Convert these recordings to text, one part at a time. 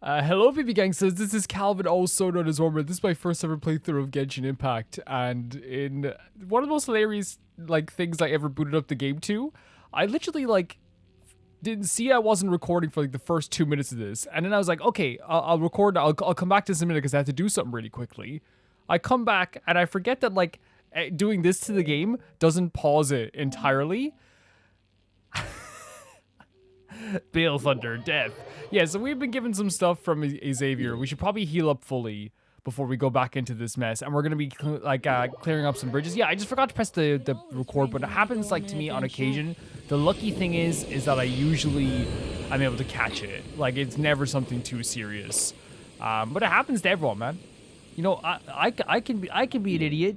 Hello, BB Gangsters. This is Calvin, also known as Ormer. This is my first ever playthrough of Genshin Impact, and in one of the most hilarious things I ever booted up the game to, I literally didn't see I wasn't recording for the first 2 minutes of this, and then I was like, okay, I'll record. I'll come back to this in a minute because I have to do something really quickly. I come back and I forget that doing this to the game doesn't pause it entirely. Bale Thunder, death. Yeah, so we've been given some stuff from Xavier. We should probably heal up fully before we go back into this mess. And we're going to be clearing up some bridges. Yeah, I just forgot to press the record, but it happens to me on occasion. The lucky thing is that I'm able to catch it. It's never something too serious. But it happens to everyone, man. You know, I can be an idiot.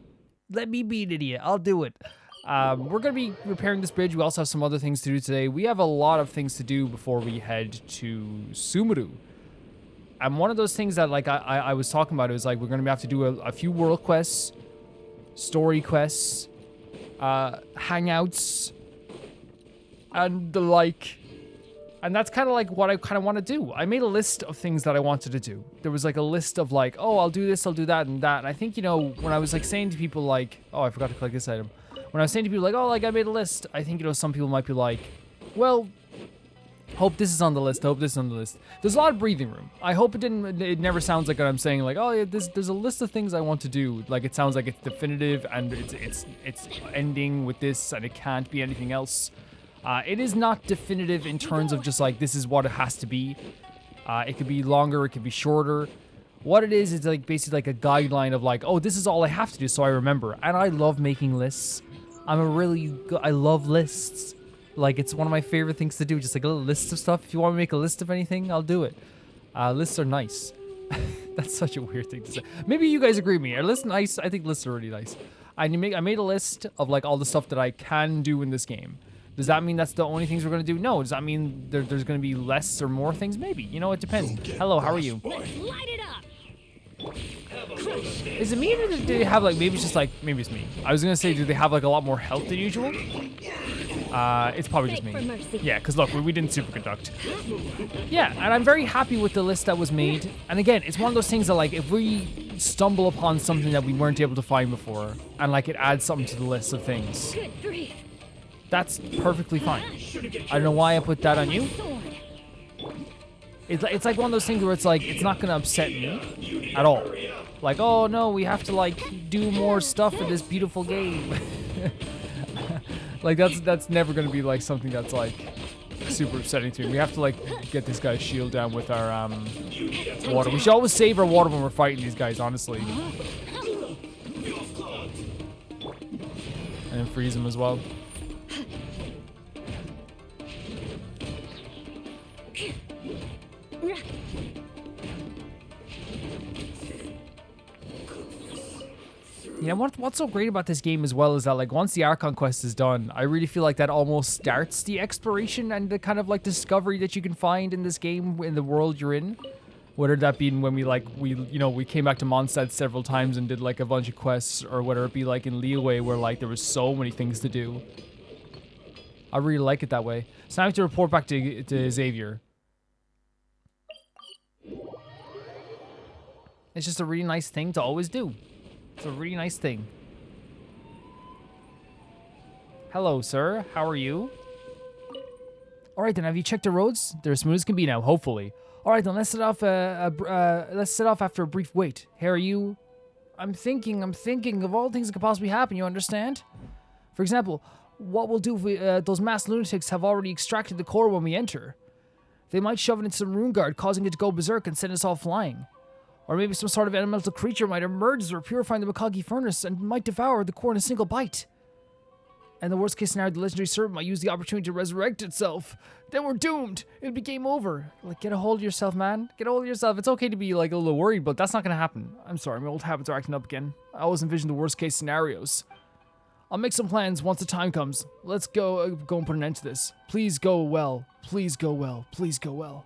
Let me be an idiot. I'll do it. We're going to be repairing this bridge. We also have some other things to do today. We have a lot of things to do before we head to Sumeru. And one of those things that I was talking about is we're going to have to do a few world quests, story quests, hangouts, and the like. And that's kind of what I kind of want to do. I made a list of things that I wanted to do. There was a list of oh, I'll do this, I'll do that, and that. And I think, when I was saying to people oh, I forgot to click this item. When I was saying to people oh, I made a list, I think, some people might be well, hope this is on the list, hope this is on the list. There's a lot of breathing room. I hope it never sounds like I'm saying oh, yeah, there's a list of things I want to do. It sounds like it's definitive and it's ending with this and it can't be anything else. It is not definitive in terms of just this is what it has to be. It could be longer, it could be shorter. What it is basically a guideline of oh, this is all I have to do so I remember. And I love making lists. I love lists. It's one of my favorite things to do, just a little list of stuff. If you want to make a list of anything, I'll do it. Lists are nice. That's such a weird thing to say. Maybe you guys agree with me. Are lists nice? I think lists are really nice. I made a list of all the stuff that I can do in this game. Does that mean that's the only things we're going to do? No. Does that mean there's going to be less or more things? Maybe. It depends. Hello, how are you? Let's light it up. Is it me or do they have maybe it's just maybe it's me. I was going to say, do they have a lot more health than usual? It's probably just me. Yeah, because look, we didn't superconduct. Yeah, and I'm very happy with the list that was made. And again, it's one of those things that if we stumble upon something that we weren't able to find before, and it adds something to the list of things, that's perfectly fine. I don't know why I put that on you. It's one of those things where it's not gonna upset me at all. Oh no, we have to do more stuff in this beautiful game. That's never gonna be something that's super upsetting to me. We have to get this guy's shield down with our water. We should always save our water when we're fighting these guys, honestly. And then freeze them as well. Yeah, what's so great about this game as well is that once the Archon quest is done, I really feel that almost starts the exploration and the kind of discovery that you can find in this game in the world you're in. Whether that be when we came back to Mondstadt several times and did a bunch of quests, or whether it be in Liyue where there was so many things to do. I really like it that way. So now I have to report back to Xavier. It's just a really nice thing to always do. It's a really nice thing. Hello, sir. How are you? All right, then. Have you checked the roads? They're as smooth as can be now, hopefully. All right, then. Let's set off. Let's set off after a brief wait. How are you? I'm thinking of all things that could possibly happen. You understand? For example, what we'll do if those masked lunatics have already extracted the core when we enter. They might shove it into some rune guard, causing it to go berserk and send us all flying. Or maybe some sort of elemental creature might emerge as we're purifying the Mikage furnace and might devour the core in a single bite. And the worst case scenario, the legendary serpent might use the opportunity to resurrect itself. Then we're doomed. It'll be game over. Get a hold of yourself, man. Get a hold of yourself. It's okay to be a little worried, but that's not going to happen. I'm sorry, my old habits are acting up again. I always envision the worst case scenarios. I'll make some plans once the time comes. Let's go and put an end to this. Please go well. Please go well. Please go well.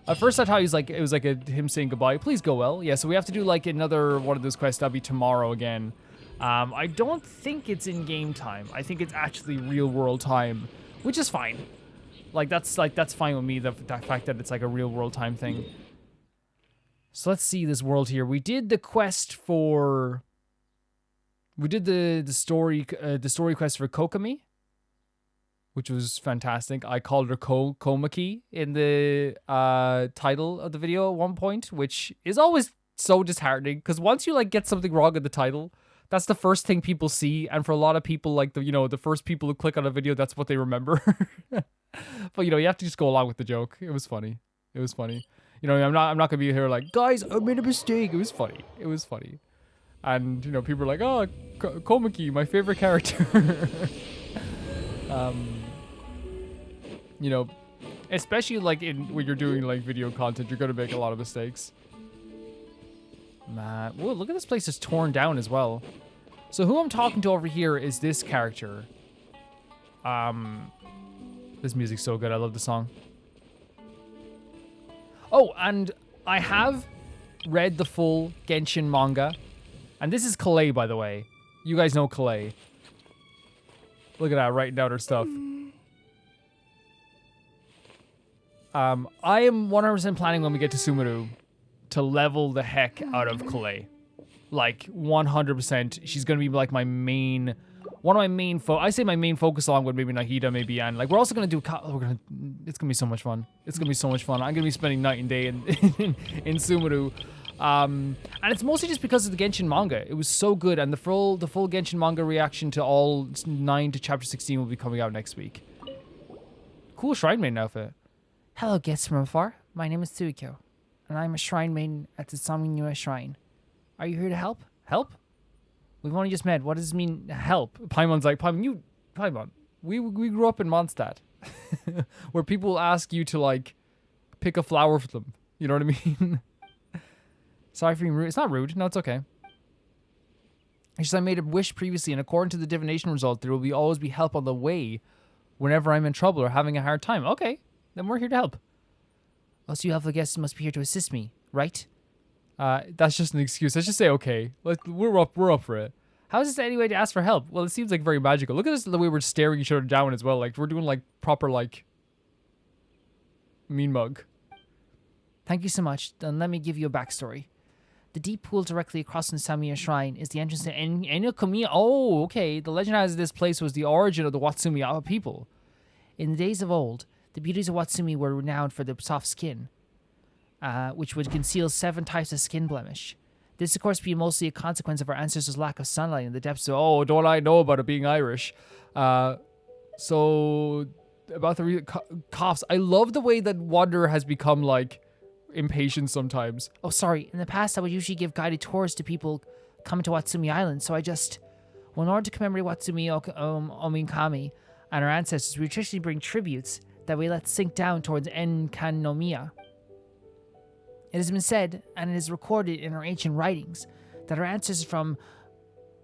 At first I thought it was him saying goodbye. Please go well. Yeah, so we have to do another one of those quests. That'll be tomorrow again. I don't think it's in game time. I think it's actually real world time, which is fine. That's fine with me. The fact that it's a real world time thing. So let's see this world here. We did the quest for... We did the story quest for Kokomi, which was fantastic. I called her Komaki in the title of the video at one point, which is always so disheartening because once you like get something wrong in the title, that's the first thing people see, and for a lot of people, like the first people who click on a video, that's what they remember. But you have to just go along with the joke. It was funny. It was funny. I'm not gonna be here like, guys, I made a mistake. It was funny. It was funny. And, people are like, oh, Komaki, my favorite character. Especially like when you're doing like video content, you're going to make a lot of mistakes. Man, whoa, look at this place is torn down as well. So who I'm talking to over here is this character. This music's so good. I love the song. Oh, and I have read the full Genshin manga. And this is Kalei, by the way. You guys know Kalei. Look at that, writing down her stuff. I am 100% planning when we get to Sumeru to level the heck out of Kalei. Like, 100%. She's going to be like my main... One of my main... I say my main focus along with maybe Nahida, maybe Anne. Like, we're also going to do... It's going to be so much fun. It's going to be so much fun. I'm going to be spending night and day in Sumeru. And it's mostly just because of the Genshin manga. It was so good, and the full Genshin manga reaction to all 9 to chapter 16 will be coming out next week. Cool shrine maiden outfit. Hello, guests from afar. My name is Tsuyuko, and I'm a shrine maiden at the Enkanomiya shrine. Are you here to help? Help? We've only just met. What does it mean, help? Paimon's like, Paimon, we grew up in Mondstadt, where people will ask you to, like, pick a flower for them. You know what I mean? Sorry for being rude. It's not rude. No, it's okay. It's just I made a wish previously, and according to the divination result, there will always be help on the way whenever I'm in trouble or having a hard time. Okay, then we're here to help. Also, you helpful guests must be here to assist me, right? That's just an excuse. Let's just say okay. We're up for it. How is this any way to ask for help? Well, it seems like very magical. Look at this, the way we're staring each other down as well. Like, we're doing, like, proper, like, mean mug. Thank you so much. Then let me give you a backstory. The deep pool directly across the Enkanomiya shrine is the entrance to Enkanomiya. Oh, okay. The legend has this place was the origin of the Watsumi people. In the days of old, the beauties of Watsumi were renowned for their soft skin, which would conceal 7 types of skin blemish. This, of course, being mostly a consequence of our ancestors' lack of sunlight in the depths of... Oh, don't I know about it being Irish. So, about the coughs. I love the way that Wanderer has become, like... impatient sometimes. Oh, sorry. In the past, I would usually give guided tours to people coming to Watsumi Island, so well, in order to commemorate Watsumi Ominkami and our ancestors, we traditionally bring tributes that we let sink down towards Enkanomiya. It has been said, and it is recorded in our ancient writings, that our ancestors from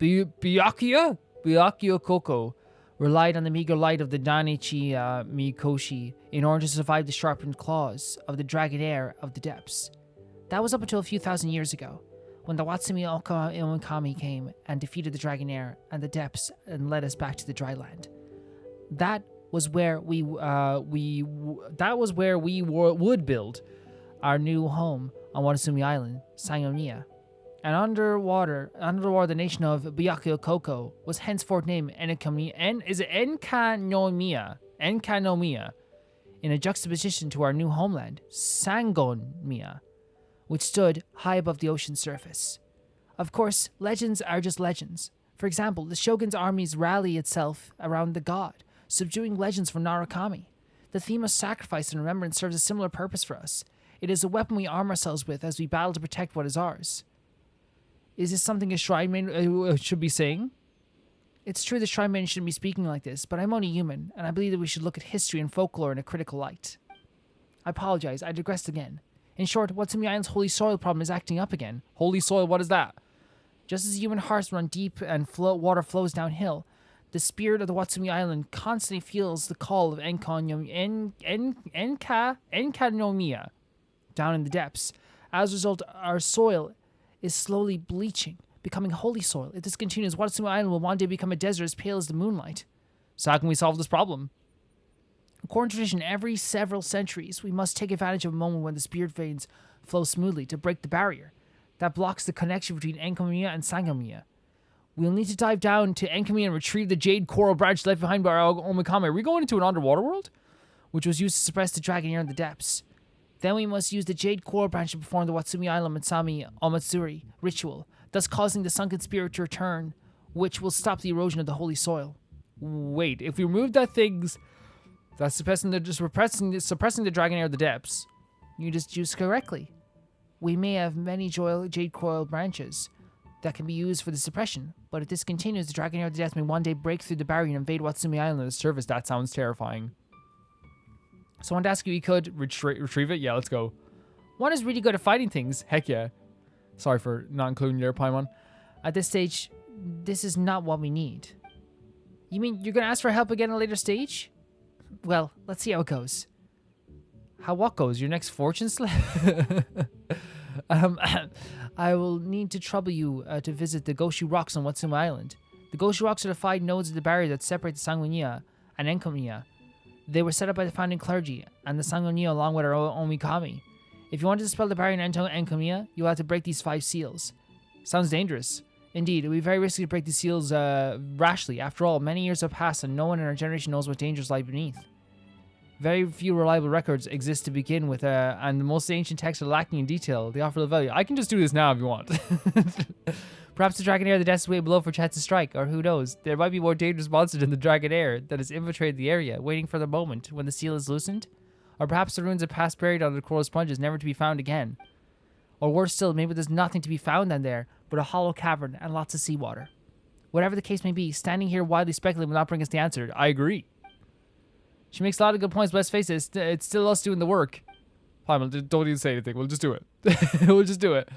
Byakuya Koko relied on the meager light of the Danichi Mikoshi in order to survive the sharpened claws of the dragon air of the depths. That was up until a few thousand years ago, when the Watsumi Ominkami came and defeated the dragon air and the depths and led us back to the dry land. That was where we would build our new home on Watsumi Island, Sangonia. And underwater, the nation of Byakuya Koko was henceforth named Enkanomiya, in a juxtaposition to our new homeland, Sangonia, which stood high above the ocean's surface. Of course, legends are just legends. For example, the Shogun's armies rally itself around the god, subduing legends for Narukami. The theme of sacrifice and remembrance serves a similar purpose for us. It is a weapon we arm ourselves with as we battle to protect what is ours. Is this something a shrine maiden should be saying? It's true the shrine maiden shouldn't be speaking like this, but I'm only human, and I believe that we should look at history and folklore in a critical light. I apologize, I digressed again. In short, Watsumi Island's holy soil problem is acting up again. Holy soil, what is that? Just as human hearts run deep and water flows downhill, the spirit of the Watsumi Island constantly feels the call of Enkanomiya down in the depths. As a result, our soil is slowly bleaching, becoming holy soil. If this continues, Watsumi Island will one day become a desert as pale as the moonlight. So how can we solve this problem? According to tradition, every several centuries, we must take advantage of a moment when the spirit veins flow smoothly to break the barrier that blocks the connection between Enkanomiya and Sangonomiya. We'll need to dive down to Enkanomiya and retrieve the jade coral branch left behind by our Omikami. Are we going into an underwater world? Which was used to suppress the dragon air in the depths. Then we must use the jade coral branch to perform the Watsumi Island Matsami Omatsuri ritual, thus causing the sunken spirit to return, which will stop the erosion of the holy soil. Wait, if we remove that things that's suppressing the dragon air of the depths. You just used correctly. We may have many jade coral branches that can be used for the suppression, but if this continues, the dragon air of the depths may one day break through the barrier and invade Watsumi Island on the surface. That sounds terrifying. So I wanted to ask you, you could retrieve it? Yeah, let's go. One is really good at fighting things. Heck yeah. Sorry for not including your Paimon. At this stage, this is not what we need. You mean you're going to ask for help again at a later stage? Well, let's see how it goes. How what goes? Your next fortune slip? I will need to trouble you to visit the Goshu Rocks on Watsumi Island. The Goshu Rocks are the 5 nodes of the barrier that separate the Sangonomiya and Enkanomiya. They were set up by the founding clergy and the Sangonomiya along with our Omikami. If you want to dispel the barrier in Enkanomiya, you'll have to break these 5 seals. Sounds dangerous. Indeed, it would be very risky to break these seals rashly. After all, many years have passed and no one in our generation knows what dangers lie beneath. Very few reliable records exist to begin with, and the most ancient texts are lacking in detail. They offer little value. I can just do this now if you want. Perhaps the dragon air of the depths is way below for chance to strike, or who knows? There might be more dangerous monster than the dragon air that has infiltrated the area, waiting for the moment when the seal is loosened. Or perhaps the ruins of past buried under the coral sponges, never to be found again. Or worse still, maybe there's nothing to be found down there, but a hollow cavern and lots of seawater. Whatever the case may be, standing here widely speculating will not bring us the answer. I agree. She makes a lot of good points, but let's face it, it's still us doing the work. Fine, don't even say anything. We'll just do it. We'll just do it.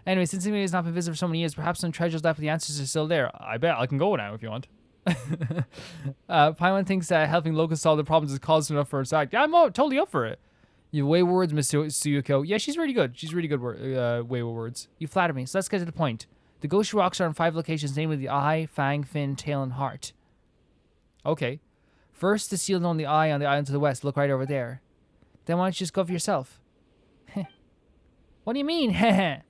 Anyway, since the has not been visited for so many years, perhaps some treasures left, but the answers are still there. I bet I can go now if you want. Paimon thinks helping locals solve the problems is cause enough for her side. Yeah, I'm totally up for it. You have way words, Miss Tsuyuko. Yeah, she's really good. She's really good way with words. You flatter me, so let's get to the point. The Goshu Rocks are in 5 locations, namely the eye, fang, fin, tail, and heart. Okay. First, the seal on the eye on the island to the west. Look right over there. Then why don't you just go for yourself? What do you mean? The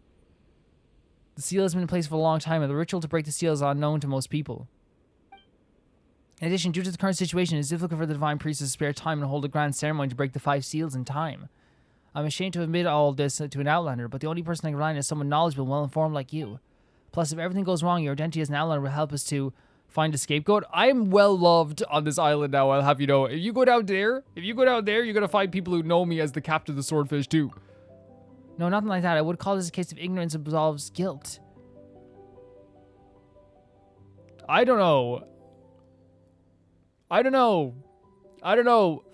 seal has been in place for a long time, and the ritual to break the seal is unknown to most people. In addition, due to the current situation, it is difficult for the divine priest to spare time and hold a grand ceremony to break the 5 seals in time. I'm ashamed to admit all this to an outlander, but the only person I can rely on is someone knowledgeable and well-informed like you. Plus, if everything goes wrong, your identity as an outlander will help us to find a scapegoat. I am well loved on this island now, I'll have you know. If you go down there, you're going to find people who know me as the captain of the swordfish too. No, nothing like that. I would call this a case of ignorance absolves guilt. I don't know.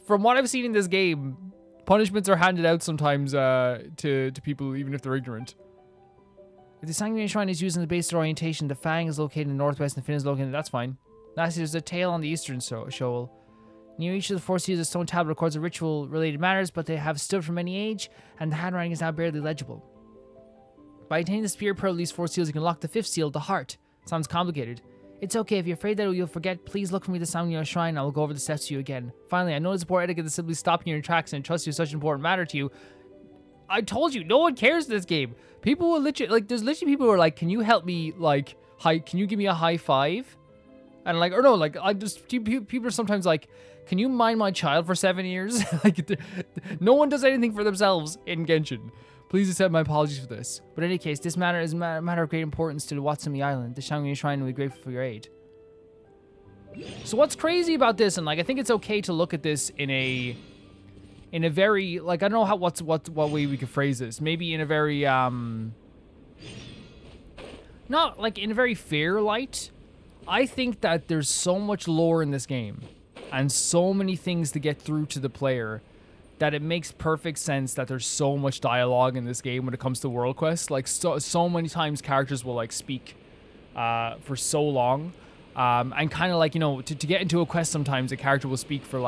From what I've seen in this game, punishments are handed out sometimes to people even if they're ignorant. If the Sanguine Shrine is used in the base orientation, the Fang is located in the northwest and the Fin is located, that's fine. Lastly, there's a tail on the eastern shoal. Near each of the 4 seals, a stone tablet records the ritual-related matters, but they have stood for many age, and the handwriting is now barely legible. By attaining the spirit pearl of these 4 seals, you can lock the 5th seal, the heart. Sounds complicated. It's okay, if you're afraid that you'll forget, please look for me at the Sanguine Shrine, and I will go over the steps to you again. Finally, I know it's poor etiquette to simply stop you in your tracks and trust you such an important matter to you. I told you, no one cares in this game. People will literally, there's literally people who are like, can you help me, can you give me a high five? And people are sometimes like, can you mind my child for 7 years? No one does anything for themselves in Genshin. Please accept my apologies for this. But in any case, this matter is a matter of great importance to the Watsumi Island. The Shangri Shrine will be grateful for your aid. So what's crazy about this, and I think it's okay to look at this in a very, I don't know what way we could phrase this. Maybe in a very, not in a very fair light. I think that there's so much lore in this game and so many things to get through to the player that it makes perfect sense that there's so much dialogue in this game when it comes to world quests. So many times characters will speak for so long. And kind of to get into a quest, sometimes a character will speak for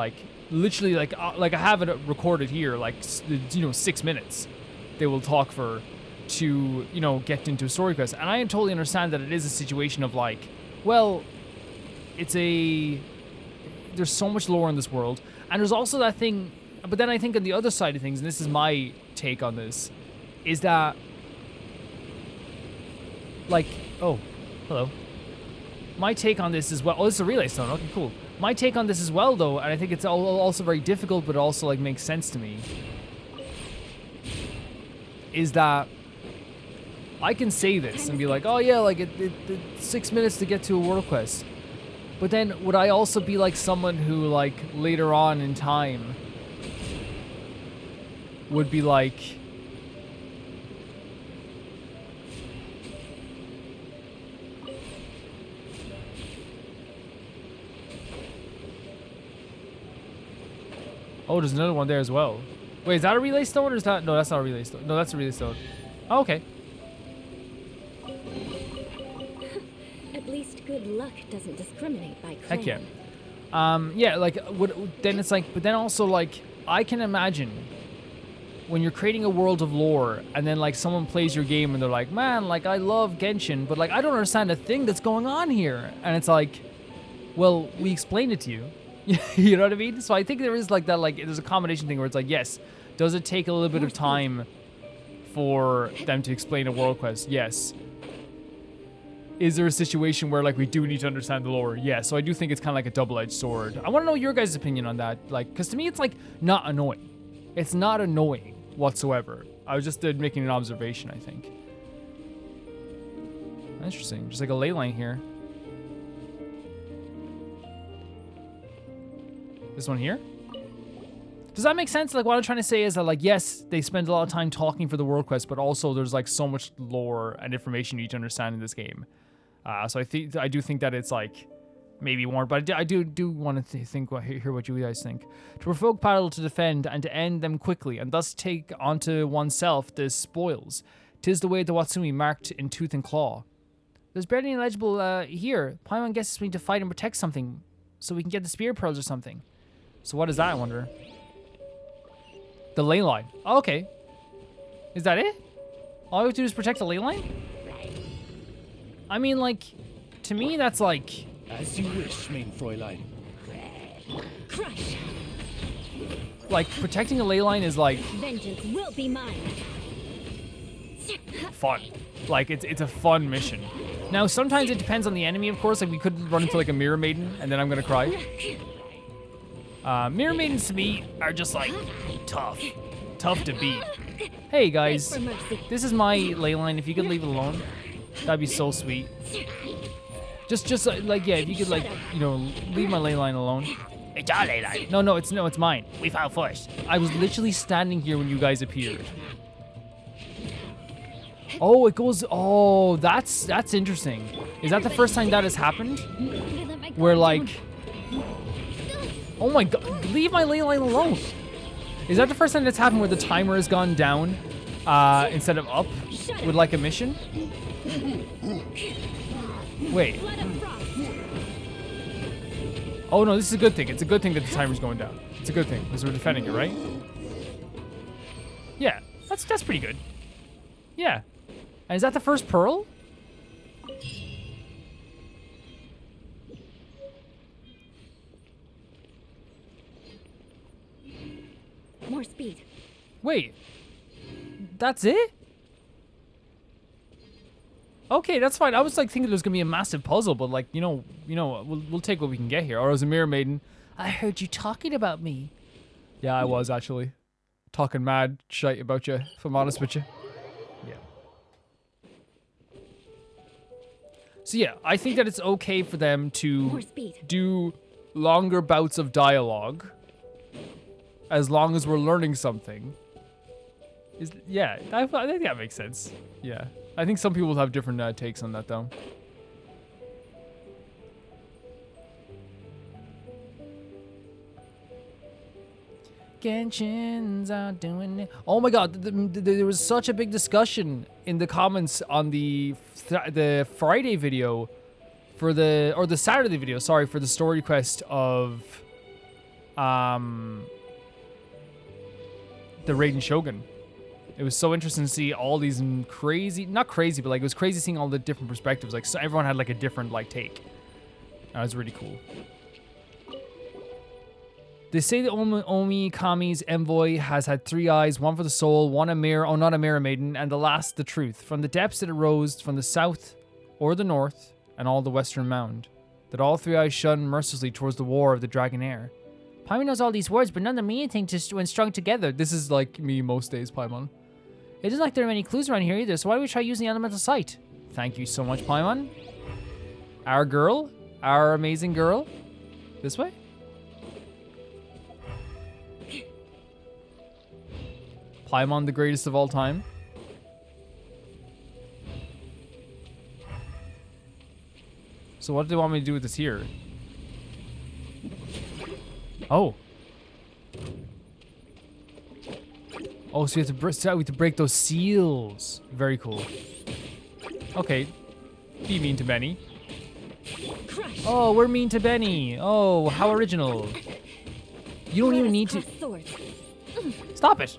literally I have it recorded here 6 minutes they will talk for to get into a story quest. And I totally understand that it is a situation of well, there's so much lore in this world, And there's also that thing, but then I think on the other side of things, and this is my take on this, is that, like, oh, hello. My take on this as well, oh, this is a relay stone, okay, cool. My take on this as well, though, and I think it's also very difficult, but it also, like, makes sense to me, is that I can say this and be like, oh yeah, like, it's 6 minutes to get to a world quest. But then, would I also be like someone who, like, later on in time would be like, oh, there's another one there as well. Wait, is that a relay stone or is that, no, that's not a relay stone. No, that's a relay stone. Oh, okay. At least good luck doesn't discriminate by clan. Heck yeah. Yeah, like, then it's like, but then also, like, I can imagine when you're creating a world of lore and then, like, someone plays your game and they're like, man, like, I love Genshin, but, like, I don't understand a thing that's going on here. And it's like, well, we explained it to you. You know what I mean? So I think there is, like, that, like, there's a combination thing where it's like, yes, does it take a little bit of time for them to explain a world quest? Yes. Is there a situation where, like, we do need to understand the lore? Yeah, so I do think it's kind of like a double-edged sword. I want to know your guys' opinion on that, like, because to me it's, like, not annoying. It's not annoying whatsoever. I was just making an observation, I think. Interesting. Just like a ley line here. This one here? Does that make sense? Like, what I'm trying to say is that, like, yes, they spend a lot of time talking for the world quest, but also there's, like, so much lore and information you need to understand in this game. So I do think that it's, like, maybe more, but I do want to hear what you guys think. To provoke battle to defend and to end them quickly, and thus take onto oneself the spoils. 'Tis the way the Watsumi marked in tooth and claw. There's barely any legible here. Paimon guesses we need to fight and protect something, so we can get the spear pearls or something. So what is that, I wonder? The ley line. Oh, okay. Is that it? All we have to do is protect the ley line? I mean, like, to me, that's like... As you wish, main Fräulein. Crush! Like, protecting a ley line is, like... Vengeance will be mine. Fun. Like, it's a fun mission. Now, sometimes it depends on the enemy, of course. Like, we could run into, like, a Mirror Maiden, and then I'm gonna cry. Mirror Maidens, to me, are just, like, tough. Tough to beat. Hey, guys. This is my ley line. If you could leave it alone, that'd be so sweet. Just like, yeah, if you could, like, you know, leave my ley line alone. It's our ley line. No, it's mine. We found first. I was literally standing here when you guys appeared. Oh, it goes, oh, that's interesting. Is that the first time that has happened? Where, like, oh my god, leave my ley line alone. Is that the first time that's happened where the timer has gone down instead of up with, like, a mission? Wait. Oh no, this is a good thing. It's a good thing that the timer's going down. It's a good thing because we're defending it, right? Yeah, that's pretty good. Yeah. And is that the first pearl? More speed. Wait. That's it? Okay, that's fine. I was like thinking there was gonna be a massive puzzle, but like, you know, we'll take what we can get here. Or as a Mirror Maiden, I heard you talking about me. Yeah, I was actually talking mad shite about you, if I'm honest with you. Yeah. So yeah, I think that it's okay for them to do longer bouts of dialogue, as long as we're learning something. Yeah, I think that makes sense. Yeah. I think some people have different takes on that, though. Genshin's out doing it. Oh my god, there was such a big discussion in the comments on the Friday video for the Saturday video, sorry, for the story quest of the Raiden Shogun. It was so interesting to see all these crazy, not crazy, but like it was crazy seeing all the different perspectives. Like, so everyone had like a different like take. That was really cool. They say that Omi Kami's envoy has had 3 eyes, one for the soul, one a mirror, oh, not a mirror maiden, and the last the truth. From the depths it arose, from the south or the north, and all the western mound. That all 3 eyes shone mercilessly towards the war of the dragon air. Paimon knows all these words, but none of them mean anything when strung together. This is like me most days, Paimon. It isn't like there are many clues around here either, so why don't we try using the elemental sight? Thank you so much, Paimon. Our girl, our amazing girl. This way? Paimon, the greatest of all time. So what do they want me to do with this here? Oh. Oh, so we have to break those seals. Very cool. Okay. Be mean to Benny. Oh, we're mean to Benny. Oh, how original. You don't even need to... Stop it.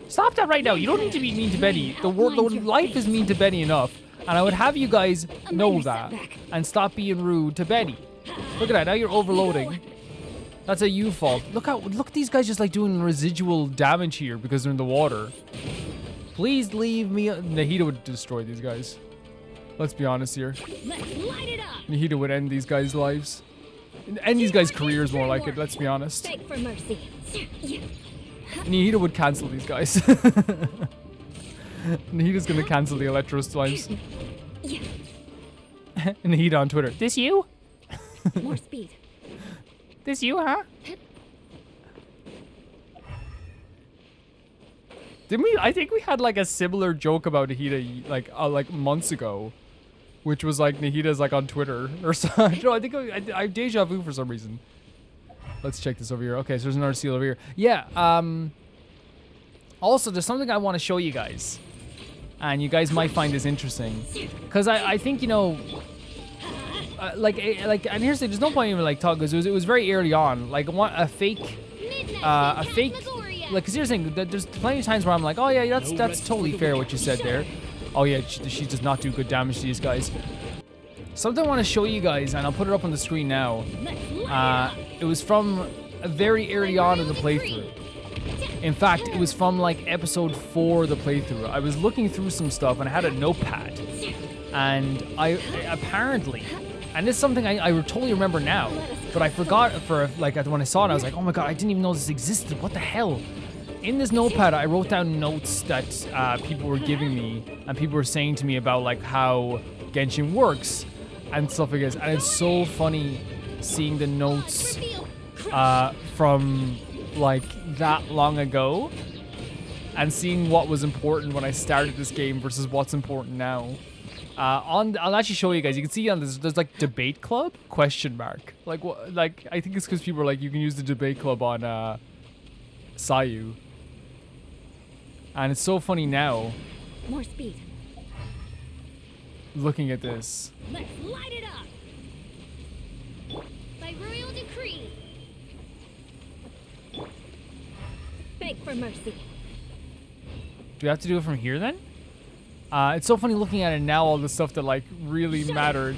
Stop that right now. You don't need to be mean to Benny. The life is mean to Benny enough. And I would have you guys know that. And stop being rude to Benny. Look at that. Now you're overloading. That's a you fault. Look at these guys just like doing residual damage here because they're in the water. Please leave me. Nahida would destroy these guys. Let's be honest here. Let's light it up. Nahida would end these guys' lives. End these guys' careers more like it, let's be honest. Beg for mercy. Nahida would cancel these guys. Nahida's gonna cancel the Electros lives. Nahida on Twitter. This you? More speed. This you, huh? Didn't we? I think we had like a similar joke about Nahida like months ago, which was like Nahida's like on Twitter or something. No, I think I deja vu for some reason. Let's check this over here. Okay, so there's another seal over here. Yeah. Also, there's something I want to show you guys, and you guys might find this interesting, because I think, you know, and here's the thing, there's no point even like talking, because it was very early on, like a fake, like, because here's the thing, there's plenty of times where I'm like, oh yeah, that's totally fair what you said there. Oh yeah, she does not do good damage to these guys. Something I want to show you guys, and I'll put it up on the screen now. It was from very early on in the playthrough. In fact, it was from like episode 4 of the playthrough. I was looking through some stuff and I had a notepad. And I apparently, and this is something I totally remember now, but I forgot for like when I saw it, I was like, oh my god, I didn't even know this existed. What the hell? In this notepad, I wrote down notes that people were giving me, and people were saying to me about like how Genshin works and stuff like this. And it's so funny seeing the notes from like that long ago and seeing what was important when I started this game versus what's important now. I'll actually show you guys. You can see on this, there's like debate club ? Like what? Like I think it's because people are like, you can use the debate club on Sayu. And it's so funny now. More speed. Looking at this. Let's light it up. By royal decree. Beg for mercy. Do we have to do it from here then? It's so funny looking at it now, all the stuff that like really mattered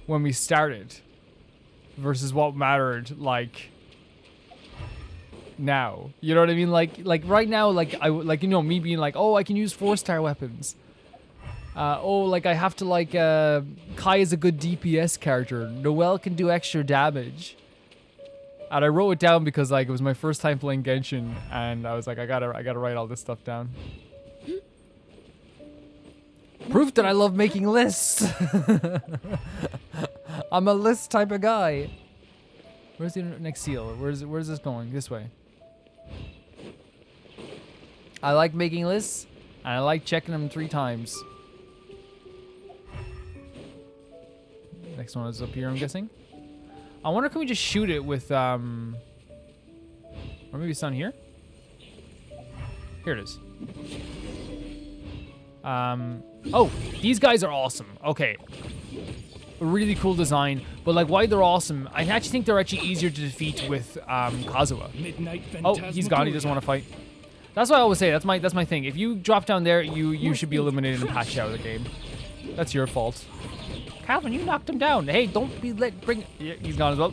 when we started versus what mattered like now. You know what I mean? Like right now, like you know, me being like, oh, I can use 4-star weapons. Oh, like I have to like Kai is a good DPS character. Noelle can do extra damage. And I wrote it down because like it was my first time playing Genshin, and I was like, I gotta write all this stuff down. Proof that I love making lists. I'm a list type of guy. Where's the next seal? Where's this going? This way. I like making lists, and I like checking them 3 times. Next one is up here, I'm guessing. I wonder, can we just shoot it with, or maybe it's down here? Here it is. Oh, these guys are awesome. Okay. A really cool design, but like why they're awesome, I actually think they're actually easier to defeat with Kazuha. Oh, he's gone, he doesn't want to fight. That's what I always say, that's my thing. If you drop down there, you should be eliminated and patched out of the game. That's your fault. Calvin, you knocked him down. Hey, don't be bring... Yeah, he's gone as well.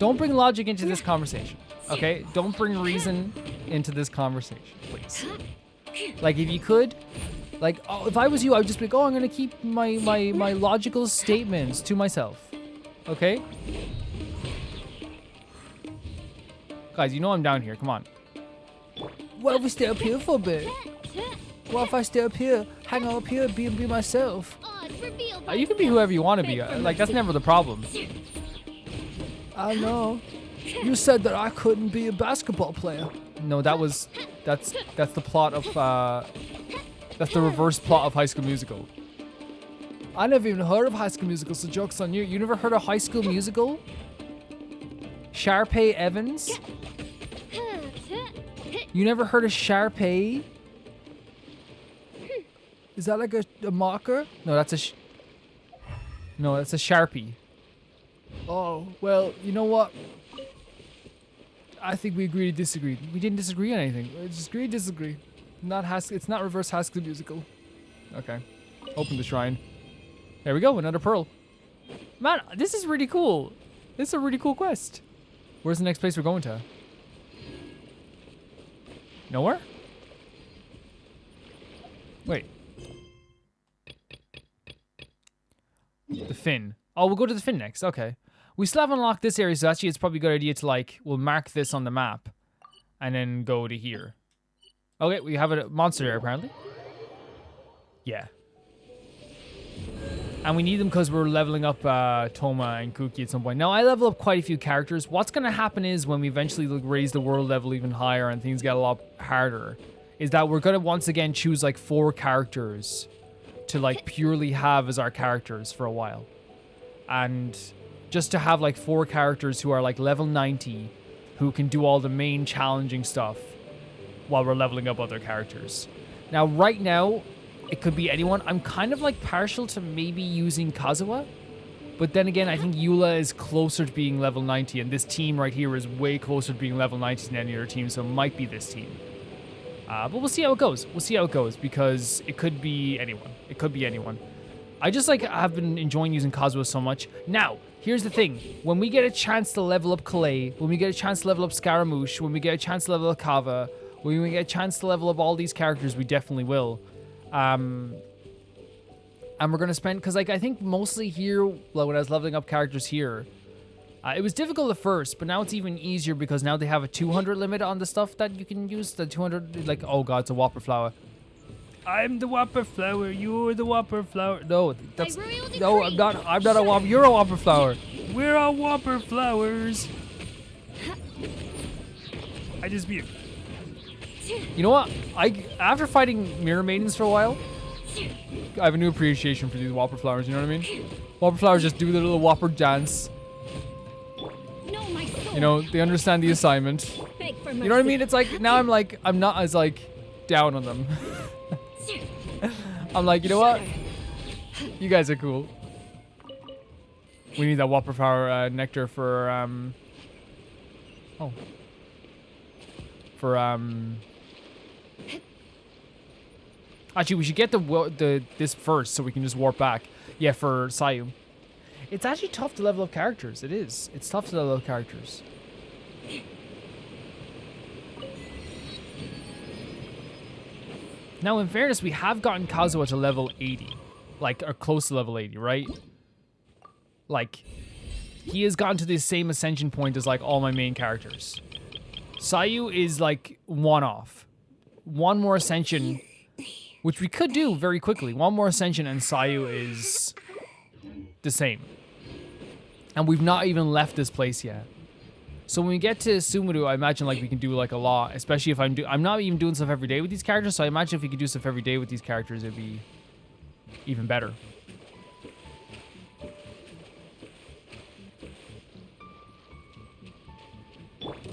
Don't bring logic into this conversation. Okay? Don't bring reason into this conversation, please. Like, if you could, like, oh, if I was you, I would just be like, oh, I'm gonna keep my logical statements to myself. Okay? Guys, you know I'm down here. Come on. What if we stay up here for a bit? What if I stay up here, hang out up here, be myself? You can be whoever you want to be. Like, that's never the problem. I know. You said that I couldn't be a basketball player. No, that's the plot of that's the reverse plot of High School Musical. I never even heard of High School Musical, so joke's on you. You never heard of High School Musical? Sharpay Evans? You never heard of Sharpay? Is that like a marker? No, that's a Sharpie. Oh, well, you know what? I think we agree to disagree. We didn't disagree on anything. Just agree to disagree. It's not reverse High School Musical. Okay. Open the shrine. There we go, another pearl. Man, this is really cool. This is a really cool quest. Where's the next place we're going to? Nowhere? Wait. The fin. Oh, we'll go to the fin next. Okay. We still haven't unlocked this area, so actually it's probably a good idea to, like, we'll mark this on the map and then go to here. Okay, we have a monster here, apparently. Yeah. And we need them because we're leveling up Toma and Kuki at some point. Now, I level up quite a few characters. What's going to happen is when we eventually raise the world level even higher and things get a lot harder, is that we're going to once again choose, like, 4 characters to, like, purely have as our characters for a while. And just to have, like, 4 characters who are, like, level 90 who can do all the main challenging stuff while we're leveling up other characters. Now, right now, it could be anyone. I'm kind of, like, partial to maybe using Kazuha. But then again, I think Eula is closer to being level 90, and this team right here is way closer to being level 90 than any other team, so it might be this team. But we'll see how it goes. We'll see how it goes, because it could be anyone. It could be anyone. I just, like, have been enjoying using Kazuha so much. Now, here's the thing. When we get a chance to level up Kalei, when we get a chance to level up Scaramouche, when we get a chance to level up Kava, when we get a chance to level up all these characters, we definitely will. And we're going to spend... Because, like, I think mostly here, like, when I was leveling up characters here, it was difficult at first, but now it's even easier because now they have a 200 limit on the stuff that you can use. The 200... Like, oh, God, it's a Whopper Flower. I'm the Whopper Flower. You're the Whopper Flower. No, that's... No, I'm not a Whopper. You're a Whopper Flower. We're all Whopper Flowers. I just mute. You know what? After fighting Mirror Maidens for a while, I have a new appreciation for these Whopper Flowers, you know what I mean? Whopper Flowers just do the little Whopper dance. You know, they understand the assignment. You know what I mean? It's like, now I'm not as, like, down on them. I'm like, you know what? You guys are cool. We need that Whopper Flower nectar for, actually, we should get this first so we can just warp back. Yeah, for Sayu. It's actually tough to level up characters. It is. It's tough to level up characters. Now, in fairness, we have gotten Kazuha to level 80. Like, or close to level 80, right? Like, he has gotten to the same ascension point as, like, all my main characters. Sayu is, like, one off. One more ascension, which we could do very quickly. One more ascension and Sayu is the same. And we've not even left this place yet. So when we get to Sumuru, I imagine, like, we can do, like, a lot. Especially if I'm not even doing stuff every day with these characters, so I imagine if we could do stuff every day with these characters, it'd be even better.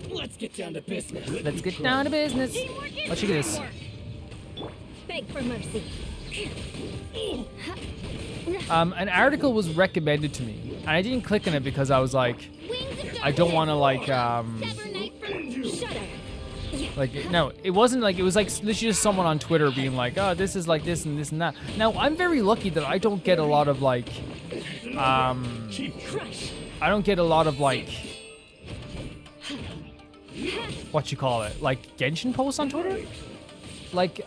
Let's get down to business. Let's get down to business. Let's look at this. Beg for mercy. An article was recommended to me, and I didn't click on it because I was like, I don't want to, like, no, it wasn't like, it was like literally just someone on Twitter being like, oh, this is like this and this and that. Now, I'm very lucky that I don't get a lot of, like, what you call it, like Genshin posts on Twitter. Like,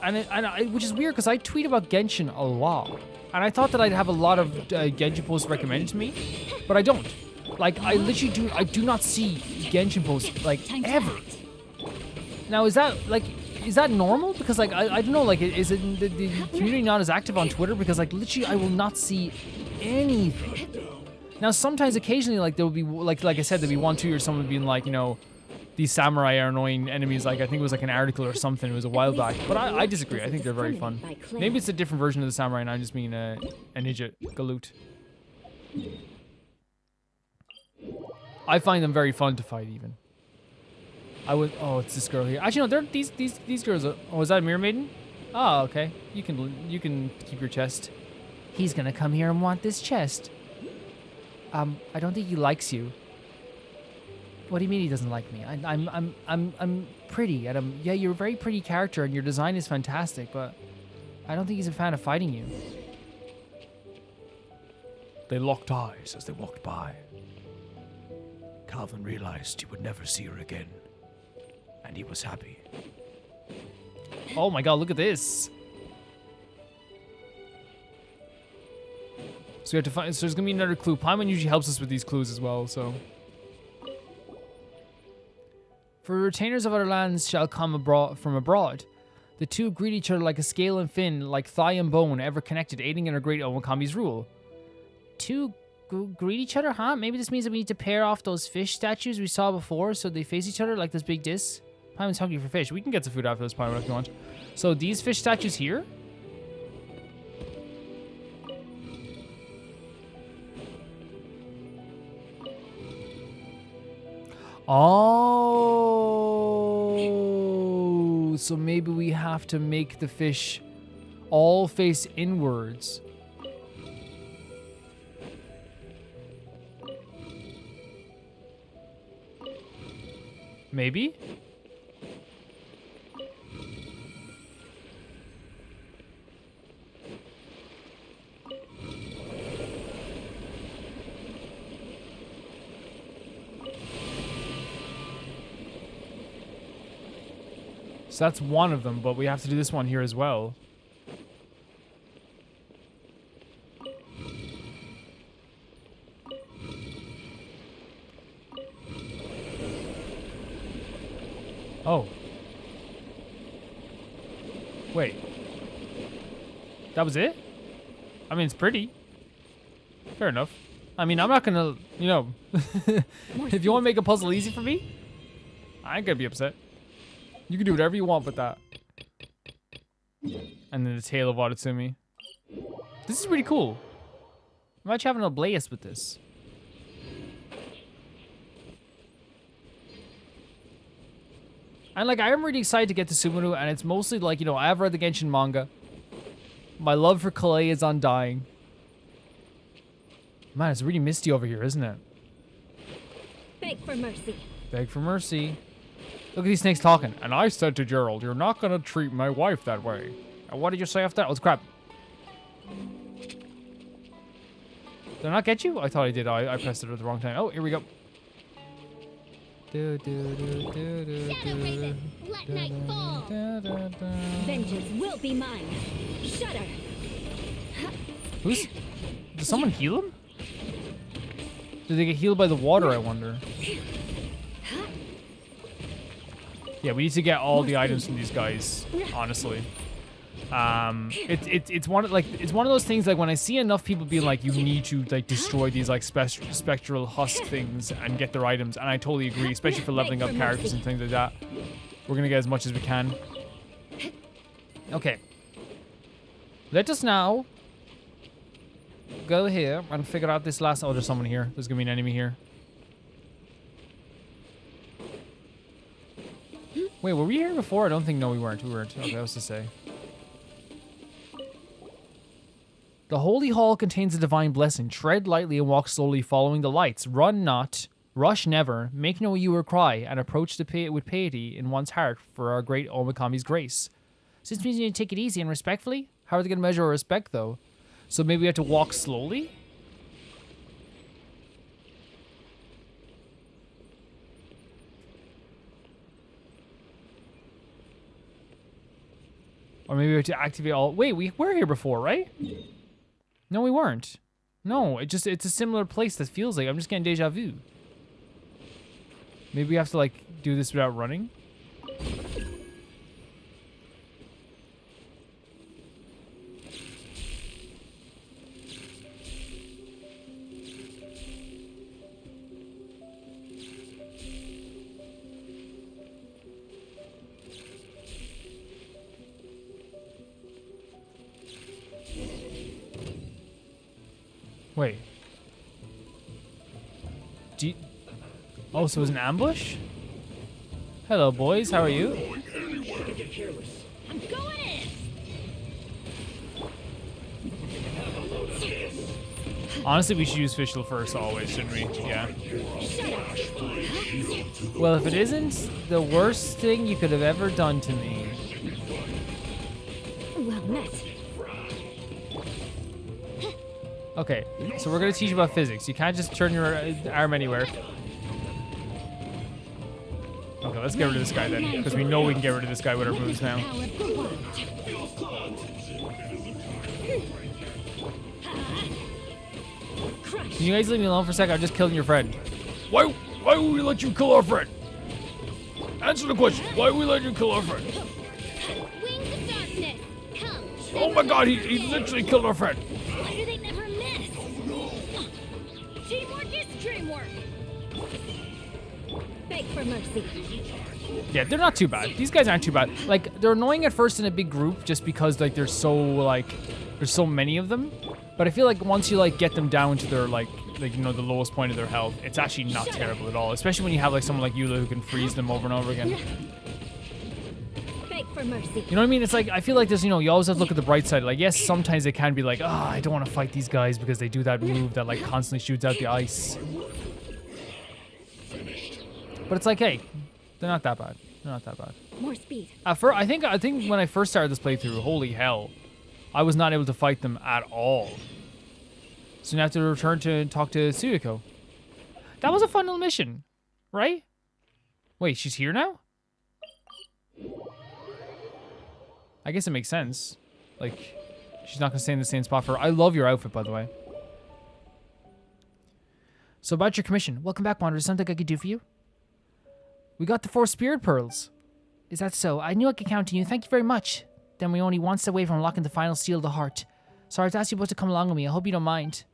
which is weird because I tweet about Genshin a lot, and I thought that I'd have a lot of Genshin posts recommended to me, but I don't. Like, I do not see Genshin posts like ever. Now, is that normal? Because like I don't know, like is it the community not as active on Twitter? Because like literally I will not see anything. Now sometimes occasionally like there will be like I said there'll be one tweet or someone being like, you know, these samurai are annoying enemies. Like I think it was like an article or something. It was a while back, but I disagree. I think they're very fun. Maybe it's a different version of the samurai and I just mean an idiot galoot. I find them very fun to fight even. I would. Oh, it's this girl here. Actually, no. They're these girls. Oh, is that a mirror maiden? Oh, okay. You can keep your chest. He's gonna come here and want this chest. I don't think he likes you. What do you mean he doesn't like me? I'm pretty and yeah, you're a very pretty character and your design is fantastic, but I don't think he's a fan of fighting you. They locked eyes as they walked by. Calvin realized he would never see her again. And he was happy. Oh my god, look at this. So we have to find, so there's gonna be another clue. Paimon usually helps us with these clues as well, so. For retainers of other lands shall come from abroad. The two greet each other like a scale and fin, like thigh and bone, ever connected, aiding in our great Omikami's rule. Two greet each other, huh? Maybe this means that we need to pair off those fish statues we saw before so they face each other like this big disc. Paimon's hungry for fish. We can get some food after this, Paimon, if you want. So these fish statues here? Oh, so maybe we have to make the fish all face inwards. Maybe? So that's one of them, but we have to do this one here as well. Oh. Wait. That was it? I mean, it's pretty. Fair enough. I mean, I'm not gonna, you know, if you want to make a puzzle easy for me, I ain't gonna be upset. You can do whatever you want with that. And then the tail of Watatsumi. This is really cool. I'm actually having a blast with this. And like, I'm really excited to get to Sumeru, and it's mostly like, you know, I have read the Genshin manga. My love for Kalei is undying. Man, it's really misty over here, isn't it? Beg for mercy. Beg for mercy. Look at these snakes talking. And I said to Gerald, you're not gonna treat my wife that way. And what did you say after that? Oh, it's crap. Did I not get you? I thought I did. I pressed it at the wrong time. Oh, here we go. Shadow Raven, let night fall. Vengeance will be mine. Shudder. Who's... Does someone heal him? Did they get healed by the water, I wonder? Yeah, we need to get all the items from these guys, honestly. It's one of those things like when I see enough people being like, you need to like destroy these like spectral husk things and get their items, and I totally agree, especially for leveling up characters and things like that. We're gonna get as much as we can. Okay. Let us now go here and figure out this last... Oh, there's someone here. There's gonna be an enemy here. Wait, were we here before? I don't think... No, we weren't. We weren't. Okay, I was to say. The Holy Hall contains a divine blessing. Tread lightly and walk slowly following the lights. Run not. Rush never. Make no you or cry. And approach with piety in one's heart for our great Omikami's grace. So this means you need to take it easy and respectfully? How are they going to measure our respect, though? So maybe we have to walk slowly? Or maybe we have to activate all. Wait, we were here before, right? No, we weren't. No, it's a similar place that feels like I'm just getting deja vu. Maybe we have to like do this without running. Wait. Oh, so it was an ambush? Hello, boys. How are you? I'm going in! Honestly, we should use Fischl first always, shouldn't we? Yeah. Well, if it isn't the worst thing you could have ever done to me. Well met. Okay, so we're gonna teach you about physics. You can't just turn your arm anywhere. Okay, let's get rid of this guy then, because we know we can get rid of this guy with our moves now. Can you guys leave me alone for a second? I'm just killing your friend. Why would we let you kill our friend? Answer the question. Why would we let you kill our friend? Wings of darkness, come. Oh my god, he literally killed our friend. Why do they never miss? Teamwork is dreamwork. Beg for mercy. Yeah, they're not too bad. These guys aren't too bad. Like, they're annoying at first in a big group just because, like, there's so many of them. But I feel like once you, like, get them down to their, like you know, the lowest point of their health, it's actually not terrible at all. Especially when you have, like, someone like Eula who can freeze them over and over again. Beg for mercy. You know what I mean? It's like, I feel like there's, you know, you always have to look at the bright side. Like, yes, sometimes they can be like, oh, I don't want to fight these guys because they do that move that, like, constantly shoots out the ice. But it's like, hey, they're not that bad. They're not that bad. More speed. At first, I think when I first started this playthrough, holy hell, I was not able to fight them at all. So you have to return to talk to Tsuyuko. That was a fun little mission, right? Wait, she's here now? I guess it makes sense. Like, she's not gonna stay in the same spot for. I love your outfit, by the way. So about your commission, welcome back, Wanderer. Something I could do for you? We got the 4 spirit pearls. Is that so? I knew I could count on you. Thank you very much. Then we're only one step away from unlocking the final seal of the heart. Sorry to ask you both to come along with me. I hope you don't mind.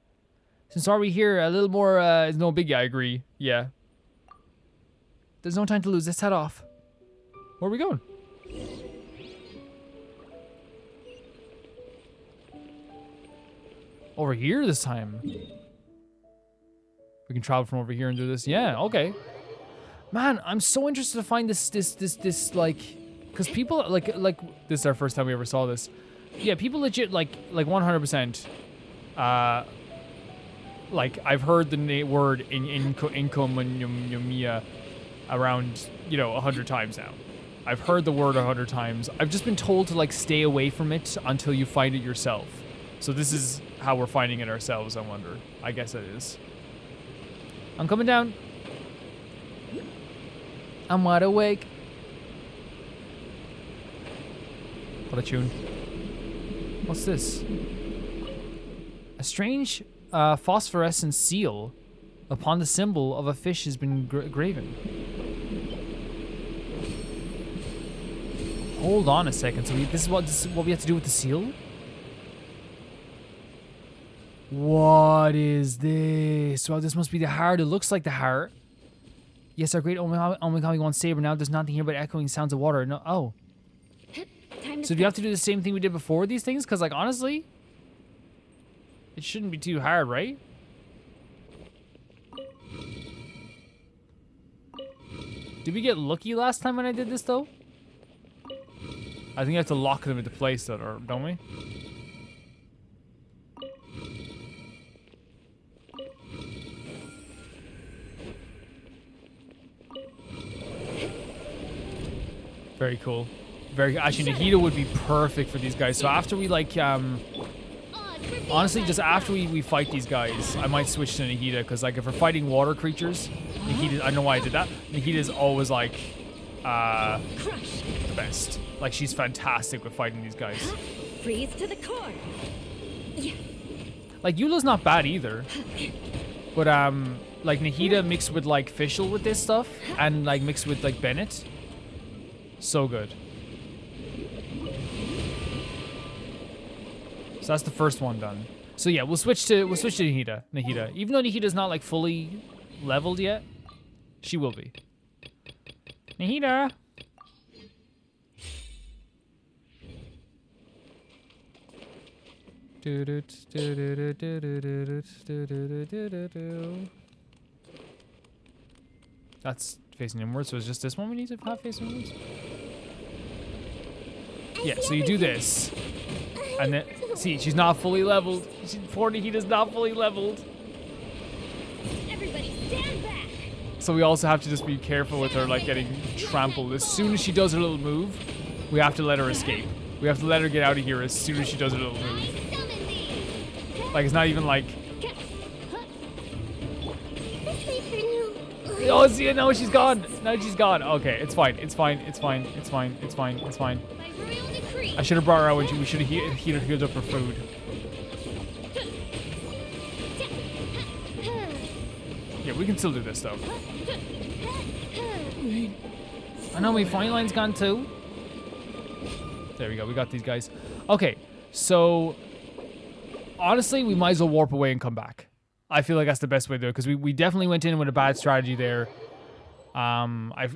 Since already here, a little more is no biggie, I agree. Yeah. There's no time to lose. Let's head off. Where are we going? Over here this time. We can travel from over here and do this. Yeah, okay. Man, I'm so interested to find this like, because people like this is our first time we ever saw this. Yeah, people legit like 100%. Like I've heard the word Enkanomiya around 100 times now. I've heard the word 100 times. I've just been told to like stay away from it until you find it yourself. So this is how we're finding it ourselves. I wonder. I guess it is. I'm coming down. I'm wide awake. What a tune. What's this? A strange phosphorescent seal upon the symbol of a fish has been graven. Hold on a second. So this is what we have to do with the seal? What is this? Well, this must be the heart. It looks like the heart. Yes, our great Omikami wants saber. Now there's nothing here but echoing sounds of water. No, oh. So do you have to do the same thing we did before these things? Because, like, honestly, it shouldn't be too hard, right? Did we get lucky last time when I did this, though? I think you have to lock them into place, though, or don't we? Very cool. Actually, Nahida would be perfect for these guys. So after we like, honestly, just after we fight these guys, I might switch to Nahida because like if we're fighting water creatures, Nahida, I don't know why I did that. Nahida's always like, the best. Like, she's fantastic with fighting these guys. Freeze to the core. Yeah. Like, Eula's not bad either. But, like, Nahida mixed with, like, Fischl with this stuff. And, like, mixed with, like, Bennett. So good. So that's the first one done. So yeah, we'll switch to Nahida. Even though Nahida's not, like, fully leveled yet, she will be. Nahida! That's facing inwards, so it's just this one we need to have facing inwards? Yeah, so you do this. And then, see, she's not fully leveled. Poor Nahida's not fully leveled. Everybody stand back. So we also have to just be careful with her, like, getting trampled. As soon as she does her little move, we have to let her escape. We have to let her get out of here as soon as she does her little move. Like, it's not even like... Oh, see, no, she's gone. No, she's gone. Okay, it's fine. It's fine. It's fine. It's fine. It's fine. It's fine. I should have brought her out when we should have healed up her food. Yeah, we can still do this, though. I know, my fine line's gone, too. There we go. We got these guys. Okay, so... Honestly, we might as well warp away and come back. I feel like that's the best way to do it, because we definitely went in with a bad strategy there. I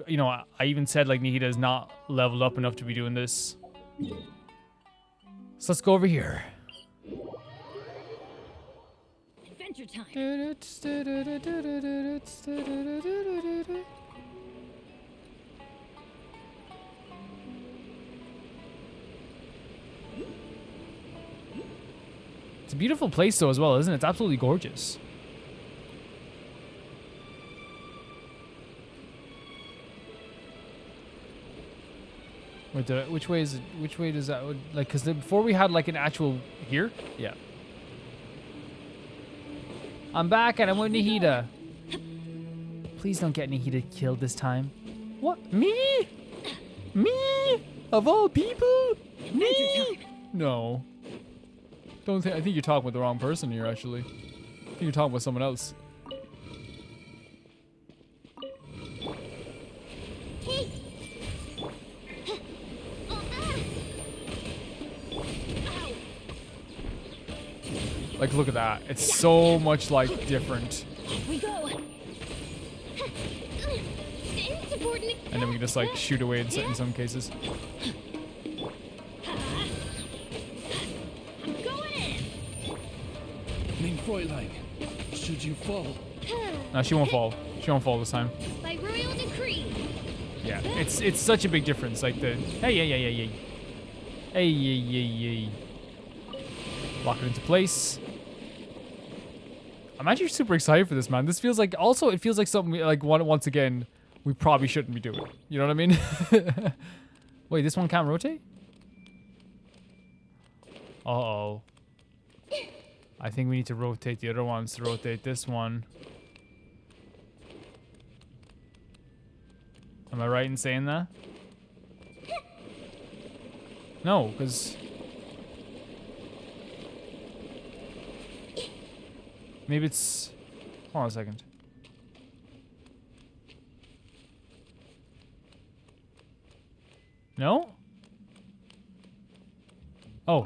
even said, like, Nahida is not leveled up enough to be doing this. So let's go over here. Adventure time. It's a beautiful place, though, as well, isn't it? It's absolutely gorgeous. Wait, which way is it? Which way does that, like, because before we had, like, an actual here? Yeah. I'm back and I'm with Nahida. Please don't get Nahida killed this time. What? Me? Me? Of all people? Me? No. Don't think. I think you're talking with the wrong person here, actually. I think you're talking with someone else. Like, look at that. It's so much, like, different. We go. And then we can just, like, shoot away in some cases. Mein Fräulein, should you fall? No, she won't fall. She won't fall this time. By royal decree. Yeah, it's such a big difference. Like the hey. Lock it into place. I'm actually super excited for this, man. This feels like it feels like something like once again we probably shouldn't be doing. You know what I mean? Wait, this one can't rotate? Uh-oh. I think we need to rotate the other ones to rotate this one. Am I right in saying that? No, because... Maybe it's... Hold on a second. No? Oh.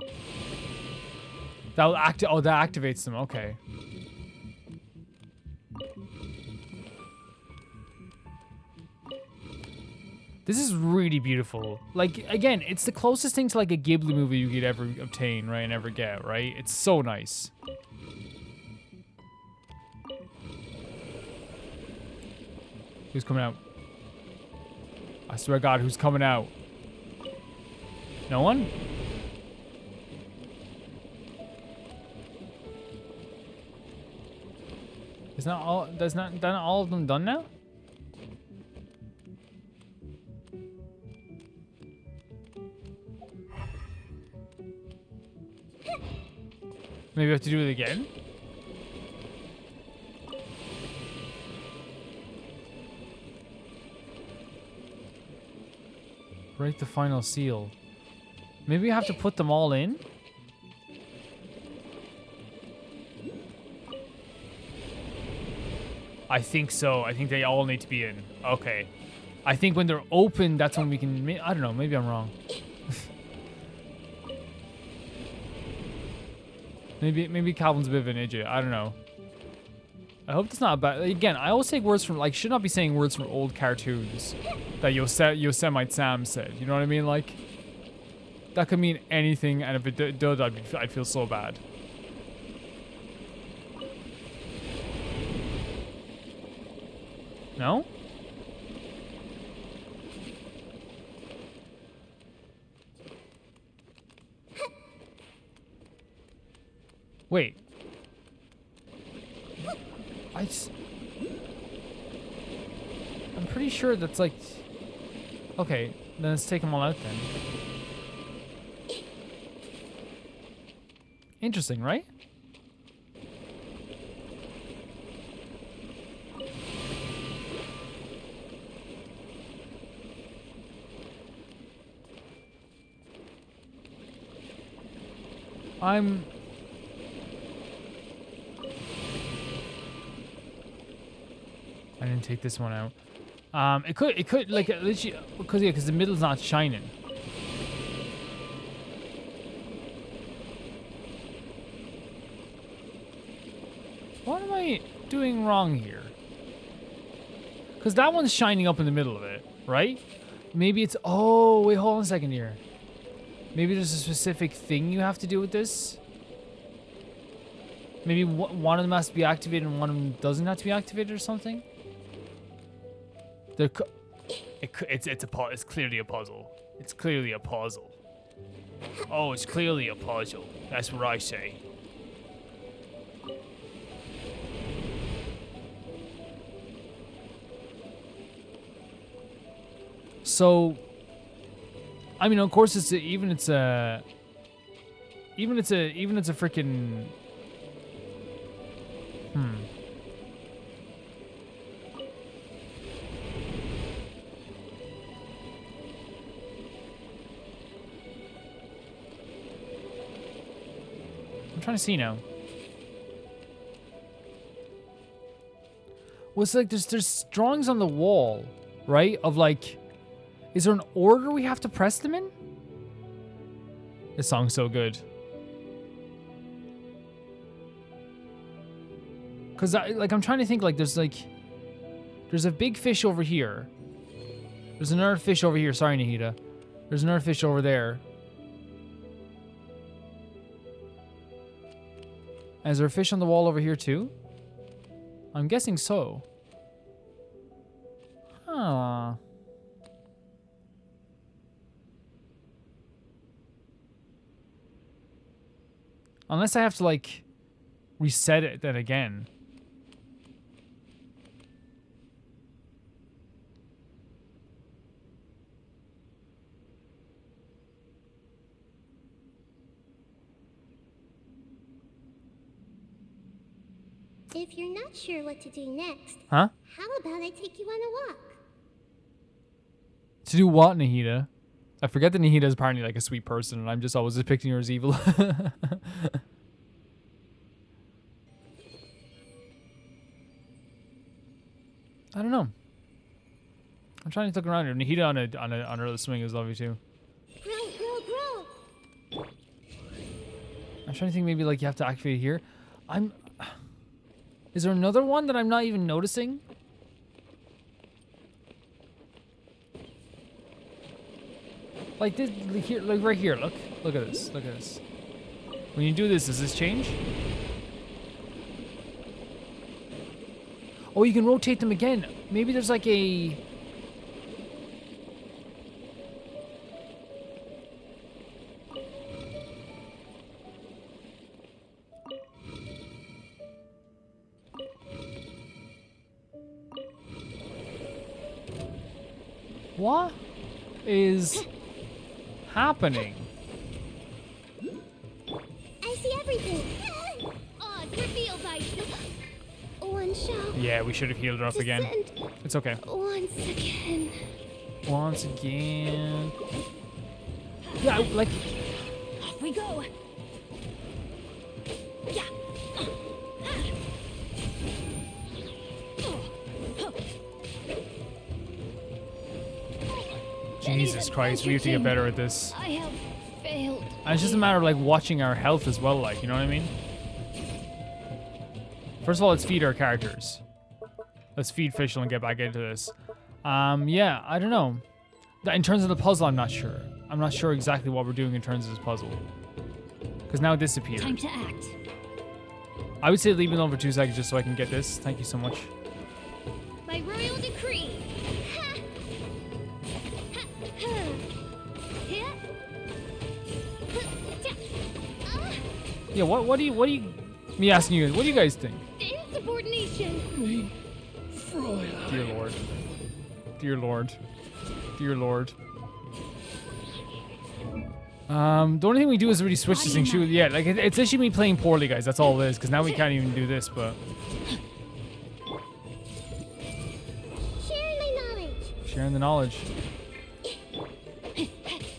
That'll oh, that activates them. Okay. This is really beautiful. Like, again, it's the closest thing to like a Ghibli movie you could ever obtain, right? And ever get, right? It's so nice. Who's coming out? I swear to God, who's coming out? No one? Is not all? That's not all of them done now? Maybe we have to do it again? Break the final seal. Maybe we have to put them all in? I think so. I think they all need to be in. Okay. I think when they're open, that's when we can... I don't know. Maybe I'm wrong. maybe Calvin's a bit of an idiot. I don't know. I hope that's not bad. Again, I always take words from... Like, should not be saying words from old cartoons that Yosemite Sam said. You know what I mean? Like, that could mean anything, and if it does, I'd feel so bad. No? Wait. I'm pretty sure that's like... Okay, then let's take them all out then. Interesting, right? I didn't take this one out. It could like literally because the middle's not shining. What am I doing wrong here? Because that one's shining up in the middle of it, right? Maybe it's... Oh, wait, hold on a second here. Maybe there's a specific thing you have to do with this? Maybe one of them has to be activated and one of them doesn't have to be activated or something? It's clearly a puzzle. It's clearly a puzzle. Oh, it's clearly a puzzle. That's what I say. So, I mean, of course, it's a freaking. I'm trying to see now. Well, it's like there's drawings on the wall, right? Of like, is there an order we have to press them in? This song's so good. Cause I'm trying to think like there's a big fish over here. There's another fish over here. Sorry, Nahida. There's another fish over there. And is there a fish on the wall over here too? I'm guessing so. Huh. Unless I have to like reset it then again. If you're not sure what to do next, Huh? how about I take you on a walk? To do what, Nahida? I forget that Nahida is apparently like a sweet person, and I'm just always depicting her as evil. I don't know. I'm trying to look around here. Nahida on her little swing is lovely too. Grow. I'm trying to think maybe like you have to activate it here. Is there another one that I'm not even noticing? Like this here, like right here. Look at this. Look at this. When you do this, does this change? Oh, you can rotate them again. Maybe there's like a... What is happening? I see everything. Oh, it's revealed by one shot. Yeah, we should have healed her up again. It's okay. Once again. Once again. Yeah, like... Off we go. Yeah. Jesus Christ, we have to get better at this. I have failed. And it's just a matter of like watching our health as well, like, you know what I mean? First of all, let's feed our characters. Let's feed Fischl and get back into this. Yeah, I don't know. In terms of the puzzle, I'm not sure. I'm not sure exactly what we're doing in terms of this puzzle. Because now it disappeared. Time to act. I would say leave me alone for 2 seconds just so I can get this. Thank you so much. By royal decree. Ha! Ha! Ha! Hit. Yeah, what do you... Me asking you, what do you guys think? Insubordination. Fräulein. Dear Lord. Dear Lord. Dear Lord. The only thing we do is really switch this thing. Yeah, like it's literally me playing poorly, guys. That's all it is. Because now we can't even do this, but... Sharing my knowledge. Sharing the knowledge.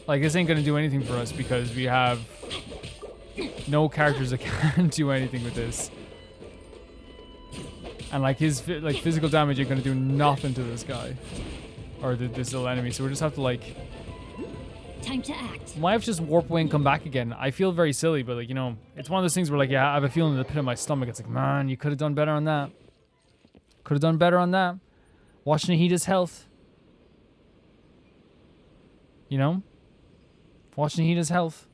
Like, this ain't gonna do anything for us because we have no characters that can do anything with this. And like his physical damage ain't gonna do nothing to this guy. Or this little enemy. So we just have to like... Time to act. Might have to just warp away and come back again. I feel very silly, but like, you know, it's one of those things where like, yeah, I have a feeling in the pit of my stomach. It's like, man, you could have done better on that. Could have done better on that. Watching Nahida's health. You know? Watching Nahida's health.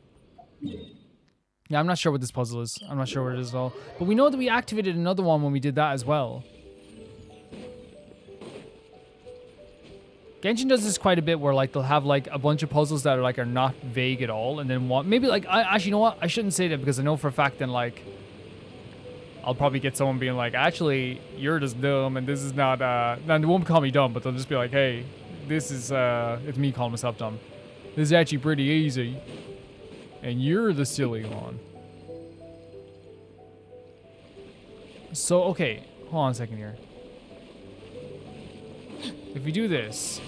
Yeah, I'm not sure what this puzzle is. I'm not sure what it is at all. But we know that we activated another one when we did that as well. Genshin does this quite a bit where like they'll have like a bunch of puzzles that are not vague at all, and then one maybe like actually, you know what, I shouldn't say that because I know for a fact then like I'll probably get someone being like, actually you're just dumb and this is not now they won't call me dumb, but they'll just be like, hey, this is it's me calling myself dumb. This is actually pretty easy and you're the silly one. So okay, hold on a second here. If we do this,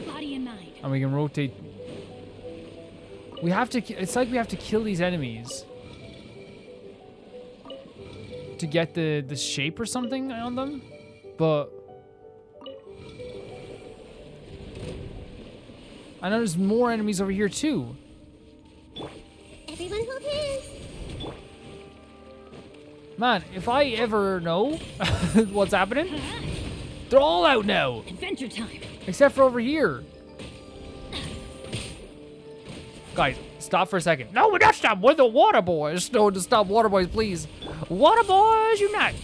Body and mind. and we can rotate, we have to, it's like we have to kill these enemies to get the shape or something on them, but I know there's more enemies over here too. Everyone hold hands. Man, if I ever know what's happening, they're all out now, Adventure time. except for over here. Guys, stop for a second. No, we're not stopping. We're the water boys. No, to stop, water boys, please. Water boys, unite.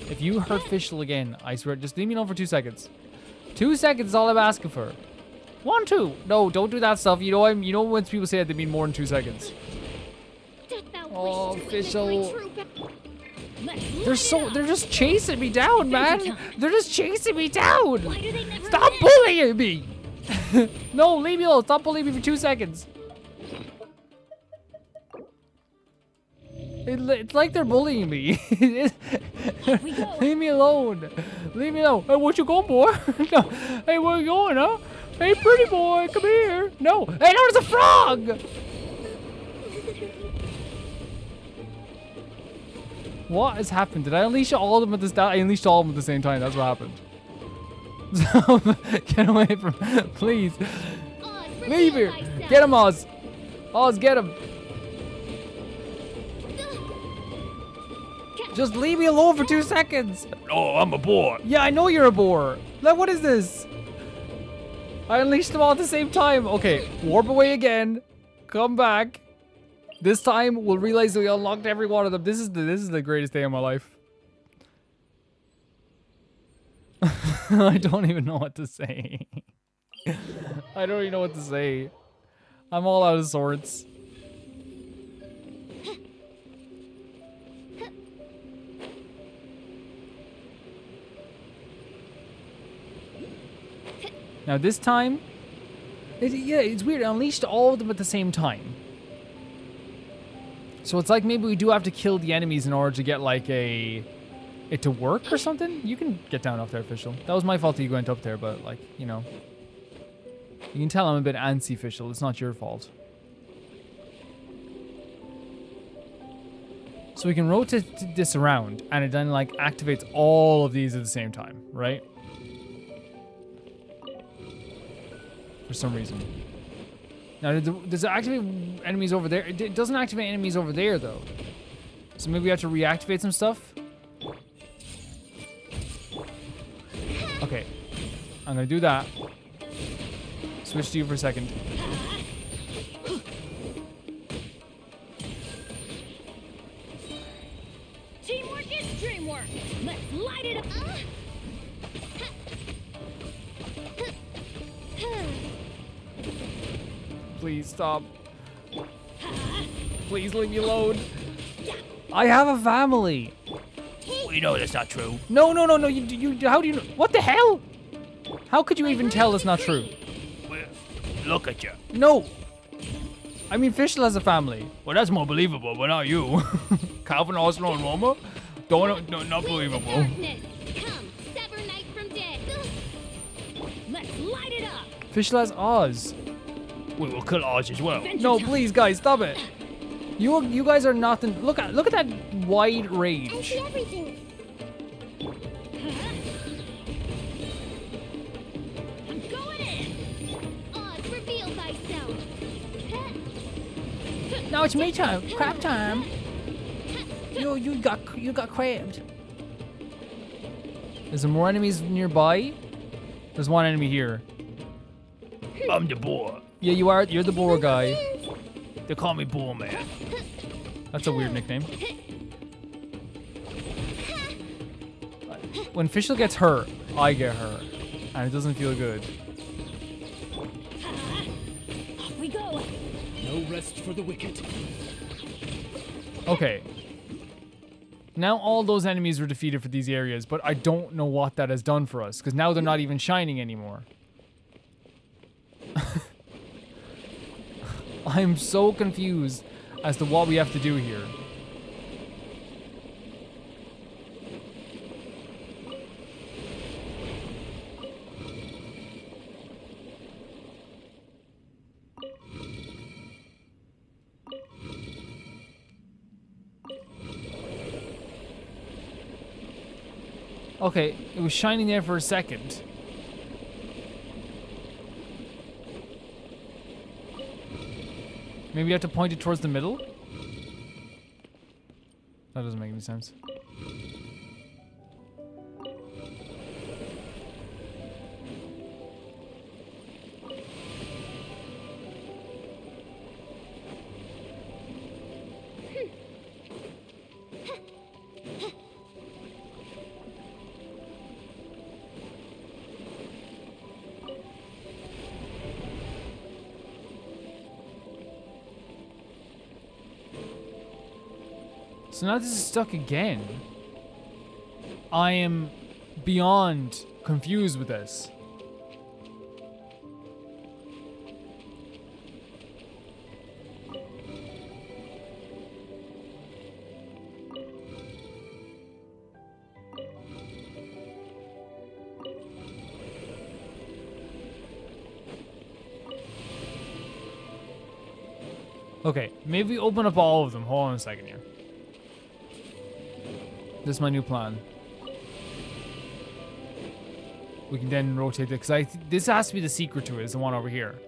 If you hurt Fischl again, I swear, just leave me alone for 2 seconds. 2 seconds is all I'm asking for. 1, 2. No, don't do that stuff. You know when people say that they mean more than 2 seconds. Oh, Fischl. They're just chasing me down, man. They're just chasing me down. Why do they never Stop end? bullying me. No, leave me alone. Stop bullying me for 2 seconds. It's like they're bullying me. we go. Leave me alone. Leave me alone. Hey, what you going, boy? No. Hey, where you going, huh? Hey, pretty boy, come here. No. Hey, no, there's a frog. What has happened? Did I unleash all of them at this? I unleashed all of them at the same time. That's what happened. Get away from, please. Leave here. Get him, Oz. Oz, get him. Just leave me alone for 2 seconds. Oh, I'm a boar. Yeah, I know you're a boar. Like, what is this? I unleashed them all at the same time. Okay, warp away again. Come back. This time we'll realize that we unlocked every one of them. This is the greatest day of my life. I don't even know what to say. I don't even know what to say. I'm all out of sorts. Now this time, it's weird. I unleashed all of them at the same time. So it's like maybe we do have to kill the enemies in order to get like a it to work or something? You can get down off there, Fischl. That was my fault that you went up there, but like, you know. You can tell I'm a bit antsy, Fischl. It's not your fault. So we can rotate this around, and it then like activates all of these at the same time, right? For some reason. Now, does it activate enemies over there? It doesn't activate enemies over there, though. So maybe we have to reactivate some stuff? Okay. I'm gonna do that. Switch to you for a second. Teamwork is dreamwork. Let's light it up. Please stop. Please leave me alone. I have a family. We know that's not true. No. You how do you know? What the hell? How could you even tell it's not true? Well, look at you. No. I mean, Fischl has a family. Well, that's more believable, but not you. Calvin, Oslo, and Roma? Not believable. Darkness, come, sever night from day. Let's light it up. Fischl has Oz. We will kill Oz as well. No, please, guys, stop it. You guys are nothing. Look at that wide I range. see everything. I'm going in. Oz, reveal thyself. Now it's me time. Crab time. You got crabbed. Is there more enemies nearby? There's one enemy here. I'm the boar. Yeah, you are. You're the boar guy. They call me Boar Man. That's a weird nickname. When Fischl gets hurt, I get hurt, and it doesn't feel good. Off we go. No rest for the wicked. Okay. Now all those enemies were defeated for these areas, but I don't know what that has done for us, because now they're not even shining anymore. I'm so confused as to what we have to do here. Okay, it was shining there for a second. Maybe you have to point it towards the middle? That doesn't make any sense. So now this is stuck again. I am beyond confused with this. Okay, maybe open up all of them. Hold on a second here. This is my new plan. We can then rotate it, because this has to be the secret to it, is the one over here.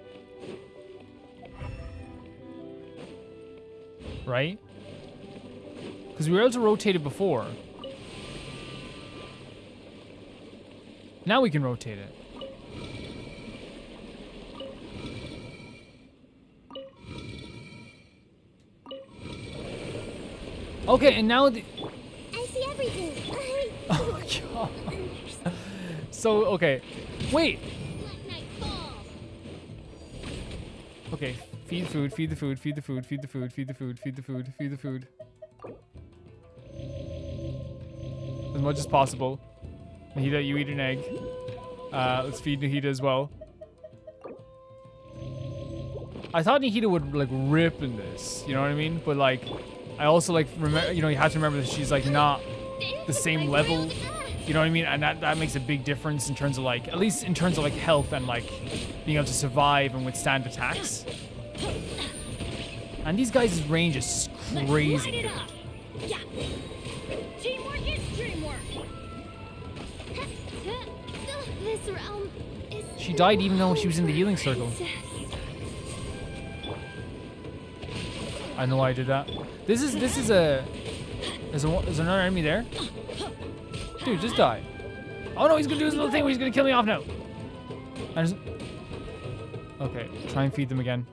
Right? Because we were able to rotate it before. Now we can rotate it. Okay, and now the... I see everything. Oh my god. So, okay. Wait. Let night fall. Okay, feed food, feed the food, feed the food, feed the food, feed the food, feed the food, feed the food. As much as possible. Nahida, you eat an egg. Let's feed Nahida as well. I thought Nahida would like rip in this, you know what I mean? But like, I also like remember, you know, you have to remember that she's like not the same level. You know what I mean? And that makes a big difference in terms of like, at least in terms of like health and like being able to survive and withstand attacks. And these guys' range is crazy. Yeah. Teamwork is dreamwork. This realm is. She died even though she was in the healing circle. I know why I did that. This is a. There's another enemy there. Dude, just die. Oh no, he's gonna do his little thing where he's gonna kill me off now. Okay, try and feed them again.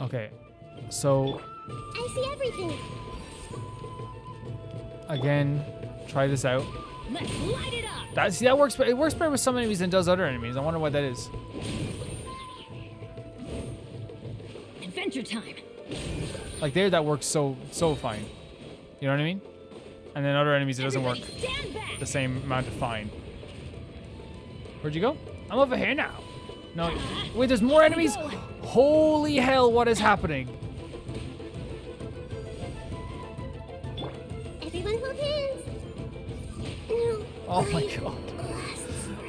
Okay, so I see everything. again, try this out. Let's light it up. That works. It works better with some enemies than it does other enemies. I wonder what that is. Adventure time. Like there, that works so fine. You know what I mean? And then other enemies, it doesn't work Stand back. the same amount of fine. Where'd you go? I'm over here now. No, wait, there's more enemies? Holy hell, what is happening? Everyone hold hands. No. Oh my god.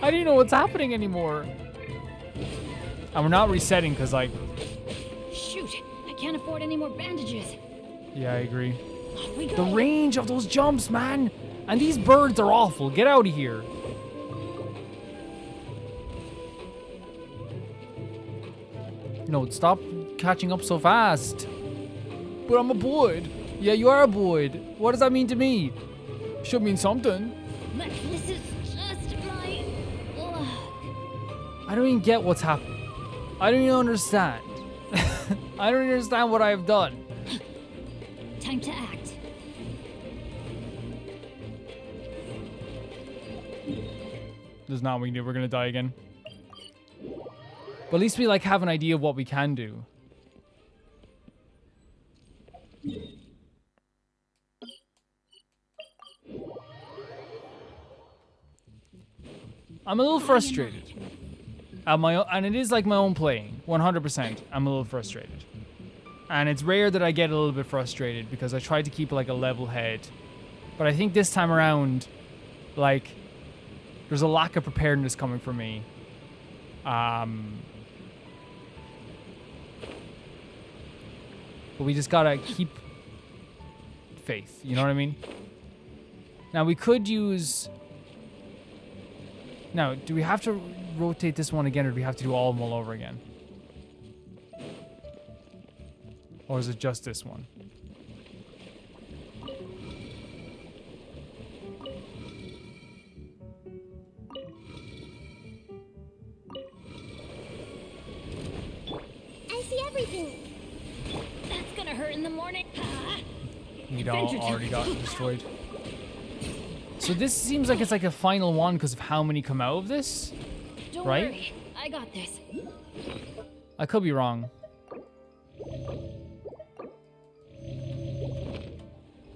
I don't know what's happening anymore. And we're not resetting because like, Shoot, I can't afford any more bandages. yeah, I agree. Off we go. The range of those jumps, man. And these birds are awful. Get out of here. No, stop catching up so fast. But I'm a boyd. Yeah, you are a boyd. What does that mean to me? Should mean something. This is just my luck. I don't even get what's happening. I don't even understand. I don't understand what I've done. Time to act. There's not what we can do. We're gonna die again. But at least we like have an idea of what we can do. I'm a little frustrated. At my own, and it is like my own playing. 100%. I'm a little frustrated. And it's rare that I get a little bit frustrated because I try to keep like a level head. But I think this time around, like, there's a lack of preparedness coming from me. But we just gotta keep faith, you know what I mean? Now we could use... Now, do we have to rotate this one again or do we have to do all of them all over again? Or is it just this one? I see everything. That's gonna hurt in the morning. We already got destroyed. So this seems like it's like a final one because of how many come out of this, Don't right? worry, I got this. I could be wrong.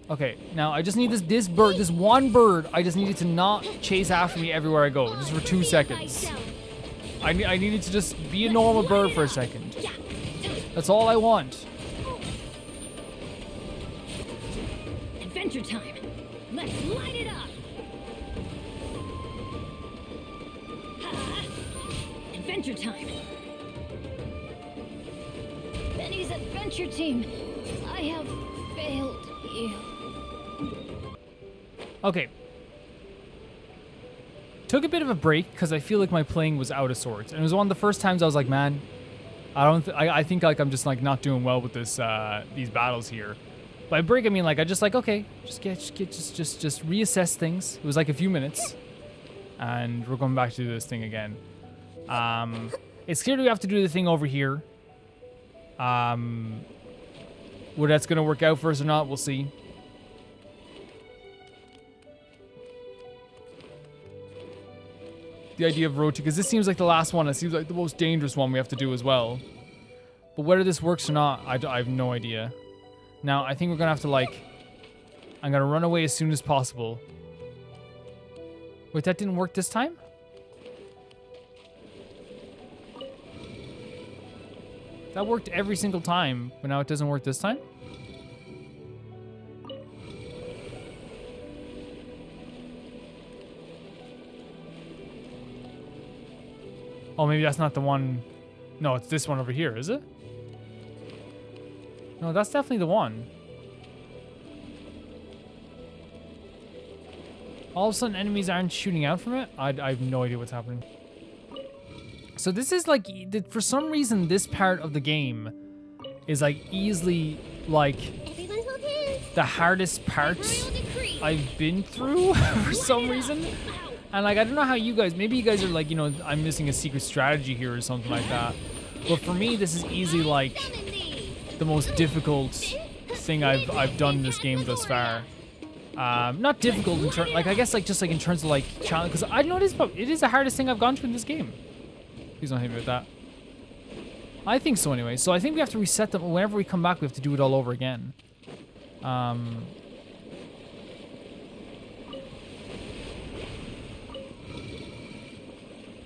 Okay, now I just need this one bird. I just needed to not chase after me everywhere I go, just for 2 seconds. I needed to just be a normal bird for a second. That's all I want. Adventure time. Let's light it up. Adventure time. Benny's adventure team. I have failed you. Okay. Took a bit of a break because I feel like my playing was out of sorts, and it was one of the first times I was like, man, I think like I'm just like not doing well with this these battles here. By break I mean like I just like okay, just reassess things. It was like a few minutes, and we're going back to do this thing again. It's clear we have to do the thing over here. Whether that's gonna work out for us or not, we'll see. The idea of rotating, because this seems like the last one. It seems like the most dangerous one we have to do as well. But whether this works or not, I have no idea. Now, I think we're going to have to, like... I'm going to run away as soon as possible. Wait, that didn't work this time? That worked every single time, but now it doesn't work this time? Oh, maybe that's not the one. No, it's this one over here, is it? No, that's definitely the one. All of a sudden, enemies aren't shooting out from it? I have no idea what's happening. So this is like, for some reason, this part of the game is like easily like Everyone hold hands. the hardest part Royal decree. I've been through for some reason. And like, I don't know how you guys, maybe you guys are like, you know, I'm missing a secret strategy here or something like that. But for me, this is easily like Summon thee. the most difficult thing I've done in this game thus far. Not difficult in terms, like I guess like just like in terms of like challenge, because I know it is the hardest thing I've gone through in this game. Please don't hit me with that. I think so anyway. So I think we have to reset them. Whenever we come back, we have to do it all over again. I'm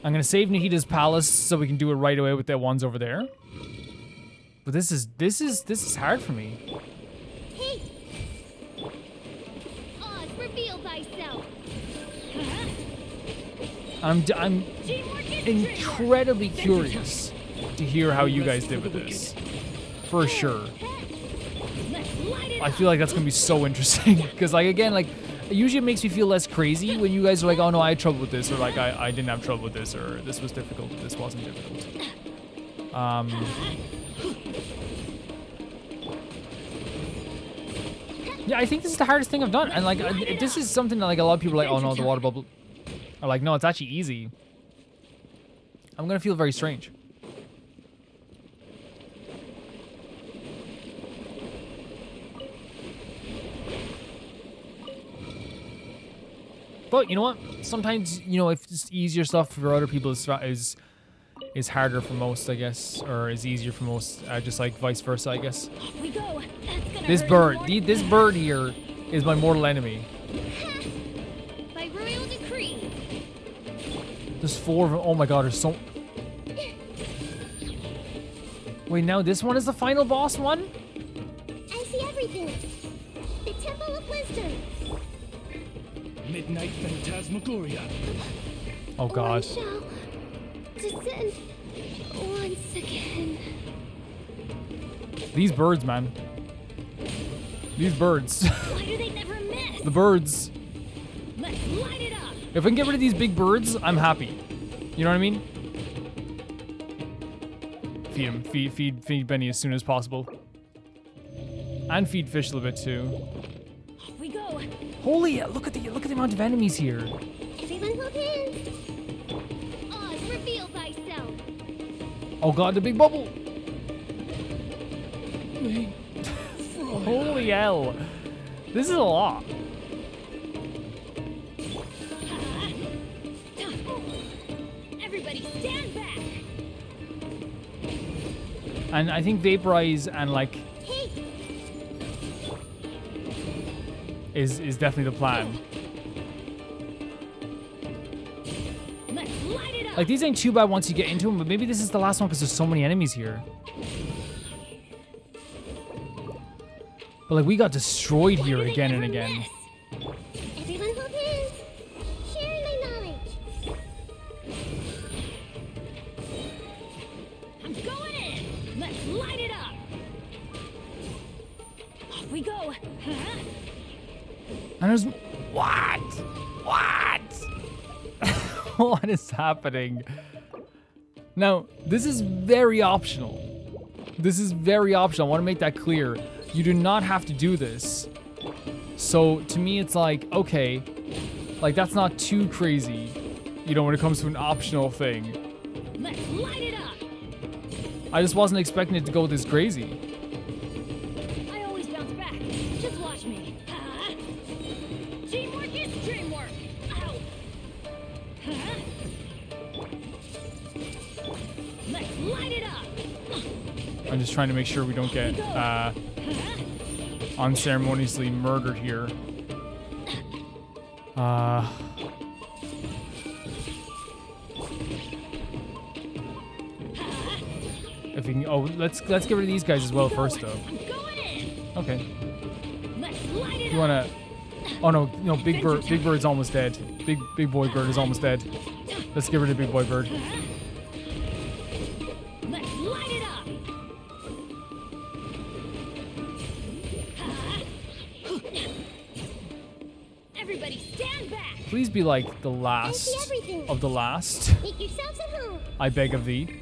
gonna save Nahita's palace so we can do it right away with the ones over there. But this is hard for me. Hey. Oz, reveal thyself. I'm Teamwork is incredibly curious to hear how you guys did with this. For sure. Let's light it I up. feel like that's gonna be so interesting because, like, again, like, usually it makes me feel less crazy when you guys are like, oh no, I had trouble with this, or like I didn't have trouble with this, or this was difficult, this wasn't difficult. Yeah, I think this is the hardest thing I've done, and like this is something that like a lot of people are like, oh no, the water bubble, are like, no, it's actually easy. I'm gonna feel very strange. But you know what? Sometimes, you know, if it's easier stuff for other people is harder for most, I guess, or is easier for most, just like vice versa, I guess. Off we go. That's gonna This hurt bird, more. this bird here is my mortal enemy. By royal decree. There's 4 of them. Oh my god, there's so... Wait, now this one is the final boss one? I see everything. The Temple of Wisdom. Midnight Phantasmagoria. Oh god. I shall descend once again. These birds, man. These birds. Why do they never miss? The birds. Let's light it up. If I can get rid of these big birds, I'm happy. You know what I mean? Feed him. Feed Benny as soon as possible. And feed Fish a little bit too. Off we go. Holy, look at the amount of enemies here. Everyone hold hands. Oz, reveal thyself. Oh god, the big bubble. Holy hell. This is a lot. Everybody stand back. And I think Vaporize and like Hey, is definitely the plan. let's light it up. Like these ain't too bad once you get into them, but maybe this is the last one because there's so many enemies here. But like we got destroyed Why here do they again and never again. miss? Everyone hold hands. Sharing my knowledge. I'm going in. Let's light it up. Off we go. And there's what? What is happening? Now, this is very optional. This is very optional. I want to make that clear. You do not have to do this. So to me, it's like, okay, like that's not too crazy, you know, when it comes to an optional thing. Let's light it up. I just wasn't expecting it to go this crazy. I always bounce back. Just watch me. Teamwork is dreamwork. Ow. Let's light it up. I'm just trying to make sure we don't get unceremoniously murdered here. If we can, oh, let's get rid of these guys as well first, though. I'm going in. Okay. Let's light it You up. wanna? Oh no, Big Bird's almost dead. Big boy bird is almost dead. Let's get rid of Big boy bird. Let's light it up! Everybody stand back! Please be like the last everything. of the last. Make yourselves at home. I beg of thee.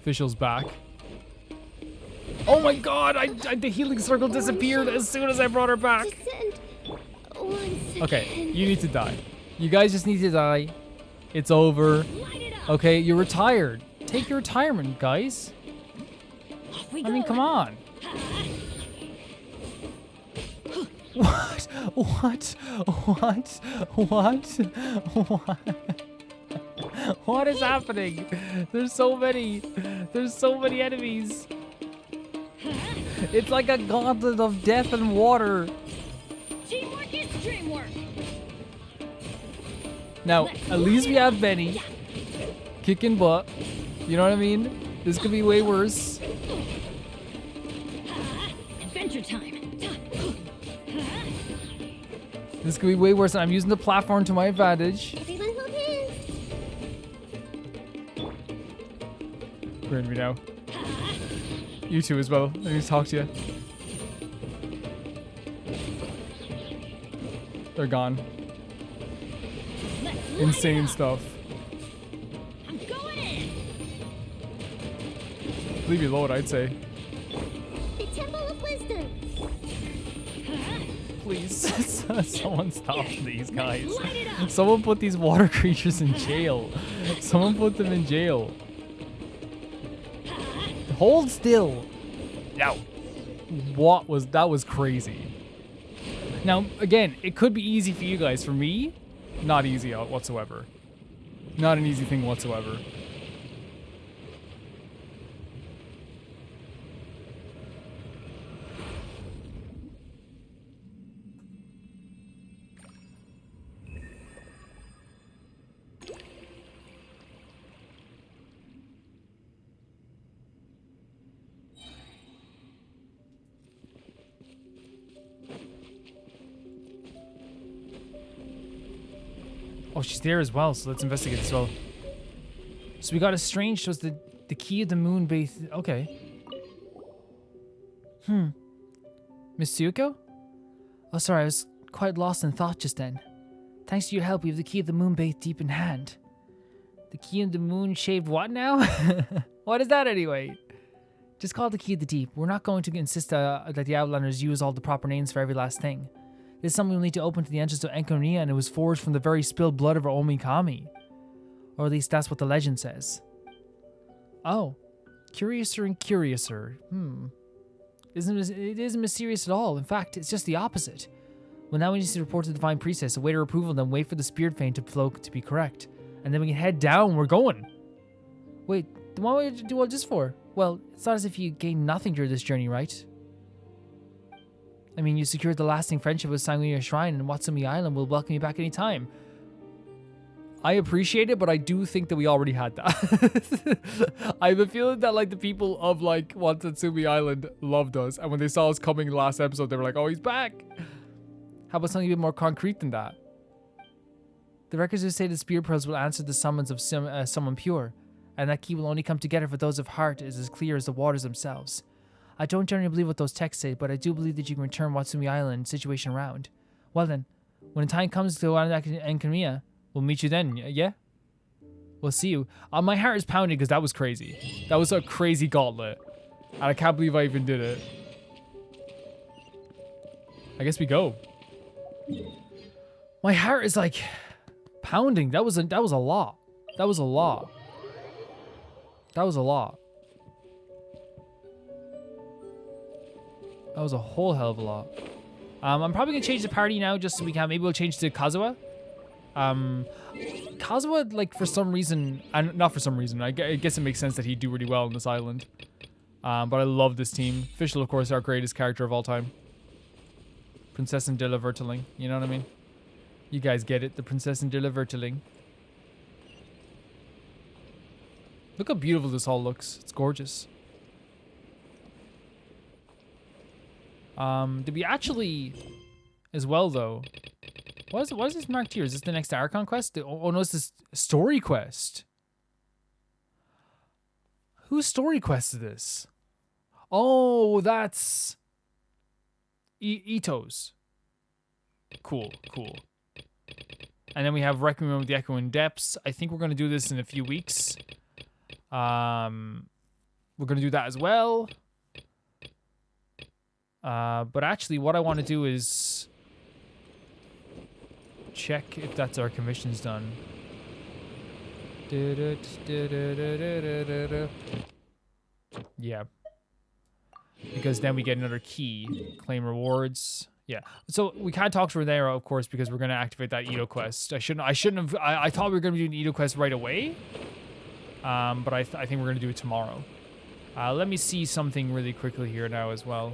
Official's back. Oh my god, the healing circle disappeared as soon as I brought her back. Descend. 1 second. Okay, you need to die. You guys just need to die. It's over. Light it up! Okay, you're retired. Take your retirement, guys. Off we I mean, go. come on. What? What? What? What? What? What is happening? There's so many. There's so many enemies. It's like a gauntlet of death and water. Teamwork is dreamwork! Now, at least we have Benny. Kicking butt. You know what I mean? This could be way worse. Adventure time! This could be way worse. And I'm using the platform to my advantage. Everyone hold hands. We're in me now. You too as well. I need to talk to you. They're gone. Let's light Insane it up. stuff. I'm going in! Leave you alone, I'd say. The Temple of Wisdom. Please, someone stop these guys. Light it up! Someone put these water creatures in jail. Someone put them in jail. Hold still. Now, that was crazy. Now, again, it could be easy for you guys. For me, not easy whatsoever. Not an easy thing whatsoever. Oh, she's there as well, so let's investigate as well. So we got a strange, shows the key of the moon base. Okay. Miss Tsuyuko? Oh, sorry, I was quite lost in thought just then. Thanks to your help, we have the key of the moon base deep in hand. The key of the moon shaved what now? What is that anyway? Just call it the key of the deep. We're not going to insist that the Outlanders use all the proper names for every last thing. This is something we'll need to open to the entrance to Enkanomiya, and it was forged from the very spilled blood of our Omikami. Or at least that's what the legend says. Oh. Curiouser and curiouser. It isn't mysterious at all. In fact, it's just the opposite. Well, now we need to report to the Divine Priestess, await her approval, then wait for the Spirit Feint to flow to be correct. And then we can head down. We're going. Wait, then what would you do all this for? Well, it's not as if you gain nothing during this journey, right? I mean, you secured the lasting friendship with Sanguinier Shrine, and Watsumi Island will welcome you back anytime. I appreciate it, but I do think that we already had that. I have a feeling that like the people of like Watsumi Island loved us, and when they saw us coming last episode, they were like, "Oh, he's back." How about something a bit more concrete than that? The records do say the spear pearls will answer the summons of someone pure, and that key will only come together for those of heart is as clear as the waters themselves. I don't generally believe what those texts say, but I do believe that you can return Watsumi Island situation around. Well then, when the time comes to go on Enkanomiya, we'll meet you then, yeah? We'll see you. My heart is pounding because that was crazy. That was a crazy gauntlet. And I can't believe I even did it. I guess we go. My heart is like pounding. That was a lot. That was a lot. That was a lot. That was a whole hell of a lot. I'm probably gonna change the party now just so we can. Maybe we'll change to Kazuha. Kazuha, like for some reason, and not for some reason, I guess it makes sense that he'd do really well on this island. But I love this team. Fischl, of course, our greatest character of all time. Princess and Dilla Verteling. You know what I mean? You guys get it. The Princess and Dilla Verteling. Look how beautiful this hall looks. It's gorgeous. Did we actually, as well though, What is this marked here? Is this the next Archon quest? Oh no, it's this story quest. Whose story quest is this? Oh, that's Ito's. Cool. And then we have Requiem of the Echoing Depths. I think we're going to do this in a few weeks. We're going to do that as well. But actually, what I want to do is check if that's our commissions done. Yeah. Because then we get another key. Claim rewards. Yeah. So we can't talk to Renera, of course, because we're going to activate that Ito quest. I shouldn't have. I thought we were going to be doing the Ito quest right away. But I think we're going to do it tomorrow. Let me see something really quickly here now as well.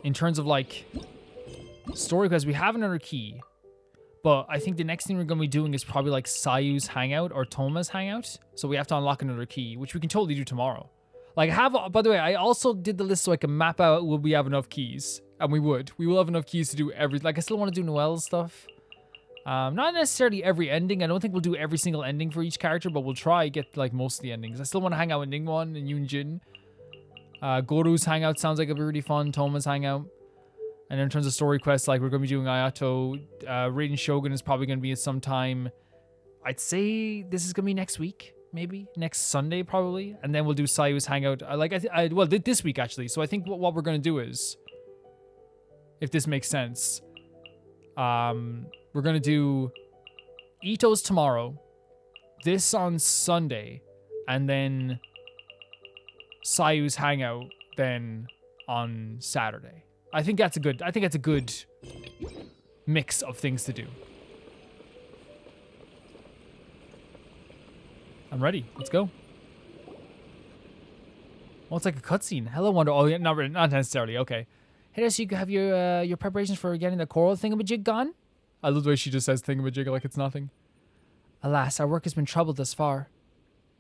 In terms of like story quests, we have another key. But I think the next thing we're going to be doing is probably like Sayu's hangout or Toma's hangout. So we have to unlock another key, which we can totally do tomorrow. Like by the way, I also did the list so I can map out will we have enough keys. And we will have enough keys to do like I still want to do Noelle's stuff. Not necessarily every ending. I don't think we'll do every single ending for each character, but we'll try get like most of the endings. I still want to hang out with Ningguang and Yunjin. Goru's hangout sounds like it'll be really fun. Toma's hangout. And in terms of story quests, like we're going to be doing Ayato. Raiden Shogun is probably going to be at some time. I'd say this is going to be next week, maybe. Next Sunday, probably. And then we'll do Sayu's hangout. Well, this week, actually. So I think what we're going to do is, if this makes sense, we're going to do Ito's tomorrow, this on Sunday, and then Sayu's hangout then on Saturday. I think that's a good mix of things to do. I'm ready. Let's go. Well, it's like a cutscene. Hello, Wonder. Oh, yeah, not necessarily. Okay. Hey, so you have your preparations for getting the coral thingamajig gone? I love the way she just says thingamajig like it's nothing. Alas, our work has been troubled thus far.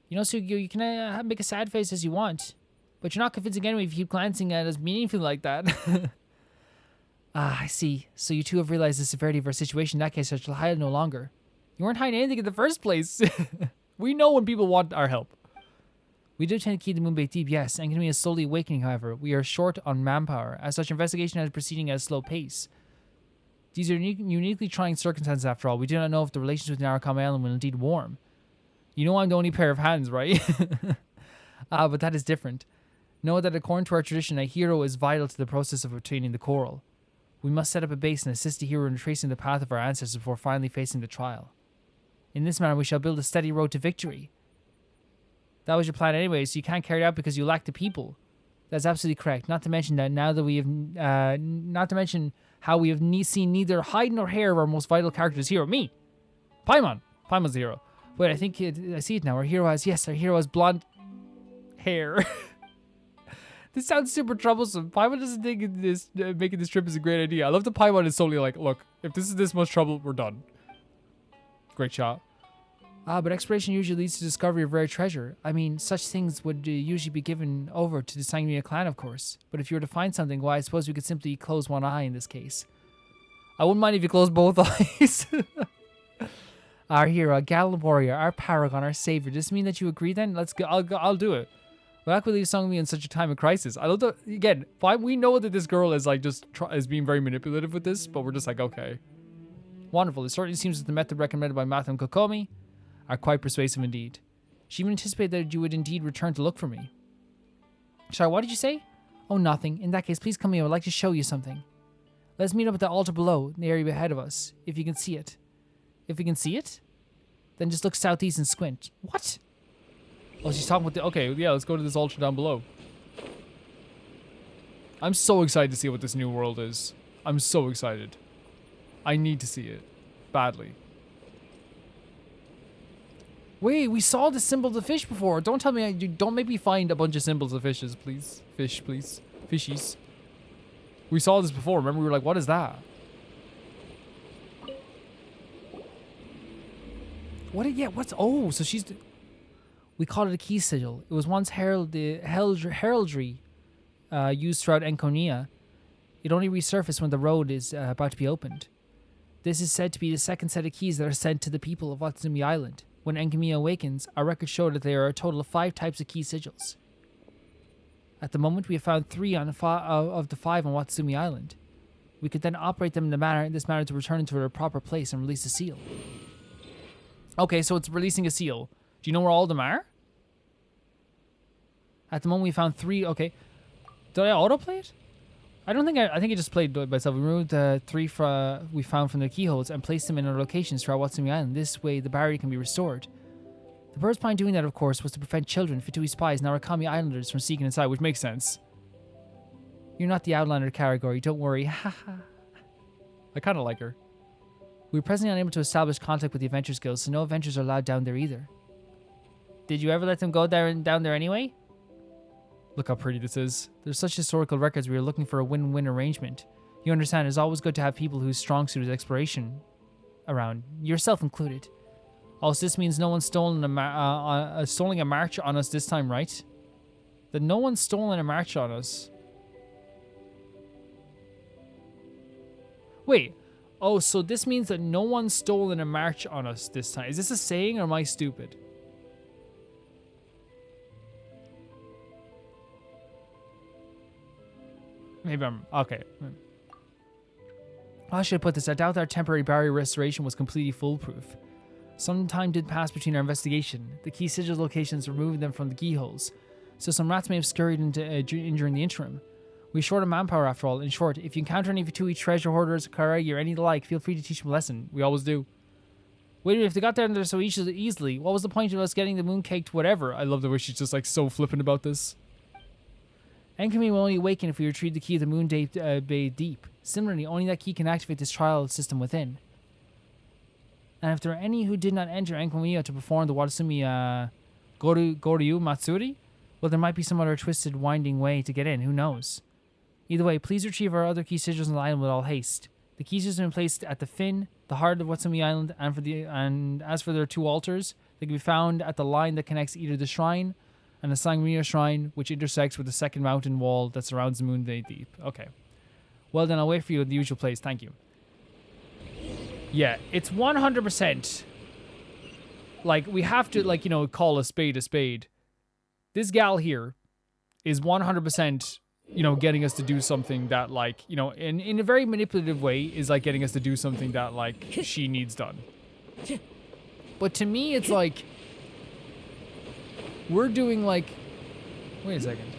You know, Tsuyuko, you can make a sad face as you want, but you're not convincing anyone if you keep glancing at us meaningfully like that. I see. So you two have realized the severity of our situation. In that case, I shall hide no longer. You weren't hiding anything in the first place. We know when people want our help. We do tend to keep the Moonbait deep, yes. Enkanomiya is slowly awakening, however. We are short on manpower. As such, investigation is proceeding at a slow pace. These are uniquely trying circumstances, after all. We do not know if the relations with Enkanomiya Island will indeed warm. You know I'm the only pair of hands, right? But that is different. Know that according to our tradition, a hero is vital to the process of obtaining the coral. We must set up a base and assist the hero in tracing the path of our ancestors before finally facing the trial. In this manner, we shall build a steady road to victory. That was your plan anyway, so you can't carry it out because you lack the people. That's absolutely correct. Not to mention that now that we have, not to mention how we have seen neither hide nor hair of our most vital character's hero, me, Paimon. Paimon's the hero. Wait, I think I see it now. Our hero has blonde hair. This sounds super troublesome. Paimon doesn't think this making this trip is a great idea. I love that Paimon is solely like, look, if this is this much trouble, we're done. Great shot. But exploration usually leads to discovery of rare treasure. I mean, such things would usually be given over to the Sanguinea clan, of course. But if you were to find something, well, I suppose we could simply close one eye in this case. I wouldn't mind if you closed both eyes. Our hero, a gallant warrior, our paragon, our savior. Does this mean that you agree then? Let's go. I'll do it. Well, that could leave Sanguinea in such a time of crisis. I love that. Again, we know that this girl is like is being very manipulative with this, but we're just like, okay. Wonderful. It certainly seems that the method recommended by Matham Kokomi are quite persuasive indeed. She even anticipated that you would indeed return to look for me. Sorry, what did you say? Oh, nothing. In that case, please come here. I would like to show you something. Let's meet up at the altar below, in the area ahead of us, if you can see it. If we can see it? Then just look southeast and squint. What? Oh, she's talking about the... Okay, yeah, let's go to this altar down below. I'm so excited to see what this new world is. I'm so excited. I need to see it. Badly. Wait, we saw the symbol of the fish before. Don't tell me... Don't make me find a bunch of symbols of fishes, please. Fish, please. Fishies. We saw this before. Remember, we were like, what is that? What's... Oh, so she's... We call it a key sigil. It was once heraldry used throughout Enkanomiya. It only resurfaces when the road is about to be opened. This is said to be the second set of keys that are sent to the people of Watsumi Island. When Enkanomiya awakens, our records show that there are a total of 5 types of key sigils. At the moment, we have found 3 of the 5 on Watsumi Island. We could then operate them in this manner to return to their proper place and release a seal. Okay, so it's releasing a seal. Do you know where all of them are? At the moment, we found 3. Okay. Did I autoplay it? I don't think I think it just played by itself. We removed the 3 we found from the keyholes and placed them in other locations throughout Watsumi Island. This way, the barrier can be restored. The purpose behind doing that, of course, was to prevent children, Fatui spies, and Arakami Islanders from seeking inside, which makes sense. You're not the Outlander category, don't worry. Haha. I kind of like her. We were presently unable to establish contact with the Adventurers Guild, so no adventures are allowed down there either. Did you ever let them go down there anyway? Look how pretty this is. There's such historical records, we were looking for a win-win arrangement. You understand, it's always good to have people whose strong suit is exploration around, yourself included. Also, this means no one's stolen a march on us this time, right? That no one's stolen a march on us. Wait. Oh, so this means that no one's stolen a march on us this time. Is this a saying or am I stupid? Maybe I'm... Okay. How should I put this? I doubt that our temporary barrier restoration was completely foolproof. Some time did pass between our investigation. The key sigil locations removed them from the keyholes, so some rats may have scurried into during the interim. We're short of manpower after all. In short, if you encounter any Fatui treasure hoarders, Karagi, or any like, feel free to teach them a lesson. We always do. Wait a minute, if they got there so easily, what was the point of us getting the mooncaked whatever? I love the way she's just like so flippant about this. Enkanomiya will only awaken if we retrieve the key of the Moon Bay Deep. Similarly, only that key can activate this trial system within. And if there are any who did not enter Enkanomiya to perform the Watsumi Goryu Matsuri, well, there might be some other twisted, winding way to get in. Who knows? Either way, please retrieve our other key sigils on the island with all haste. The key sigils have been placed at the fin, the heart of Watsumi Island, and as for their 2 altars, they can be found at the line that connects either the shrine and the Sangria Shrine, which intersects with the second mountain wall that surrounds the Moon Bay Deep. Okay. Well, then I'll wait for you at the usual place. Thank you. Yeah, it's 100%. Like, we have to, like, you know, call a spade a spade. This gal here is 100%, you know, getting us to do something that, like, you know, in a very manipulative way, is, like, getting us to do something that, like, she needs done. But to me, it's like... We're doing, like... Wait a second.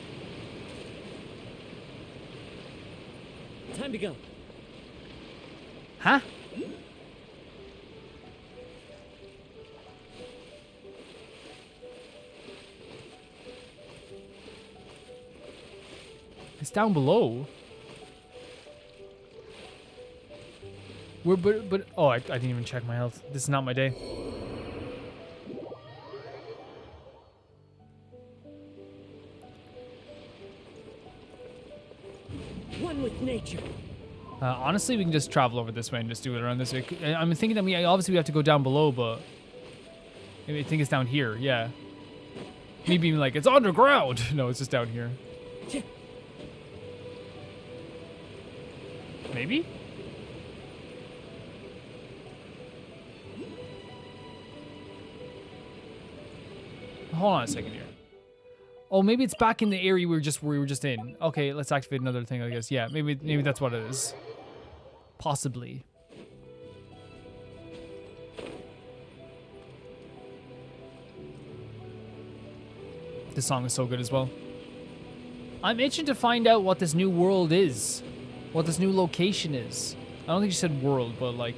Time to go. Huh? It's down below. But oh, I didn't even check my health. This is not my day. One with nature. Honestly, we can just travel over this way and just do it around this way. I'm thinking that we have to go down below, but I think it's down here. Yeah. Me being like, it's underground. No, it's just down here. Maybe? Hold on a second here. Oh, maybe it's back in the area we were just in. Okay, let's activate another thing, I guess. Yeah, maybe that's what it is. Possibly. This song is so good as well. I'm itching to find out what this new world is. What this new location is. I don't think you said world, but like...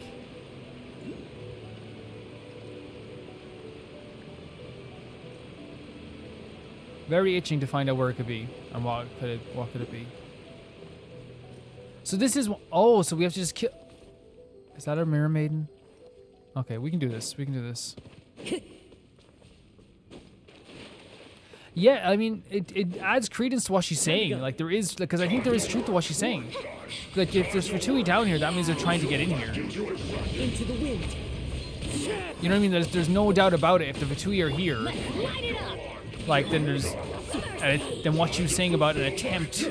Very itching to find out where it could be. And what could it be? So this is... Oh, so we have to just kill... Is that a mirror maiden? Okay, we can do this. We can do this. Yeah, I mean, it adds credence to what she's saying. Like, there is... Because I think there is truth to what she's saying. Like, if there's Fatui down here, that means they're trying to get in here. Into the wind. You know what I mean? There's no doubt about it. If the Fatui are here, Light it up. like, then there's... than what you saying about an attempt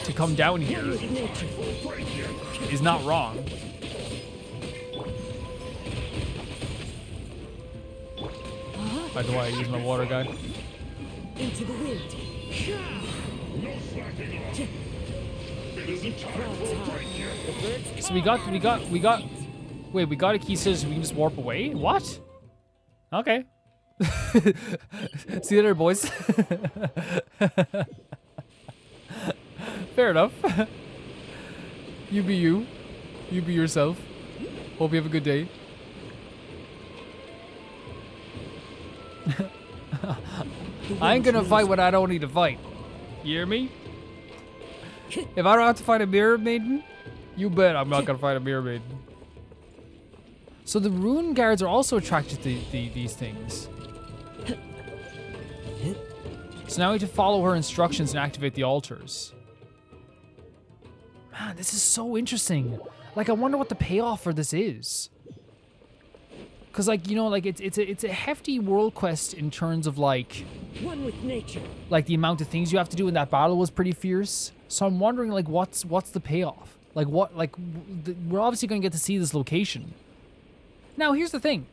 to come down here is not wrong. By the way, I use my water guy. Into the wind. So we got. Wait, we got a key scissors. So we can just warp away. What? Okay. See you later, boys. Fair enough. You be you. You be yourself. Hope you have a good day. I ain't gonna fight what I don't need to fight. You hear me? If I don't have to fight a mirror maiden, you bet I'm not gonna fight a mirror maiden. So the rune guards are also attracted to these things. So now we have to follow her instructions and activate the altars. Man, this is so interesting. Like, I wonder what the payoff for this is. Cause like, you know, like it's a hefty world quest in terms of like One with nature. like the amount of things you have to do in that battle was pretty fierce. So I'm wondering like what's the payoff? Like what we're obviously gonna get to see this location. Now here's the thing.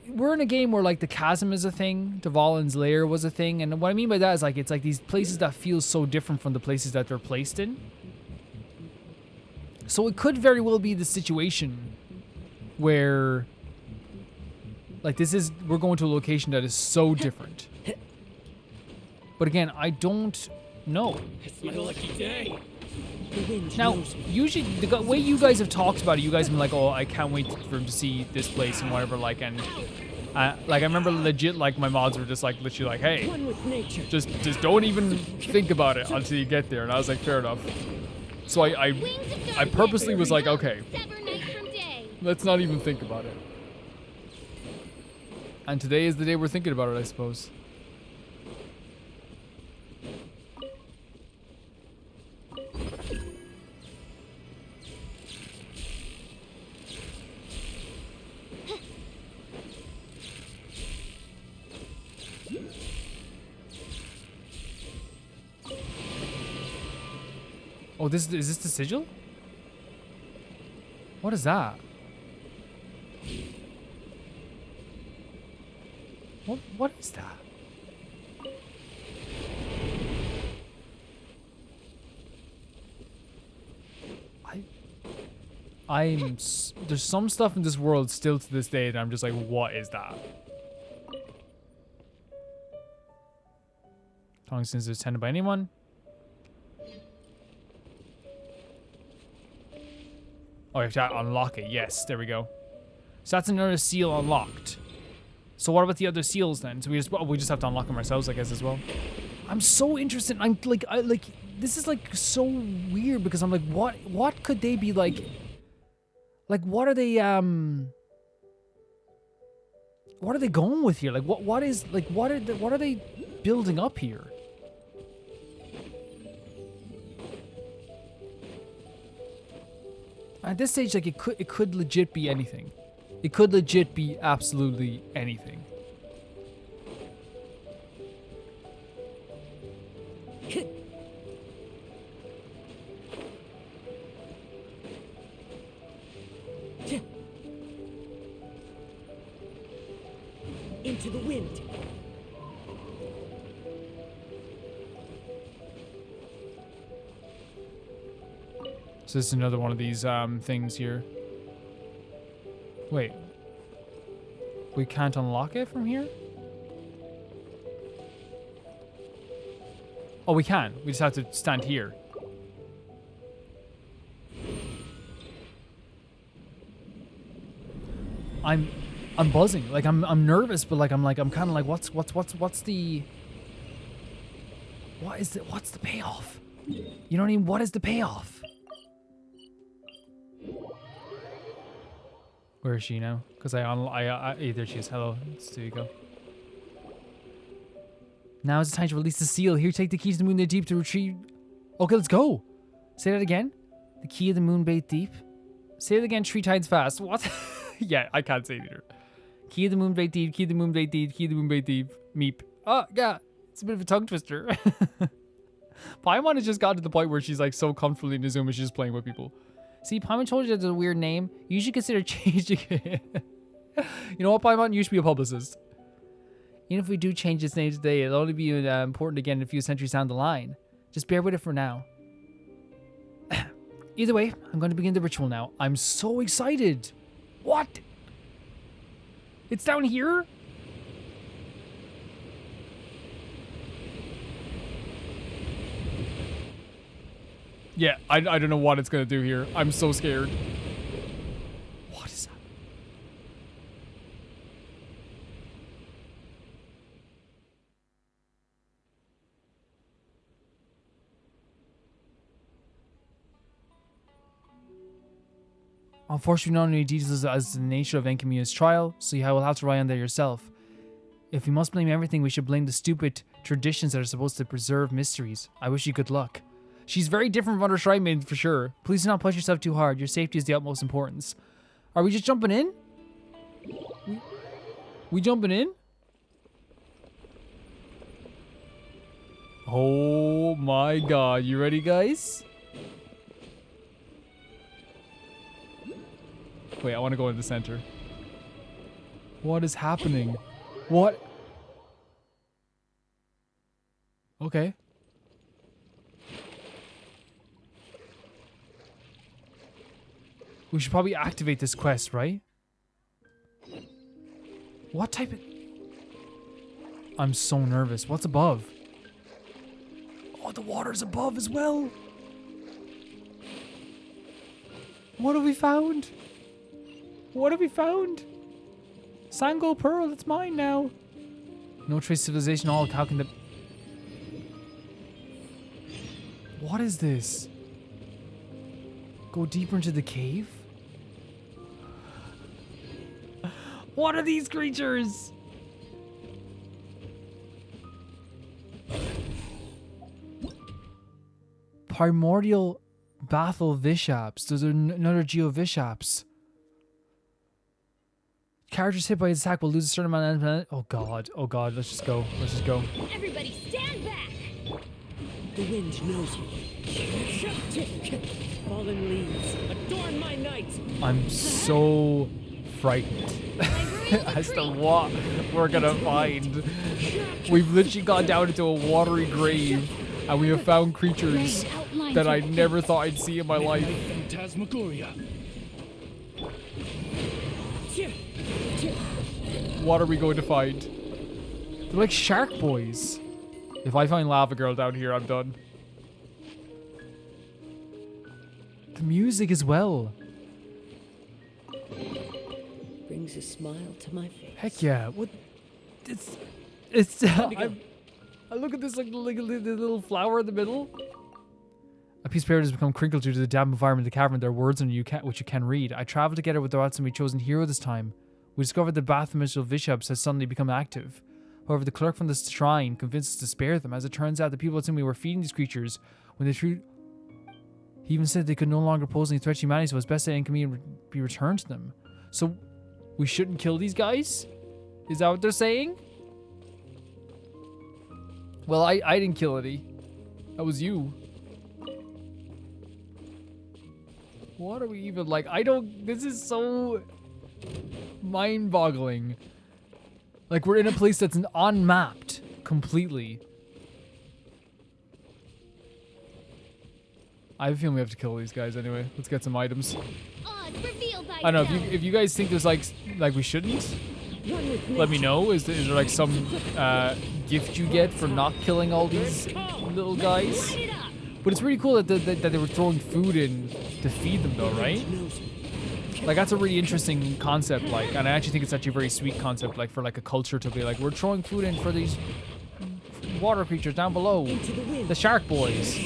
We're in a game where like the chasm is a thing, Dvalin's lair was a thing, and what I mean by that is like it's like these places that feel so different from the places that they're placed in. So it could very well be the situation where like we're going to a location that is so different. But again, I don't know. It's my lucky day. The wind Now, knows me. usually the way you guys have talked about it, you guys have been like, oh, I can't wait for him to see this place and whatever, like, and like I remember legit, like my mods were just like literally like, hey, One with nature. just don't even think about it until you get there. And I was like, fair enough. So I purposely was like, okay, Sever night from day. let's not even think about it. And today is the day we're thinking about it, I suppose. Oh, is this the sigil? What is that? What is that? There's some stuff in this world still to this day that I'm just like, what is that? Tungsten is tended by anyone? Oh, you have to unlock it. Yes, there we go. So that's another seal unlocked. So what about the other seals then? So we just have to unlock them ourselves, I guess, as well. I'm so interested. I'm like, this is like so weird because I'm like, what could they be like? Like, what are they going with here? Like, what are they building up here? At this stage, like, it could legit be anything. It could legit be absolutely anything. Into the wind. So this is another one of these things here. Wait. We can't unlock it from here? Oh, we can. We just have to stand here. I'm buzzing. Like I'm nervous, but like I'm kind of like what's the what's the payoff? You know what I mean? What is the payoff? Where is she now? Because there she is. Hello, it's Tsuyuko. Now is the time to release the seal. Here, take the keys to the Moonbait Deep to retrieve. Okay, let's go. Say that again. The key of the Moonbait Deep. Say it again 3 times fast. What? Yeah, I can't say it either. Key of the Moonbait Deep. Key of the Moonbait Deep. Key of the Moonbait Deep. Meep. Oh, yeah. It's a bit of a tongue twister. Paimon has just got to the point where she's like so comfortable in Izuma, she's just playing with people. See, Paimon told you that's a weird name. You should consider changing it. You know what, Paimon? You should be a publicist. Even if we do change its name today, it'll only be important again a few centuries down the line. Just bear with it for now. Either way, I'm going to begin the ritual now. I'm so excited. What? It's down here? Yeah, I don't know what it's going to do here. I'm so scared. What is that? Unfortunately, we don't know any details as to the nature of Enkanomiya's trial, so you will have to rely on that yourself. If we must blame everything, we should blame the stupid traditions that are supposed to preserve mysteries. I wish you good luck. She's very different from other shrine maidens for sure. Please do not push yourself too hard. Your safety is the utmost importance. Are we just jumping in? We jumping in? Oh my god. You ready, guys? Wait, I want to go in the center. What is happening? What? Okay. We should probably activate this quest, right? What type of... I'm so nervous. What's above? Oh, the water's above as well. What have we found? What have we found? Sango Pearl, it's mine now. No trace of civilization, all how can the... What is this? Go deeper into the cave? What are these creatures? Primordial Bathel Vishaps. Those are another Geo Vishaps. Characters hit by his attack will lose a certain amount of... Oh god, let's just go. Let's just go. Everybody stand back! The wind knows me. Fallen leaves, adorn my night. I'm so frightened as to what we're gonna find. We've literally gone down into a watery grave and we have found creatures that I never thought I'd see in my life. Phantasmagoria. What are we going to find? They're like shark boys. If I find Lava Girl down here, I'm done. The music as well. Brings a smile to my face. Heck yeah. What? It's I look at this like the little flower in the middle. A piece of paper has become crinkled due to the damp environment of the cavern. There are words on it which you can read. I traveled together with the Ratsumi chosen hero this time. We discovered that Bathmishal Vishaps has suddenly become active. However, the clerk from the shrine convinced us to spare them. As it turns out, the people at Tsuyuko were feeding these creatures when they threw... He even said they could no longer pose any threat to humanity, so it's best that Enkanomiya be returned to them. So, we shouldn't kill these guys? Is that what they're saying? Well, I didn't kill any. That was you. What are we even like? I don't... This is so... mind-boggling. Like, we're in a place that's unmapped completely. I have a feeling we have to kill these guys anyway. Let's get some items. Odds reveal I don't know, thyself. if you guys think there's like we shouldn't, let me know. Is there like some gift you get for not killing all these little guys? Light it up! But it's really cool that they were throwing food in to feed them though, right? Like, that's a really interesting concept, like, and I actually think it's actually a very sweet concept, like, for like a culture to be like, we're throwing food in for these water creatures down below, the shark boys.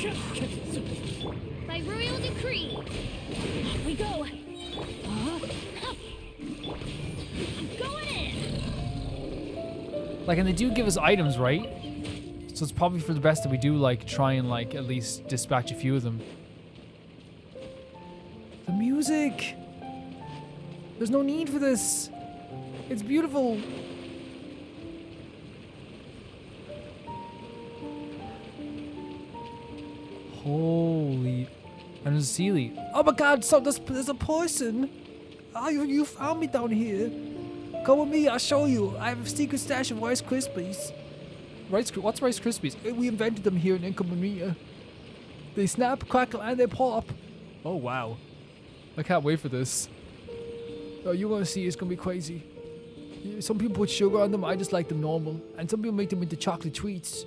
By royal decree. Off we go. I'm going in. Like, and they do give us items, right? So it's probably for the best that we do, like, try and, like, at least dispatch a few of them. The music! There's no need for this. It's beautiful. Holy. And there's Sealy. Oh my god, so there's a person. Oh, you found me down here. Come with me, I'll show you. I have a secret stash of Rice Krispies. What's Rice Krispies? We invented them here in Enkanomiya. They snap, crackle, and they pop. Oh wow. I can't wait for this. Oh, you're gonna see, it's gonna be crazy. Some people put sugar on them, I just like them normal. And some people make them into chocolate treats.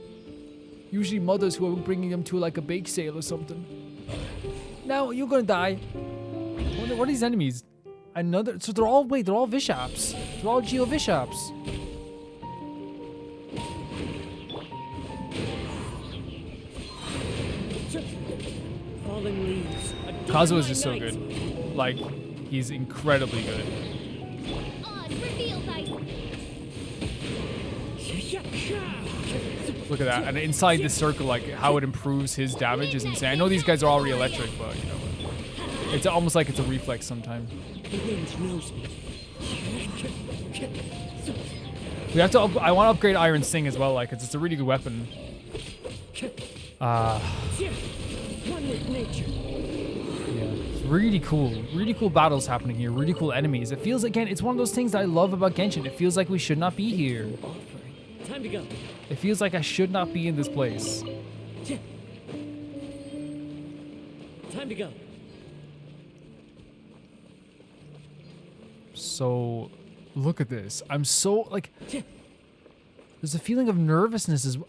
Usually mothers who are bringing them to like a bake sale or something. Now, you're gonna die. What are these enemies? So they're all Vishaps. They're all Geo Vishaps. Falling leaves. Kazuo is just so good. Like, he's incredibly good. Odd reveal dice. Look at that. And inside this circle, like, how it improves his damage is insane. I know these guys are already electric, but, you know, it's almost like it's a reflex sometimes. The wind knows me. We have to. I want to upgrade Iron Sing as well, like, it's a really good weapon. One with nature. Yeah, it's really cool. Really cool battles happening here. Really cool enemies. It feels, again, it's one of those things that I love about Genshin. It feels like we should not be here. Time to go. It feels like I should not be in this place. Time to go. So, look at this. I'm so, like, there's a feeling of nervousness as well.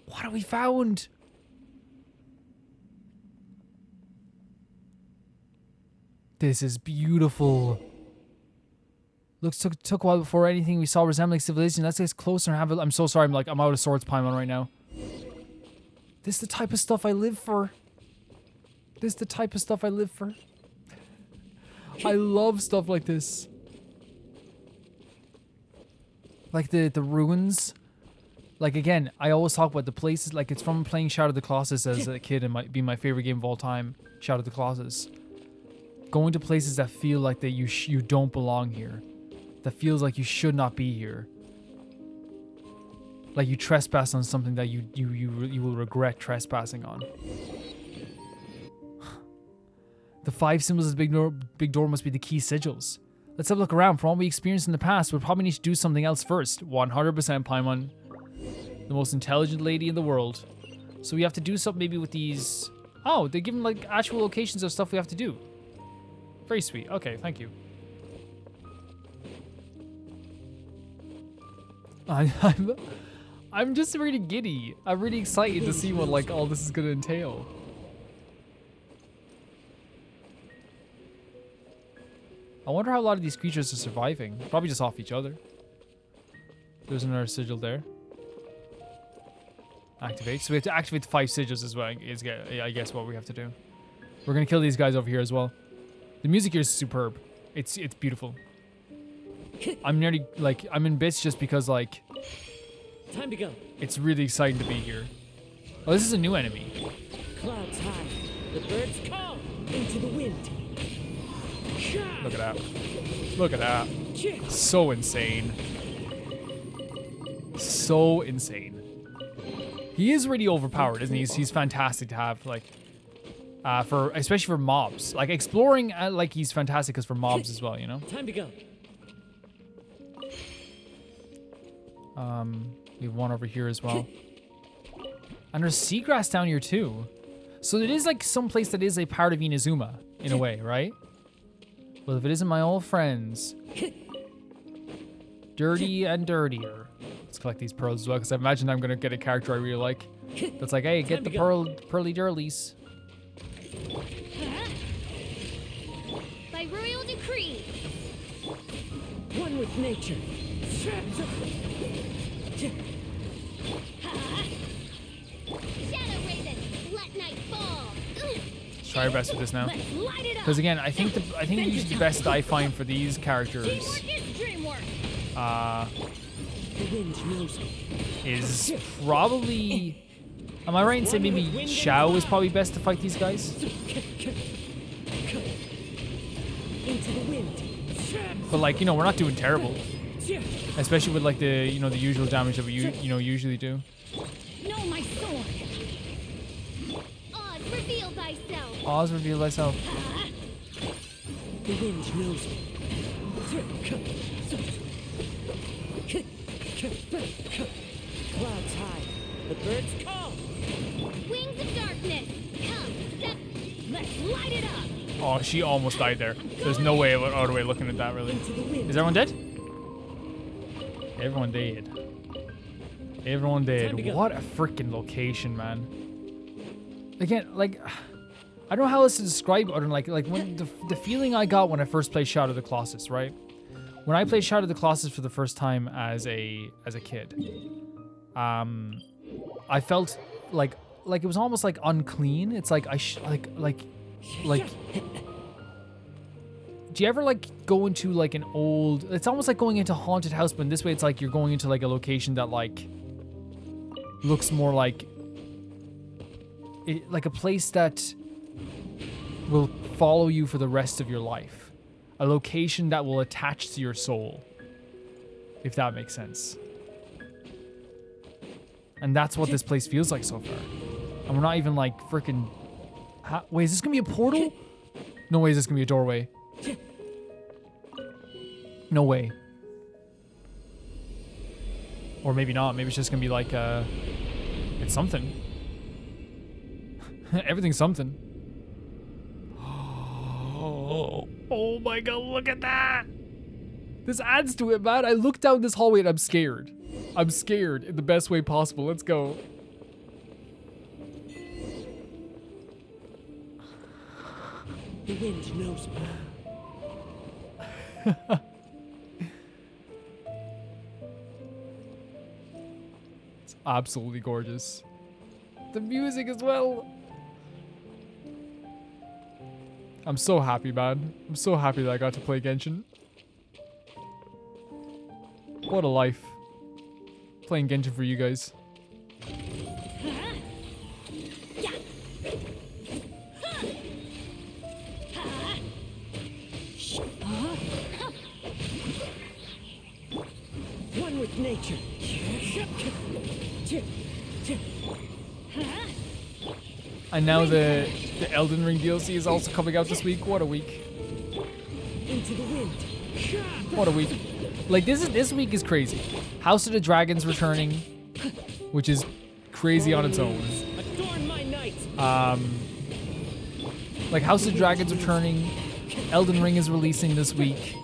What have we found? This is beautiful. Looks took a while before anything we saw resembling civilization. Let's get closer and have it. I'm so sorry. I'm out of swords Paimon right now. This is the type of stuff I live for. This is the type of stuff I live for. I love stuff like this. Like the ruins. Like, again, I always talk about the places. Like, it's from playing Shadow of the Colossus as a kid. It might be my favorite game of all time. Shadow of the Colossus. Going to places that feel like that you don't belong here. That feels like you should not be here. Like you trespass on something that you will regret trespassing on. The 5 symbols of the big door must be the key sigils. Let's have a look around. From what we experienced in the past, we'll probably need to do something else first. 100% Paimon. The most intelligent lady in the world. So we have to do something maybe with these... Oh, they're giving like actual locations of stuff we have to do. Very sweet. Okay, thank you. I'm just really giddy. I'm really excited to see what like all this is gonna entail. I wonder how a lot of these creatures are surviving. Probably just off each other. There's another sigil there. Activate. So we have to activate the 5 sigils as well. I guess what we have to do. We're gonna kill these guys over here as well. The music here is superb. It's beautiful. I'm nearly like I'm in bits just because like Time to go. It's really exciting to be here. Oh, this is a new enemy. Clouds high. The birds call into the wind. Look at that. Look at that. So insane. So insane. He is really overpowered, isn't he? He's fantastic to have, like, especially for mobs. Like, exploring, like, he's fantastic because for mobs as well, you know? Time to go. We have one over here as well. And there's seagrass down here too. So it is like some place that is a part of Inazuma, in a way, right? Well, if it isn't my old friends. Dirty and dirtier. Let's collect these pearls as well, because I imagine I'm going to get a character I really like. That's like, hey, get the pearly dirlies. By royal decree. One with nature. Shadow Raven, let night fall. Let's try our best with this now. Let's light it up. Because again, I think usually the best I find for these characters Teamwork is dreamwork. The wind knows me. is probably... Am I right in saying maybe Shao is probably best to fight these guys? Into the wind. But like, you know, we're not doing terrible. Especially with like the, you know, the usual damage that we usually do. No, my sword. thyself. Pause, reveal thyself. The wind knows me. Clouds high. The birds come. Wings of darkness. Come, let's light it up. Oh, she almost died there. There's no way other way looking at that, really. Is everyone dead? Everyone dead. Everyone dead. What a freaking location, man. Again, like, I don't know how else to describe it other than like when the feeling I got when I first played Shadow of the Colossus, right? When I played Shadow of the Colossus for the first time as a kid, I felt like it was almost like unclean. It's like like do you ever like go into like an old, it's almost like going into a haunted house, but in this way it's like you're going into like a location that like looks more like like a place that will follow you for the rest of your life, a location that will attach to your soul, if that makes sense. And that's what this place feels like so far. And we're not even like freaking, wait, is this gonna be a portal? No way, is this gonna be a doorway? No way. Or maybe not. Maybe it's just gonna be like it's something. Everything's something. Oh my god, look at that! This adds to it, man. I look down this hallway and I'm scared. I'm scared in the best way possible. Let's go. The wind knows me. It's absolutely gorgeous. The music as well. I'm so happy, man. I'm so happy that I got to play Genshin. What a life. Playing Genshin for you guys. One with nature. And now the Elden Ring DLC is also coming out this week. What a week. Into the wind. What a week. Like this week is crazy. House of the Dragon's returning, which is crazy on its own. Adorn my night. Like House of the Dragon's returning, Elden Ring is releasing this week.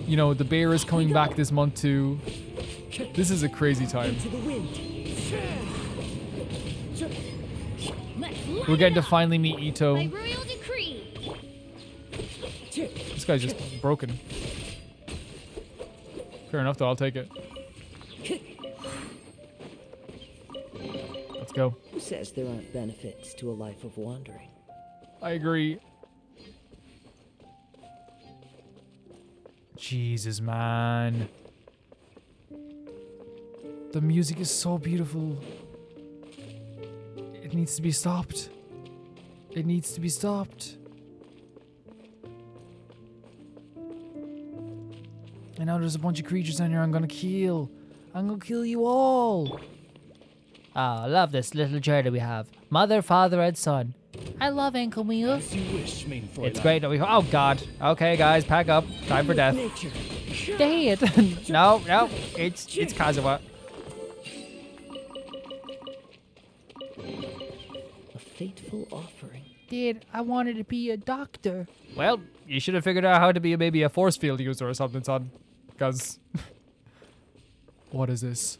You know, the bear is coming back this month too. This is a crazy time. Into the wind. We're getting to finally meet Ito. By royal decree. This guy's just broken. Fair enough though, I'll take it. Let's go. Who says there aren't benefits to a life of wandering? I agree. Jesus, man. The music is so beautiful. It needs to be stopped. It needs to be stopped. And now there's a bunch of creatures down here I'm gonna kill. I'm gonna kill you all. Ah, I love this little journey we have. Mother, father, and son. I love Enkanomiya. As you wish, main It's great that we. Oh God. Okay, guys, pack up. Time for death. Nature. Dead. No, it's Kazuha. A fateful offering. Dad, I wanted to be a doctor. Well, you should have figured out how to be maybe a force field user or something, son. Because... what is this?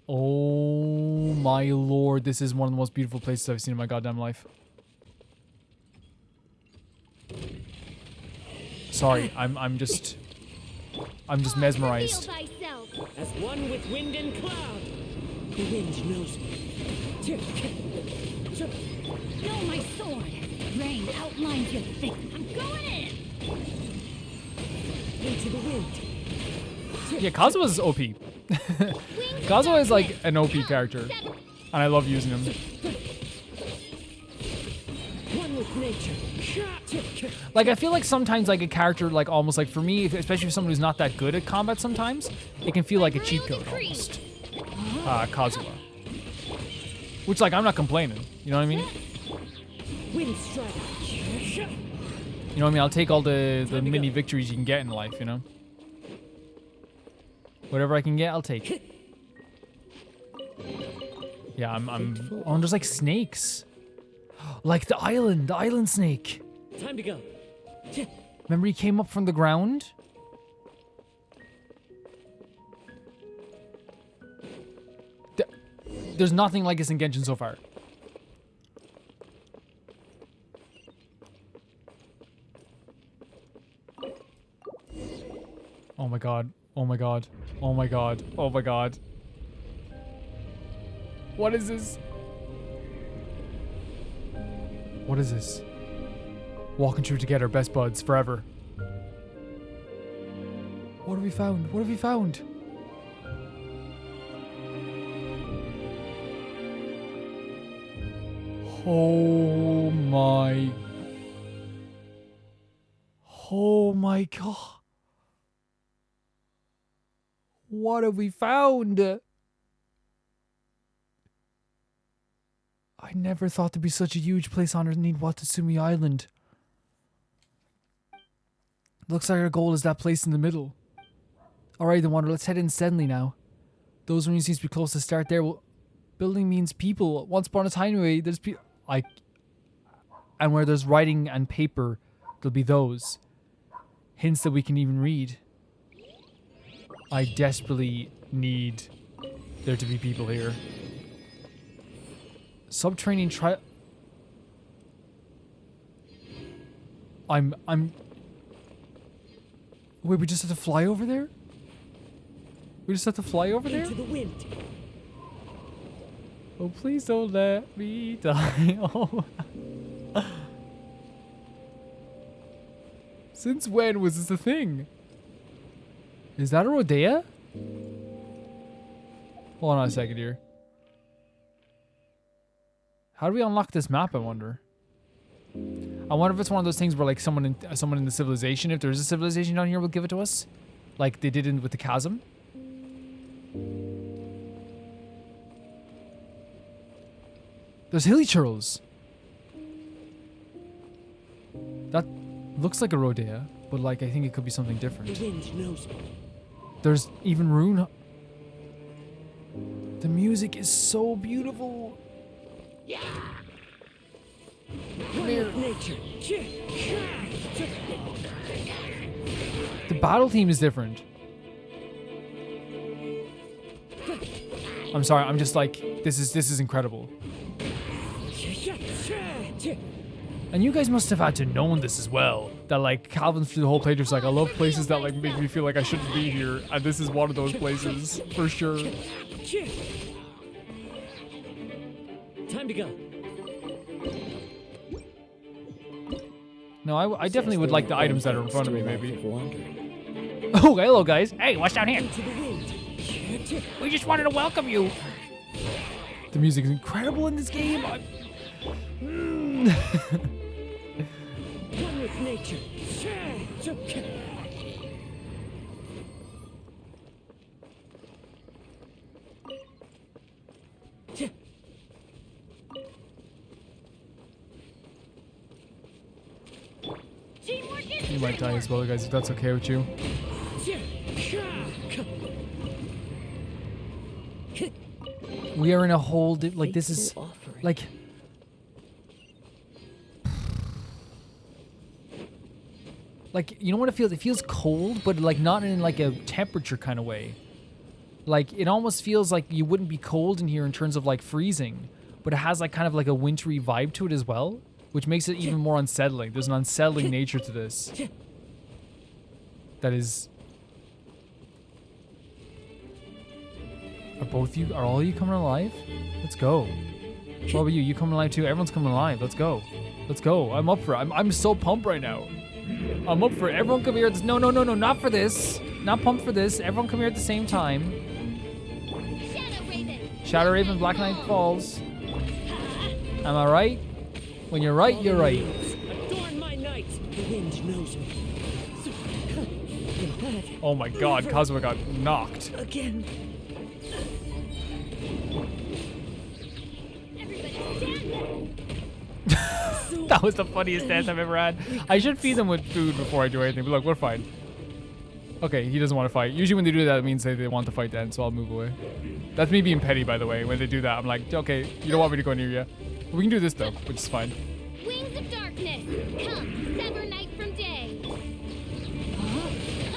Oh my lord, this is one of the most beautiful places I've seen in my goddamn life. Sorry, I'm just mesmerized. Reveal thyself. As one with wind and cloud. The wind knows me. Know my sword. Rain outlines your thick. I'm going in. Into the wind. Yeah, Kazuha's OP. Kazuha is like an OP character, and I love using him. One with nature. Like, I feel like sometimes, like, a character, like, almost like, for me, especially for someone who's not that good at combat sometimes, it can feel like a cheat code, almost. Kazuha. Which, like, I'm not complaining. You know what I mean? Wind strike. You know what I mean? I'll take all the mini victories you can get in life, you know? Whatever I can get, I'll take. Yeah, I'm oh, and there's like snakes. Like the island snake. Time to go. Remember he came up from the ground? There's nothing like this in Genshin so far. Oh my god. Oh my god. Oh my god. Oh my god. What is this? What is this? Walking through together, best buds, forever. What have we found? What have we found? Oh my... Oh my god. What have we found? I never thought there'd be such a huge place underneath Watatsumi Island. Looks like our goal is that place in the middle. Alright then, Wander, let's head in steadily now. Those rooms seems to be close to start there. Well, building means people. Once upon a time, anyway, there's people... And where there's writing and paper, there'll be those. Hints that we can even read. I desperately need there to be people here. Subterranean I'm... Wait, we just have to fly over there? We just have to fly over there? Into the wind. Oh, please don't let me die. Oh. Since when was this a thing? Is that a Rodea? Hold on a second here. How do we unlock this map, I wonder? I wonder if it's one of those things where like someone in the civilization, if there's a civilization down here, will give it to us. Like they did with the chasm. There's hilly churls. That looks like a Rodea, but like I think it could be something different. The wind knows me. There's even rune. The music is so beautiful. Come here. Nature. The battle theme is different. I'm sorry, I'm just like, this is incredible. And you guys must have had to known this as well. That like Calvin through the whole playthrough was like, I love places that like make me feel like I shouldn't be here, and this is one of those places for sure. Time to go. No, I definitely would like the items that are in front of me, maybe. Oh, hello guys. Hey, what's down here? We just wanted to welcome you. The music is incredible in this game. One with nature. You might die as well, guys, if that's okay with you. We are in a whole like this is like you know what it feels? It feels cold, but like not in like a temperature kind of way. Like it almost feels like you wouldn't be cold in here in terms of like freezing, but it has like kind of like a wintry vibe to it as well, which makes it even more unsettling. There's an unsettling nature to this. That is... Are all you coming alive? Let's go. What about you? You coming alive too? Everyone's coming alive. Let's go. Let's go. I'm up for it. I'm so pumped right now. I'm up for it. Everyone come here at this. No, not for this. Not pumped for this. Everyone come here at the same time. Shadow Raven, Black Knight Falls. Am I right? When you're right, you're right. Adorn my night. The wind knows me. Oh my god, Kazuma got knocked. Again. That was the funniest dance I've ever had. I should feed them with food before I do anything, but look, we're fine. Okay, he doesn't want to fight. Usually when they do that, it means they want to fight then, so I'll move away. That's me being petty, by the way. When they do that, I'm like, okay, you don't want me to go near you. We can do this, though, which is fine. Wings of darkness, come, sever night from day.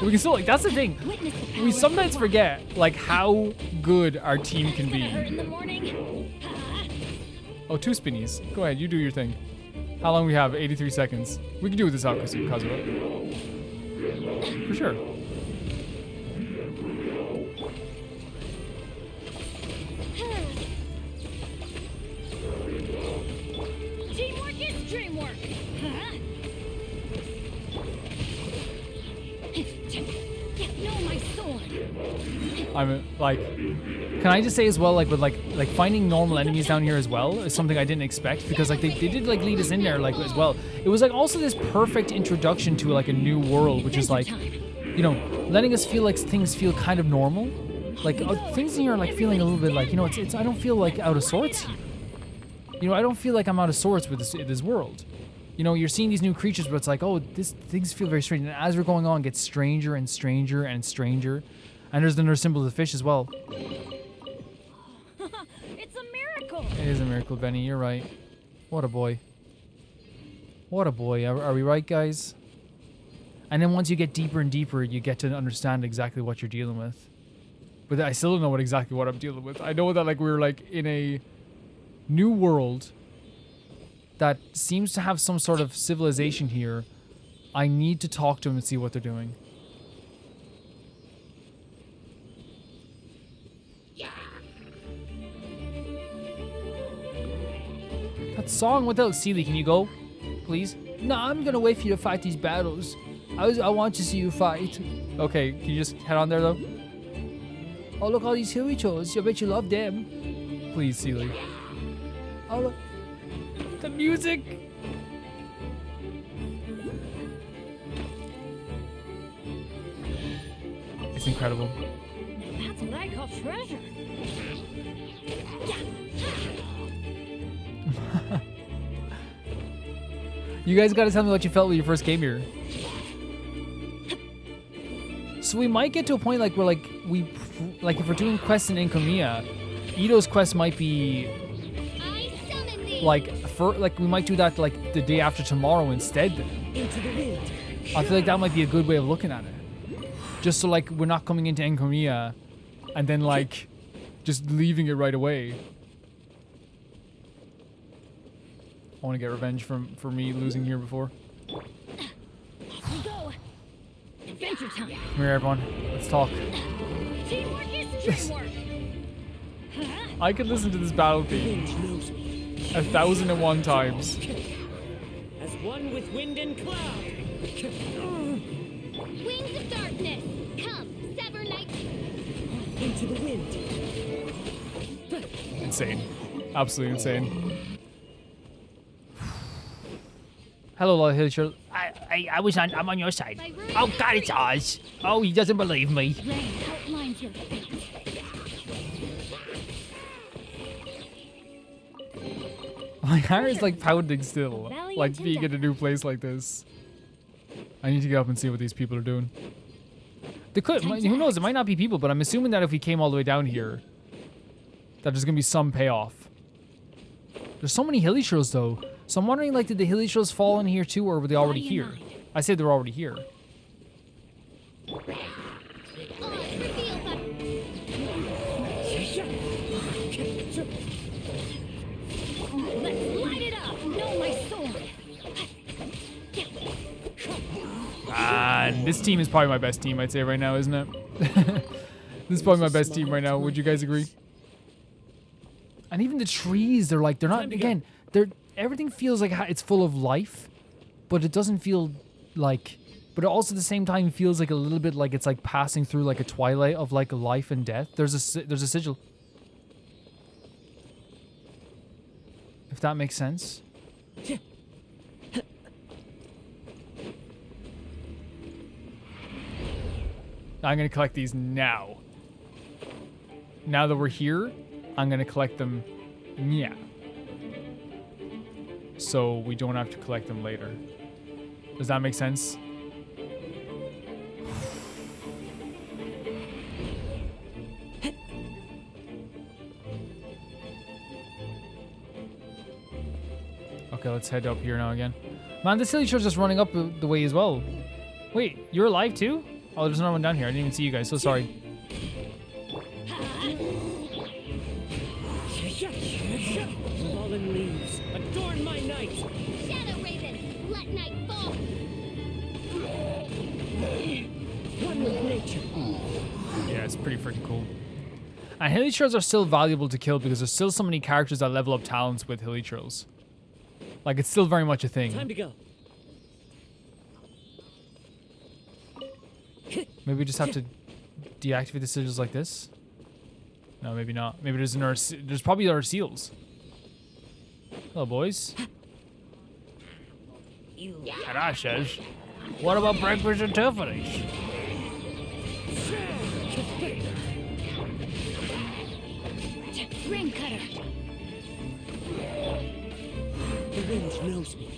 We can still, like, that's the thing. Witness the power We of sometimes the forget, like, how good our team can Gonna hurt be. in the morning. Oh, 2 spinnies. Go ahead, you do your thing. How long we have? 83 seconds. We can do this out, Kazuha. For sure. Teamwork is dreamwork. No, my sword. I'm like, can I just say as well, like with like finding normal enemies down here as well is something I didn't expect, because like they did like lead us in there like as well. It was like also this perfect introduction to like a new world, which is like, you know, letting us feel like things feel kind of normal. Like things in here are like feeling a little bit like, you know, it's I don't feel like out of sorts here. You know, I don't feel like I'm out of sorts with this world. You know, you're seeing these new creatures, but it's like, oh, things feel very strange. And as we're going on, it gets stranger and stranger and stranger. And there's another symbol of the fish as well. It's a miracle. It is a miracle, Benny. You're right. What a boy. What a boy. Are we right, guys? And then once you get deeper and deeper, you get to understand exactly what you're dealing with. But I still don't know exactly what I'm dealing with. I know that like we're like in a new world that seems to have some sort of civilization here. I need to talk to them and see what they're doing. That song without Seely, can you go? Please? No, I'm gonna wait for you to fight these battles. I want to see you fight. Okay, can you just head on there though? Oh, look, all these Hirichos. I bet you love them. Please, Seely. Oh, look. The music! It's incredible. That's what I call treasure. You guys gotta tell me what you felt when you first came here. So we might get to a point like where like if we're doing quests in Enkanomiya, Ito's quest might be I summon thee. like we might do that like the day after tomorrow instead. Into the wind. I feel like that might be a good way of looking at it. Just so like we're not coming into Enkanomiya and then like just leaving it right away. I want to get revenge for me losing here before. Off we go. Adventure time. Come here, everyone. Let's talk. Teamwork is dreamwork. I could listen to this battle theme Wind knows me. 1,001 times. As one with wind and cloud. Wings of darkness, come, sever night. Into the wind. Insane. Absolutely insane. Hello, Lord Hilcher. I'm on your side. My rude Oh, God, it's Oz. Oh, he doesn't believe me. rain outlines your fate. My heart is like pounding still. Valiant Like being in a new place like this. I need to get up and see what these people are doing. They could, who knows, it might not be people, but I'm assuming that if we came all the way down here, that there's gonna be some payoff. There's so many Hillichurls though. So I'm wondering, like, did the Hillichurls fall in here too, or were they already here? I said they were already here. Oz revealed by let's light it up. Know my sword. And this team is probably my best team, I'd say right now, isn't it? This is probably my best team right now. Would you guys agree? And even the trees, they're not, again, everything feels like it's full of life, but it doesn't feel like, but it also at the same time feels like a little bit like it's like passing through like a twilight of like life and death. There's a sigil. If that makes sense. I'm gonna collect these now. Now that we're here, I'm gonna collect them. Yeah. so we don't have to collect them later. Does that make sense? Okay, let's head up here now again. Man, this silly show's just running up the way as well. Wait, you're alive too? Oh, there's another one down here. I didn't even see you guys, so sorry. Fallen leaves, adorn my night. Shadow Raven, let night fall. One with nature. Yeah, it's pretty freaking cool. And Hilichurls are still valuable to kill because there's still so many characters that level up talents with Hilichurls. Like, it's still very much a thing. Time to go. Maybe we just have to deactivate the sigils like this? No, maybe not. Maybe there's another. There's probably other seals. Hello, boys. And I says, what about breakfast and Tiffany's? Rain cutter. The wind knows me.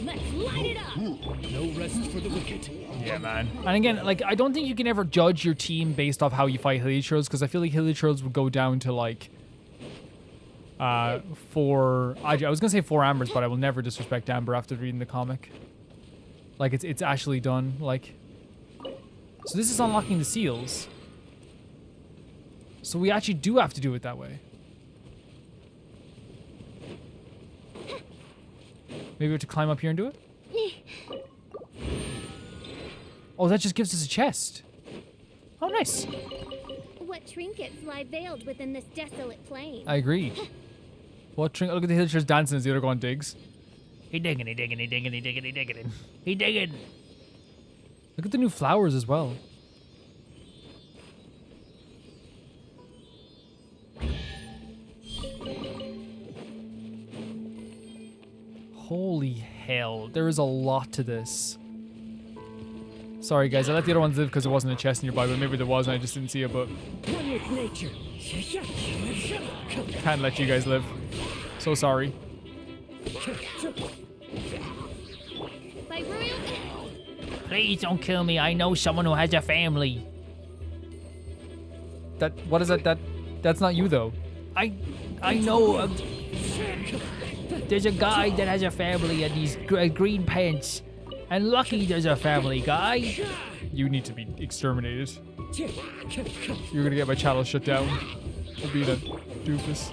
Let's light it up. No rest for the wicked. Yeah, man. And again, like, I don't think you can ever judge your team based off how you fight Hilichurls, because I feel like Hilichurls would go down to, like, I was gonna say 4 Ambers, but I will never disrespect Amber after reading the comic. Like, it's actually done, like. So this is unlocking the seals. So we actually do have to do it that way. Maybe we have to climb up here and do it? Oh, that just gives us a chest. Oh, nice. What trinkets lie veiled within this desolate plain? I agree. What trinket? Look at the Hillchers dancing as the other one digs. He digging, he digging, he digging, he digging, he digging. He digging. Look at the new flowers as well. Holy hell, there is a lot to this. Sorry guys, I let the other ones live because there wasn't a chest nearby, but maybe there was and I just didn't see it, but One with nature. can't let you guys live. So sorry. By royal... Please don't kill me. I know someone who has a family. What is that? That's not you though. I know. There's a guy that has a family and he's green pants. And lucky there's a family guy. You need to be exterminated. You're gonna get my channel shut down. I'll be that doofus.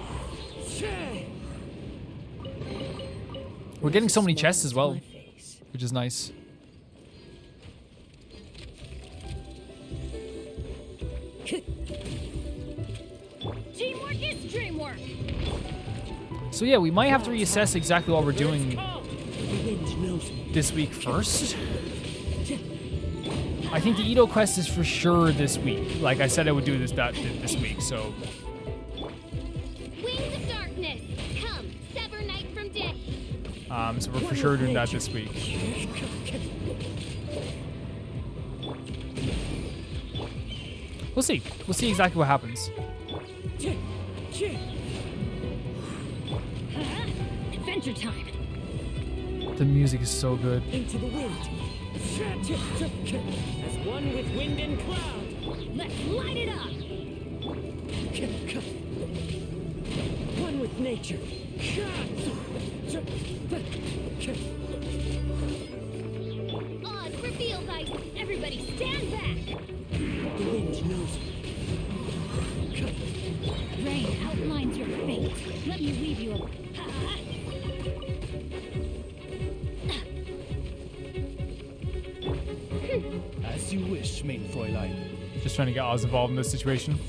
We're getting so many chests as well, which is nice. Teamwork is dreamwork. So yeah, we might have to reassess exactly what we're doing The wind knows me. this week first. I think the Edo quest is for sure this week. Like I said, I would do this week. So Wings of darkness, come, sever night from day. so we're for sure doing that this week. We'll see. We'll see exactly what happens. Adventure time. The music is so good. Into the wind. As one with wind and cloud. Let's light it up. One with nature. Oz, reveal thy... Everybody stand back. The wind knows me. Rain outlines your fate. Let me leave you alone. As you wish, main Fräulein. Just trying to get Oz involved in this situation.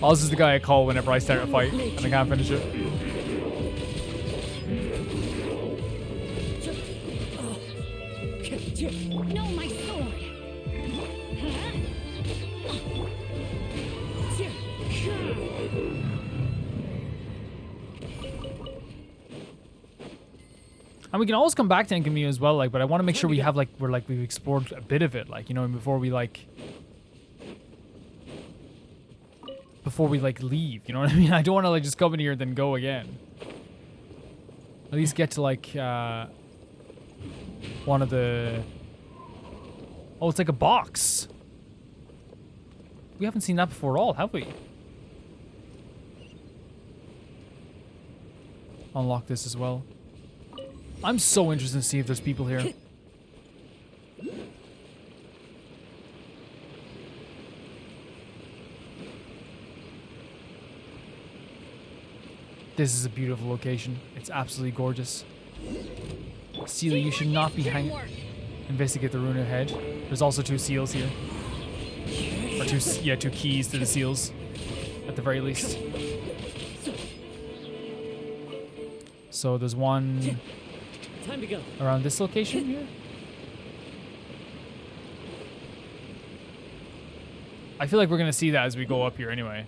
Oz is the guy I call whenever I start a fight and I can't finish it. No, my sword. And we can always come back to Enkanomiya as well, like, but I want to make sure we have we've explored a bit of it, like, you know, before before we like leave. You know what I mean? I don't want to like just come in here and then go again. At least get to like one of the. Oh, it's like a box. We haven't seen that before at all, have we? Unlock this as well. I'm so interested to see if there's people here. This is a beautiful location. It's absolutely gorgeous. Celia, you should not be hanging. Investigate the rune ahead. There's also 2 seals here. Or 2 keys to the seals. At the very least. So there's one Time to go. around this location here. I feel like we're gonna see that as we go up here anyway.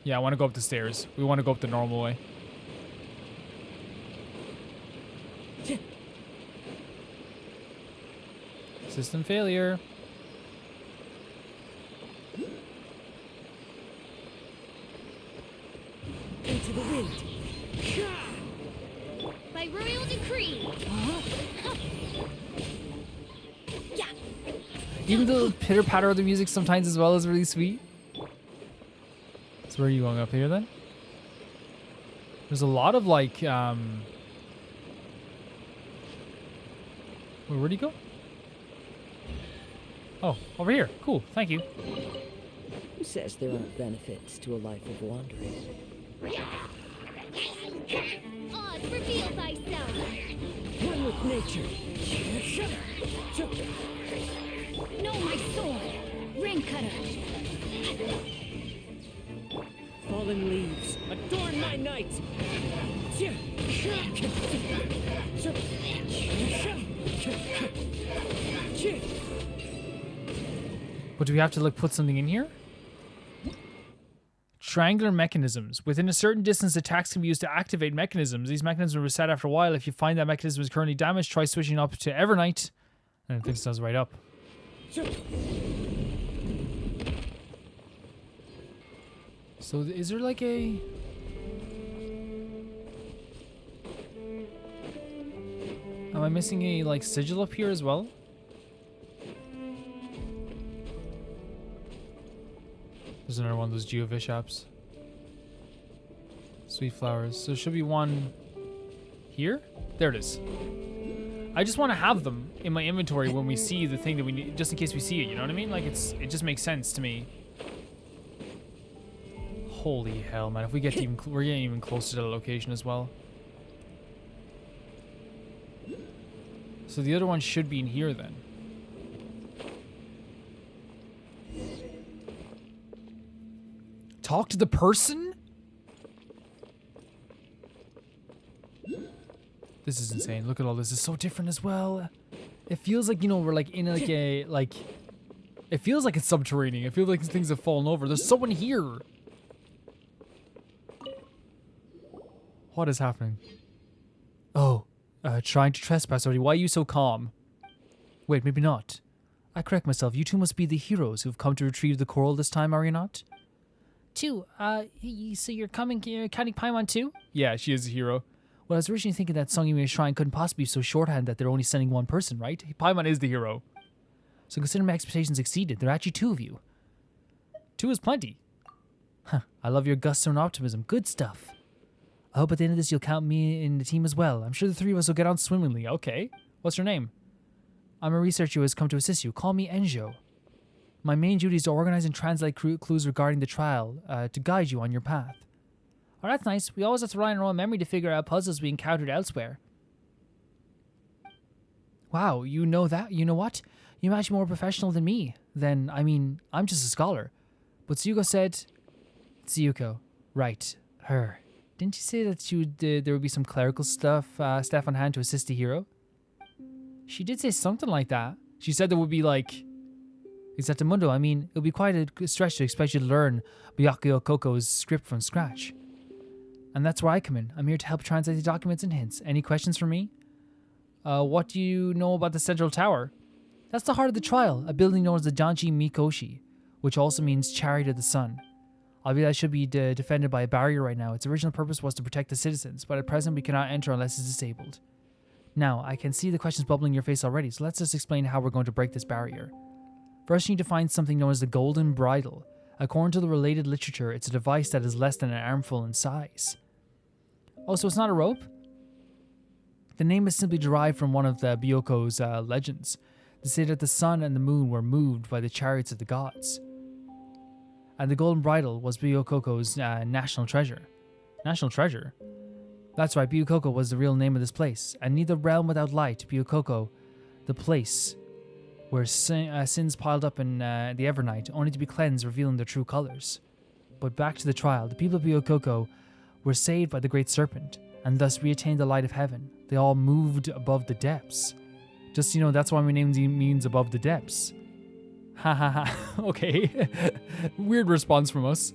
Yeah, I want to go up the stairs. We want to go up the normal way. System failure. Into the wind. By royal decree. Even the pitter patter of the music sometimes as well is really sweet. So where are you going, up here then? There's a lot of like wait, where'd he go? Oh, over here. Cool, thank you. Who says there aren't benefits to a life of wandering? Oz, reveal thyself. One with nature. Know my sword. Ring cutter. Fallen leaves adorn my night. But do we have to like put something in here? Triangular mechanisms. Within a certain distance, attacks can be used to activate mechanisms. These mechanisms will reset after a while. If you find that mechanism is currently damaged, try switching up to Evernight. And it fixes us right up. So is there like a... Am I missing a like sigil up here as well? There's another one of those Geovish apps. Sweet flowers. So there should be one here? There it is. I just want to have them in my inventory when we see the thing that we need, just in case we see it, you know what I mean? Like it just makes sense to me. Holy hell, man. If we get to even, we're getting even closer to the location as well. So the other one should be in here then. Talk to the person? This is insane. Look at all this. It's so different as well. It feels like, you know, we're like in like a, like, it feels like it's subterranean. It feels like things have fallen over. There's someone here. What is happening? Oh, trying to trespass already. Why are you so calm? Wait, maybe not. I correct myself. You two must be the heroes who've come to retrieve the coral this time, are you not? So you're counting Paimon too? Yeah, she is a hero. Well, I was originally thinking that Tsuyuko Shrine couldn't possibly be so shorthand that they're only sending one person, right? Paimon is the hero. So consider my expectations exceeded. There are actually 2 of you. 2 is plenty. Huh. I love your gusto and optimism. Good stuff. I hope at the end of this you'll count me in the team as well. I'm sure the 3 of us will get on swimmingly. Okay. What's your name? I'm a researcher who has come to assist you. Call me Enjou. My main duty is to organize and translate clues regarding the trial, to guide you on your path. Oh, that's nice. We always have to rely on our own memory to figure out puzzles we encountered elsewhere. Wow, you know that? You know what? You're much more professional than me. Then, I mean, I'm just a scholar. But Tsuyuko said... Tsuyuko. Right. Her. Didn't you say that there would be some clerical stuff on hand to assist the hero? She did say something like that. She said there would be like... Mundo, I mean, it would be quite a stretch to expect you to learn Byakuyo Koko's script from scratch. And that's where I come in. I'm here to help translate the documents and hints. Any questions for me? What do you know about the central tower? That's the heart of the trial, a building known as the Janshi Mikoshi, which also means Chariot of the Sun. Obviously, that should be defended by a barrier right now. Its original purpose was to protect the citizens, but at present we cannot enter unless it's disabled. Now, I can see the questions bubbling in your face already, so let's just explain how we're going to break this barrier. First, you need to find something known as the Golden Bridle. According to the related literature, it's a device that is less than an armful in size. Oh, so it's not a rope? The name is simply derived from one of the Byoko's legends. They say that the sun and the moon were moved by the chariots of the gods. And the Golden Bridle was Byoko's national treasure. National treasure? That's right, Byukoko was the real name of this place. And neither realm without light, Byukoko, the place where sins piled up in the Evernight, only to be cleansed, revealing their true colors. But back to the trial. The people of Byukoko were saved by the Great Serpent, and thus reattained the light of heaven. They all moved above the depths. Just, that's why my name means above the depths. Ha ha ha. Okay. Weird response from us.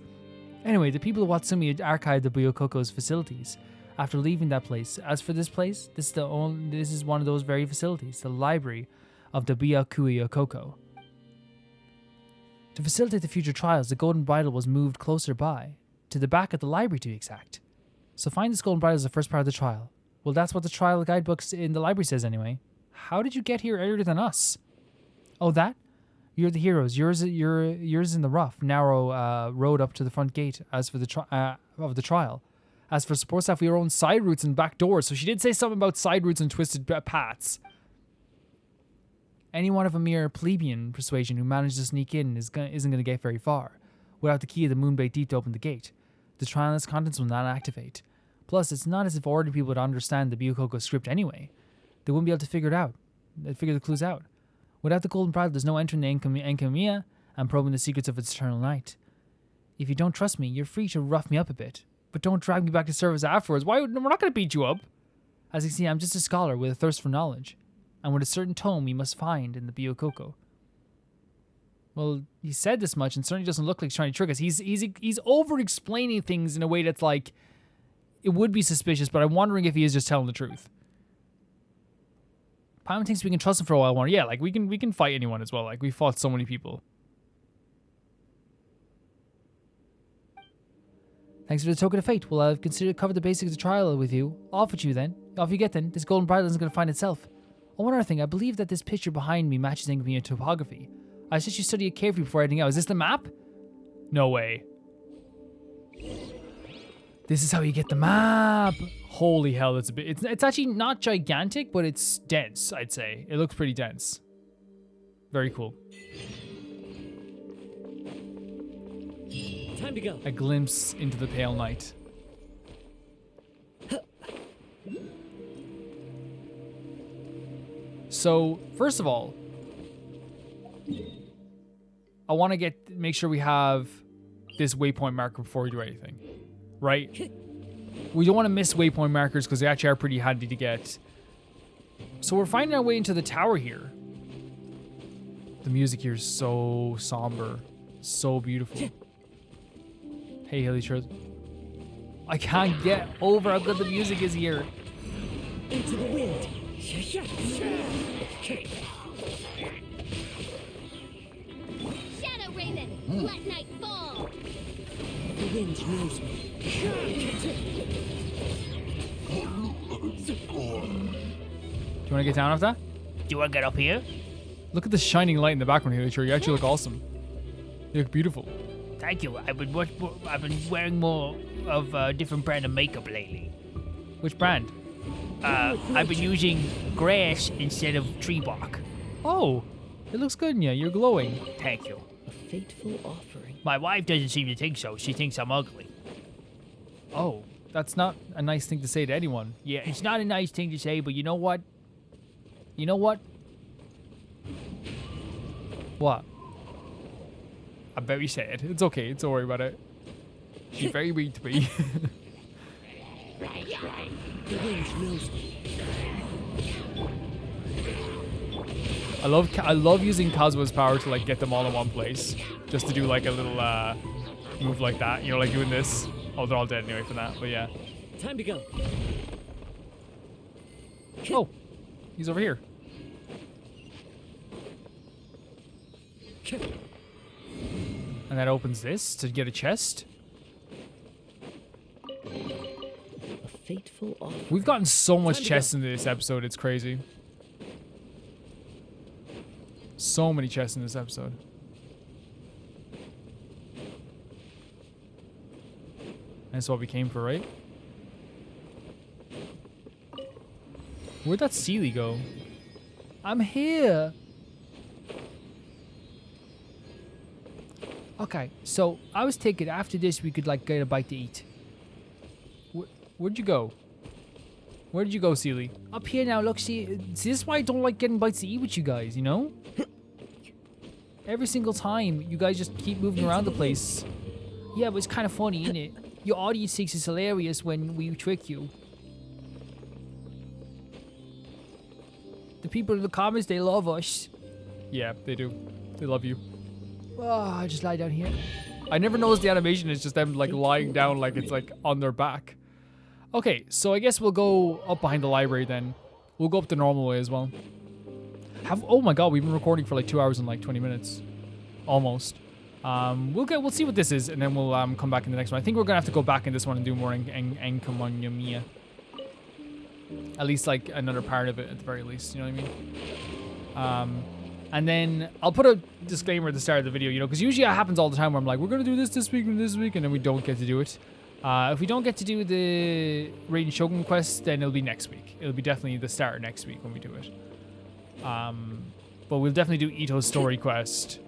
Anyway, the people of Watsumi archived the Byokoko's facilities after leaving that place. As for this place, this is one of those very facilities, the library of the Byakuyokoko. To facilitate the future trials, the Golden Bridle was moved closer by, to the back of the library to be exact. So find this Golden Bridle is the first part of the trial. Well, that's what the trial guidebooks in the library says anyway. How did you get here earlier than us? Oh, that? You're the heroes. Yours in the rough, narrow road up to the front gate. As for the trial, as for support staff, we own side routes and back doors. So she did say something about side routes and twisted paths. Anyone of a mere plebeian persuasion who managed to sneak in isn't going to get very far. Without the key of the Moonbait Deep to open the gate, the trial and its contents will not activate. Plus, it's not as if ordinary people would understand the Byukoko script anyway. They wouldn't be able to figure it out. They'd figure the clues out. Without the Golden Bridle, there's no entering the Enkanomiya and probing the secrets of its eternal night. If you don't trust me, you're free to rough me up a bit, but don't drag me back to service afterwards. We're not going to beat you up. As you see, I'm just a scholar with a thirst for knowledge, and with a certain tome we must find in the Byukoko. Well, he said this much, and certainly doesn't look like he's trying to trick us. He's over-explaining things in a way that's like, it would be suspicious, but I'm wondering if he is just telling the truth. Paimon thinks we can trust him for a while. Yeah, like we can fight anyone as well. Like we fought so many people. Thanks for the token of fate. Well, I've considered cover the basics of the trial with you. Off with you then. Off you get then. This Golden Bridle isn't going to find itself. Oh, one other thing. I believe that this picture behind me matches Enkanomiya topography. I suggest you study it carefully before heading out. Is this the map? No way. This is how you get the map. Holy hell, that's a bit. It's actually not gigantic, but it's dense, I'd say. It looks pretty dense. Very cool. Time to go. A glimpse into the pale night. So, first of all, I want to make sure we have this waypoint marker before we do anything, right? We don't want to miss waypoint markers because they actually are pretty handy to get. So we're finding our way into the tower here. The music here is so somber, so beautiful. Hey, Hilly Shirt. I can't get over how good the music is here. Into the wind. Shadow Raven, let night fall. The wind knows me. Do you want to get down off that? Do you want to get up here? Look at the shining light in the background, Hilly Shirt. You actually look awesome. You look beautiful. Thank you. I've been wearing more of a different brand of makeup lately. Which brand? I've been using grass instead of tree bark. Oh, it looks good in you. You're glowing. Thank you. A fateful offering. My wife doesn't seem to think so. She thinks I'm ugly. Oh, that's not a nice thing to say to anyone. Yeah, it's not a nice thing to say, but you know what? You know what? What? I'm very sad. It's okay. Don't worry about it. She's very weak to me. The wind knows me. I love using Kazuha's power to like get them all in one place, just to do like a little move like that. You know, like doing this. Oh, they're all dead anyway for that. But yeah. Time to go. Oh, he's over here. And that opens this to get a chest. A fateful offer. We've gotten so much chests in this episode, it's crazy. So many chests in this episode. That's what we came for, right? Where'd that Sealy go? I'm here. Okay, so I was thinking after this we could like get a bite to eat. Where'd you go? Where did you go, Sealy? Up here now, look, see this is why I don't like getting bites to eat with you guys, you know? Every single time, you guys just keep moving around the place. Yeah, but it's kind of funny, isn't it? Your audience thinks it's hilarious when we trick you. The people in the comments, they love us. Yeah, they do. They love you. Oh, I'll just lie down here. I never noticed the animation. It's just them like lying down like it's like on their back. Okay, so I guess we'll go up behind the library then. We'll go up the normal way as well. Oh my god, we've been recording for like 2 hours and like 20 minutes. Almost. We'll see what this is, and then we'll come back in the next one. I think we're gonna have to go back in this one and do more Enkanomiya. At least like another part of it at the very least, you know what I mean? And then I'll put a disclaimer at the start of the video, you know, because usually it happens all the time where I'm like, we're gonna do this week and this week, and then we don't get to do it. If we don't get to do the Raiden Shogun quest, then it'll be next week. It'll be definitely the start of next week when we do it. But we'll definitely do Ito's story quest.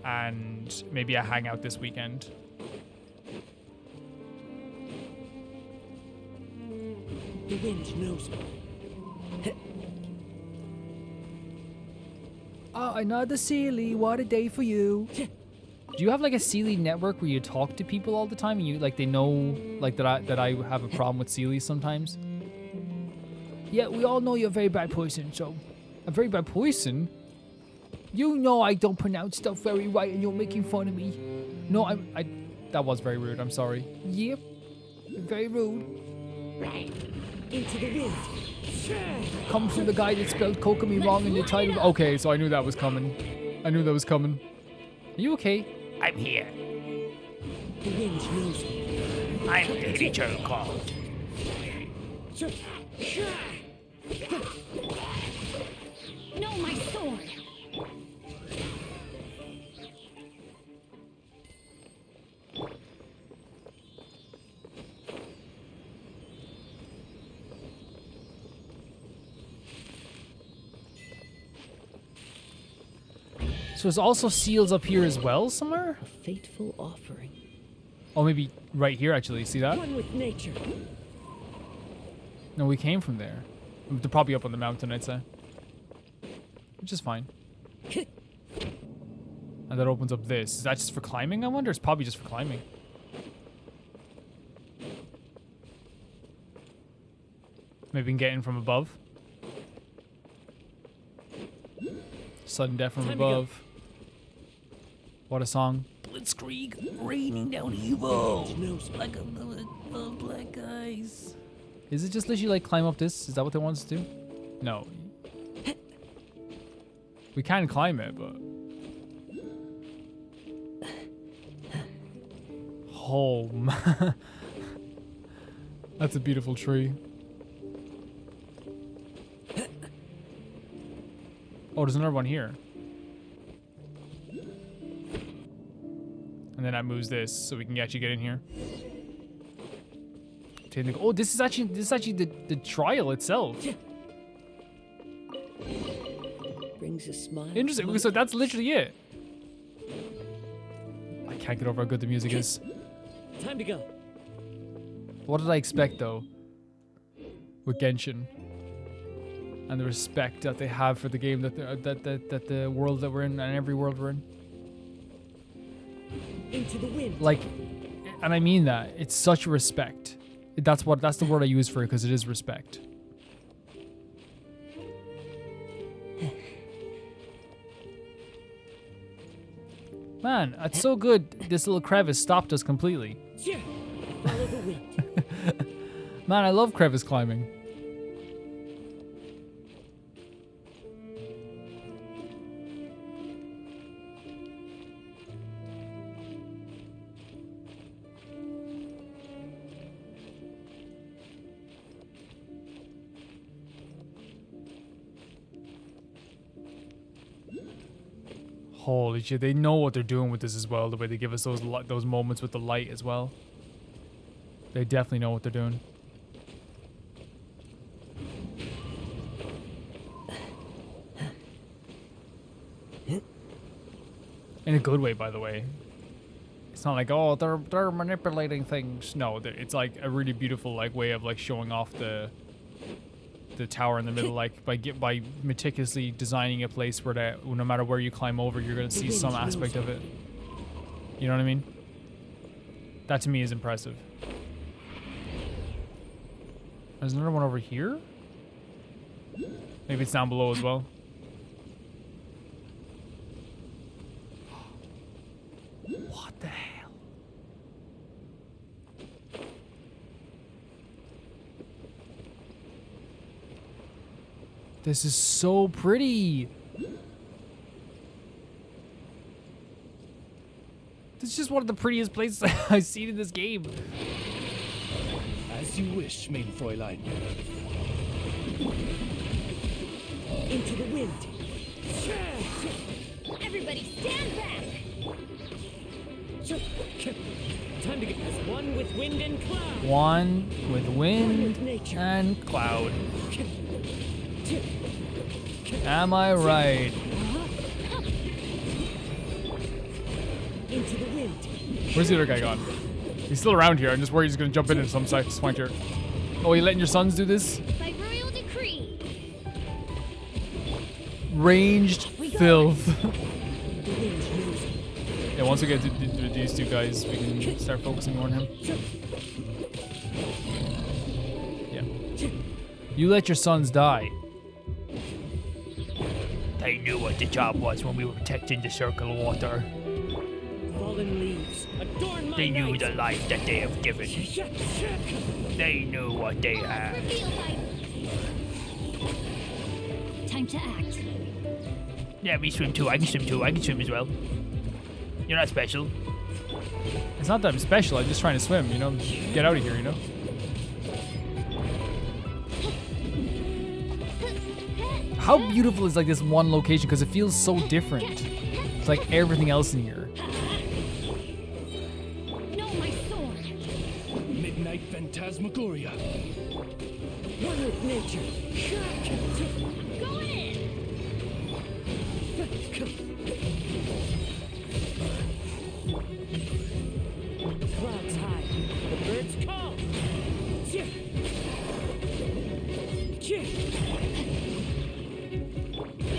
And maybe a hangout this weekend. The wind knows me. Oh, another Sealy. What a day for you. Do you have like a Sealy network where you talk to people all the time and you like they know like that I have a problem with Sealy sometimes? Yeah, we all know you're a very bad person, so... A very bad person? You know I don't pronounce stuff very right and you're making fun of me. No, that was very rude. I'm sorry. Yep. Very rude. Into the wind. Comes from the guy that spelled Kokomi wrong in the title. Okay, so I knew that was coming. I knew that was coming. Are you okay? I'm here. The wind knows me. I'm the creature called. No, my sword! So there's also seals up here as well somewhere? A fateful offering. Oh, maybe right here actually. See that? One with nature. No, we came from there. They're probably up on the mountain, I'd say. Which is fine. And that opens up this. Is that just for climbing, I wonder? It's probably just for climbing. Maybe we can get in from above. Sudden death from above. What a song. Blitzkrieg raining down evil like a black eyes. Is it just literally like climb up this? Is that what they want us to do? No. We can climb it, but... Home. That's a beautiful tree. Oh, there's another one here. And then that moves this, so we can actually get in here. Oh, this is actually the trial itself. Brings a smile. Interesting. So that's literally it. I can't get over how good the music is. Time to go. What did I expect though? With Genshin and the respect that they have for the game that the world that we're in and every world we're in. Into the wind. Like, and I mean that it's such respect. That's the word I use for it because it is respect. Man, that's so good. This little crevice stopped us completely. Follow the wind. Man, I love crevice climbing. Holy shit, they know what they're doing with this as well. The way they give us those moments with the light as well. They definitely know what they're doing. In a good way, by the way. It's not like, oh, they're manipulating things. No, it's like a really beautiful like way of like showing off the tower in the middle, like by meticulously designing a place where that no matter where you climb over, you're gonna see some aspect of it. You know what I mean? That to me is impressive. There's another one over here. Maybe it's down below as well. What the hell? This is so pretty. This is just one of the prettiest places I've seen in this game. As you wish, main Fräulein. Into the wind. Everybody stand back! Time to get this one with wind and cloud. One with wind nature. and cloud. Am I right? Into the wind. Where's the other guy gone? He's still around here. I'm just worried he's gonna jump into some point here. Oh, you letting your sons do this? By royal decree! Ranged filth. The wind's moving. Yeah, once we get to these two guys, we can start focusing more on him. Yeah. You let your sons die. They knew what the job was when we were protecting the circle of water. Fallen leaves. Adorn my They knew night. the life that they have given. They knew what they All had. revealed by... Time to act. Yeah, me swim too. I can swim too. I can swim as well. You're not special. It's not that I'm special. I'm just trying to swim. You know, get out of here. You know. How beautiful is like this one location because it feels so different. It's like everything else in here. No, my sword! Midnight Phantasmagoria. One with nature. Going in! Clouds high. The birds call.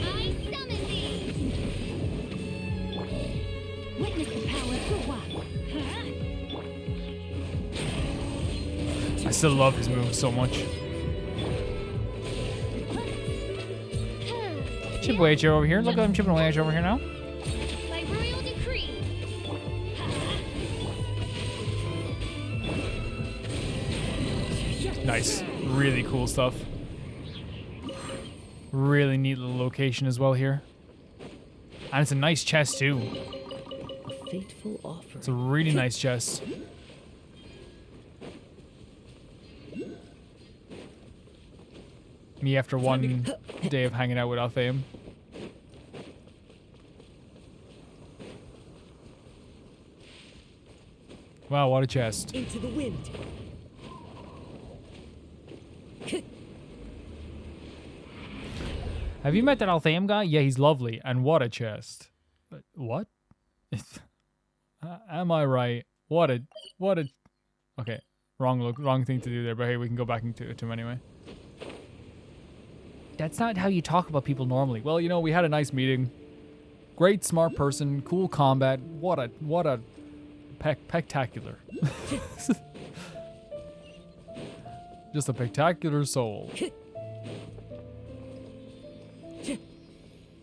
I summon thee! Witness the power of Ruwa! I still love his moves so much. Chip away at you over here. Look at him chipping away at you over here now. By royal decree! Nice. Really cool stuff. Really neat little location as well here. And it's a nice chest too. A fateful offer. It's a really nice chest. Me after one day of hanging out with Alfheim. Wow, what a chest. Into the wind. Have you met that Alfheim guy? Yeah, he's lovely. And what a chest. What? Am I right? What a... Okay, wrong thing to do there, but hey, we can go back into him anyway. That's not how you talk about people normally. Well, you know, we had a nice meeting. Great, smart person, cool combat. What a spectacular. Just a spectacular soul.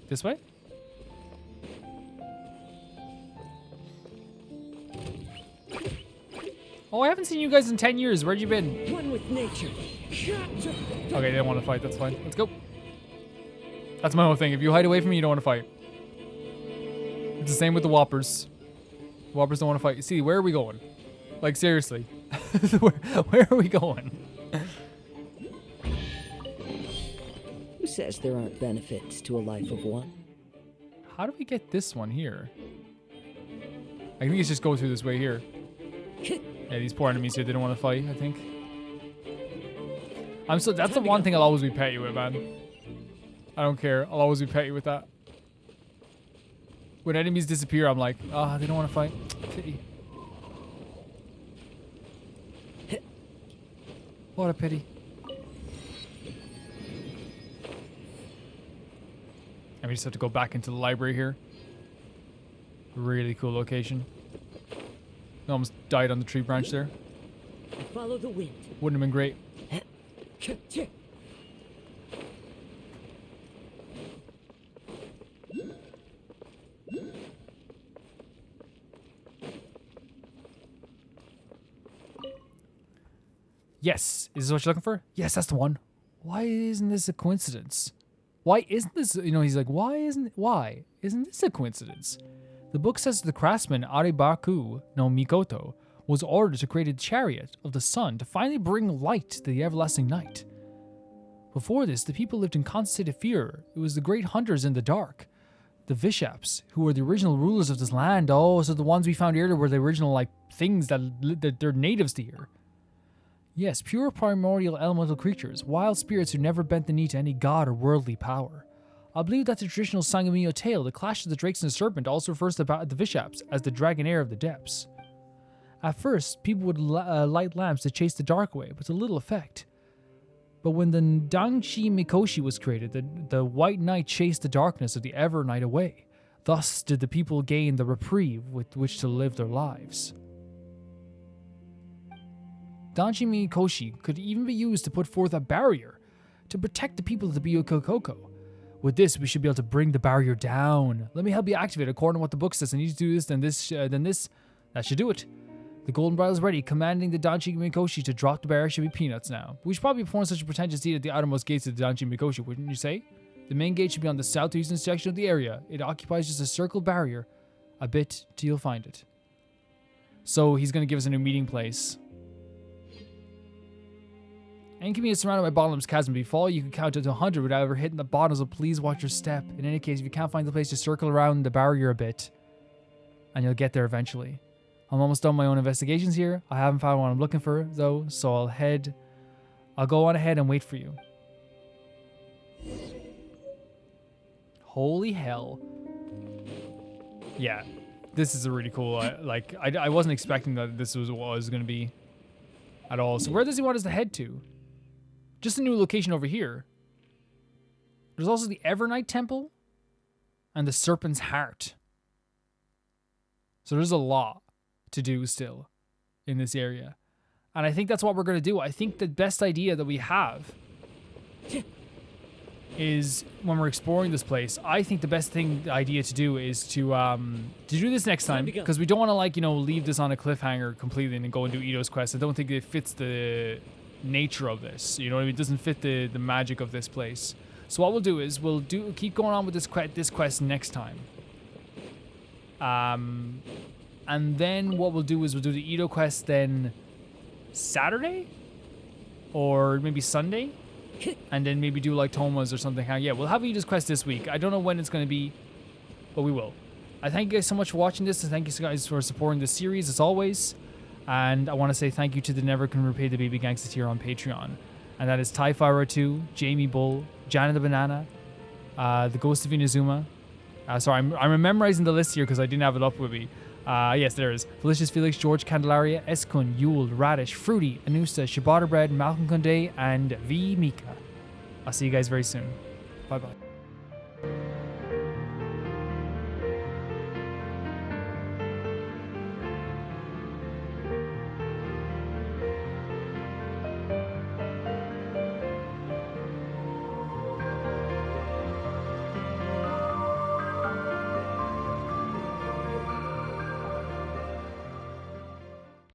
This way? Oh, I haven't seen you guys in 10 years. Where'd you been? One with nature. Okay, they don't want to fight. That's fine. Let's go. That's my whole thing. If you hide away from me, you don't want to fight. It's the same with the Whoppers. Whoppers don't want to fight. See, where are we going? Like, seriously. where are we going? Who says there aren't benefits to a life of one? How do we get this one here? I think it's just go through this way here. Yeah, these poor enemies here, they don't want to fight, I think. That's the one thing I'll always be petty with, man. I don't care. I'll always be petty with that. When enemies disappear, I'm like, ah, they don't want to fight. Pity. What a pity. And we just have to go back into the library here. Really cool location. I almost died on the tree branch there. Follow the wind. Wouldn't have been great. Yes. Is this what you're looking for? Yes, that's the one. Why isn't this a coincidence? Why isn't this, he's like, why isn't this a coincidence? The book says the craftsman Aribaku no Mikoto was ordered to create a chariot of the sun to finally bring light to the everlasting night. Before this, the people lived in constant state of fear. It was the great hunters in the dark, the Vishaps, who were the original rulers of this land. Oh, so the ones we found earlier were the original, things that they're natives to here. Yes, pure primordial elemental creatures, wild spirits who never bent the knee to any god or worldly power. I believe that the traditional Sangomiyo tale, The Clash of the Drakes and the Serpent, also refers to the Vishaps as the Dragonair of the Depths. At first, people would light lamps to chase the dark away, but to little effect. But when the Danshi Mikoshi was created, the White Knight chased the darkness of the Ever Night away. Thus did the people gain the reprieve with which to live their lives. Danshi Mikoshi could even be used to put forth a barrier to protect the people of the Byokokoko. With this, we should be able to bring the barrier down. Let me help you activate it according to what the book says. I need to do this, then this. That should do it. The golden bridle is ready, commanding the Danshi Mikoshi to drop the barrier should be peanuts now. We should probably perform such a pretentious deed at the outermost gates of the Danshi Mikoshi, wouldn't you say? The main gate should be on the southeastern section of the area. It occupies just a circle barrier. A bit till you'll find it. So he's going to give us a new meeting place. Enkanomiya is surrounded by bottomless chasm. If you fall, you can count up to 100 without ever hitting the bottom, so please watch your step. In any case, if you can't find the place, just circle around the barrier a bit, and you'll get there eventually. I'm almost done my own investigations here. I haven't found what I'm looking for, though, so I'll go on ahead and wait for you. Holy hell. Yeah, this is a really cool, I wasn't expecting that this was what it was going to be at all. So where does he want us to head to? Just a new location over here. There's also the Evernight Temple and the Serpent's Heart. So there's a lot to do still in this area. And I think that's what we're going to do. I think the best idea that we have is when we're exploring this place, I think the best idea to do is to do this next time, because we don't want to leave this on a cliffhanger completely and then go and do Ito's quest. I don't think it fits the nature of this. You know what I mean? It doesn't fit the magic of this place. So what we'll do is keep going on with this quest next time. And then what we'll do is we'll do the Ito quest then Saturday or maybe Sunday, and then maybe do Toma's or something. Yeah, we'll have Ito's quest this week. I don't know when it's going to be, but we will. I thank you guys so much for watching this, and thank you guys for supporting the series as always. And I want to say thank you to the Never Can Repay the Baby Gangsta tier on Patreon. And that is Ty502, Jamie Bull, Janet the Banana, the Ghost of Inazuma. Sorry, I'm memorizing the list here because I didn't have it up with me. Yes, there is. Felicious Felix, George Candelaria, Eskun, Yule, Radish, Fruity, Anusta, Shibata Bread, Malcolm Conde, and V. Mika. I'll see you guys very soon.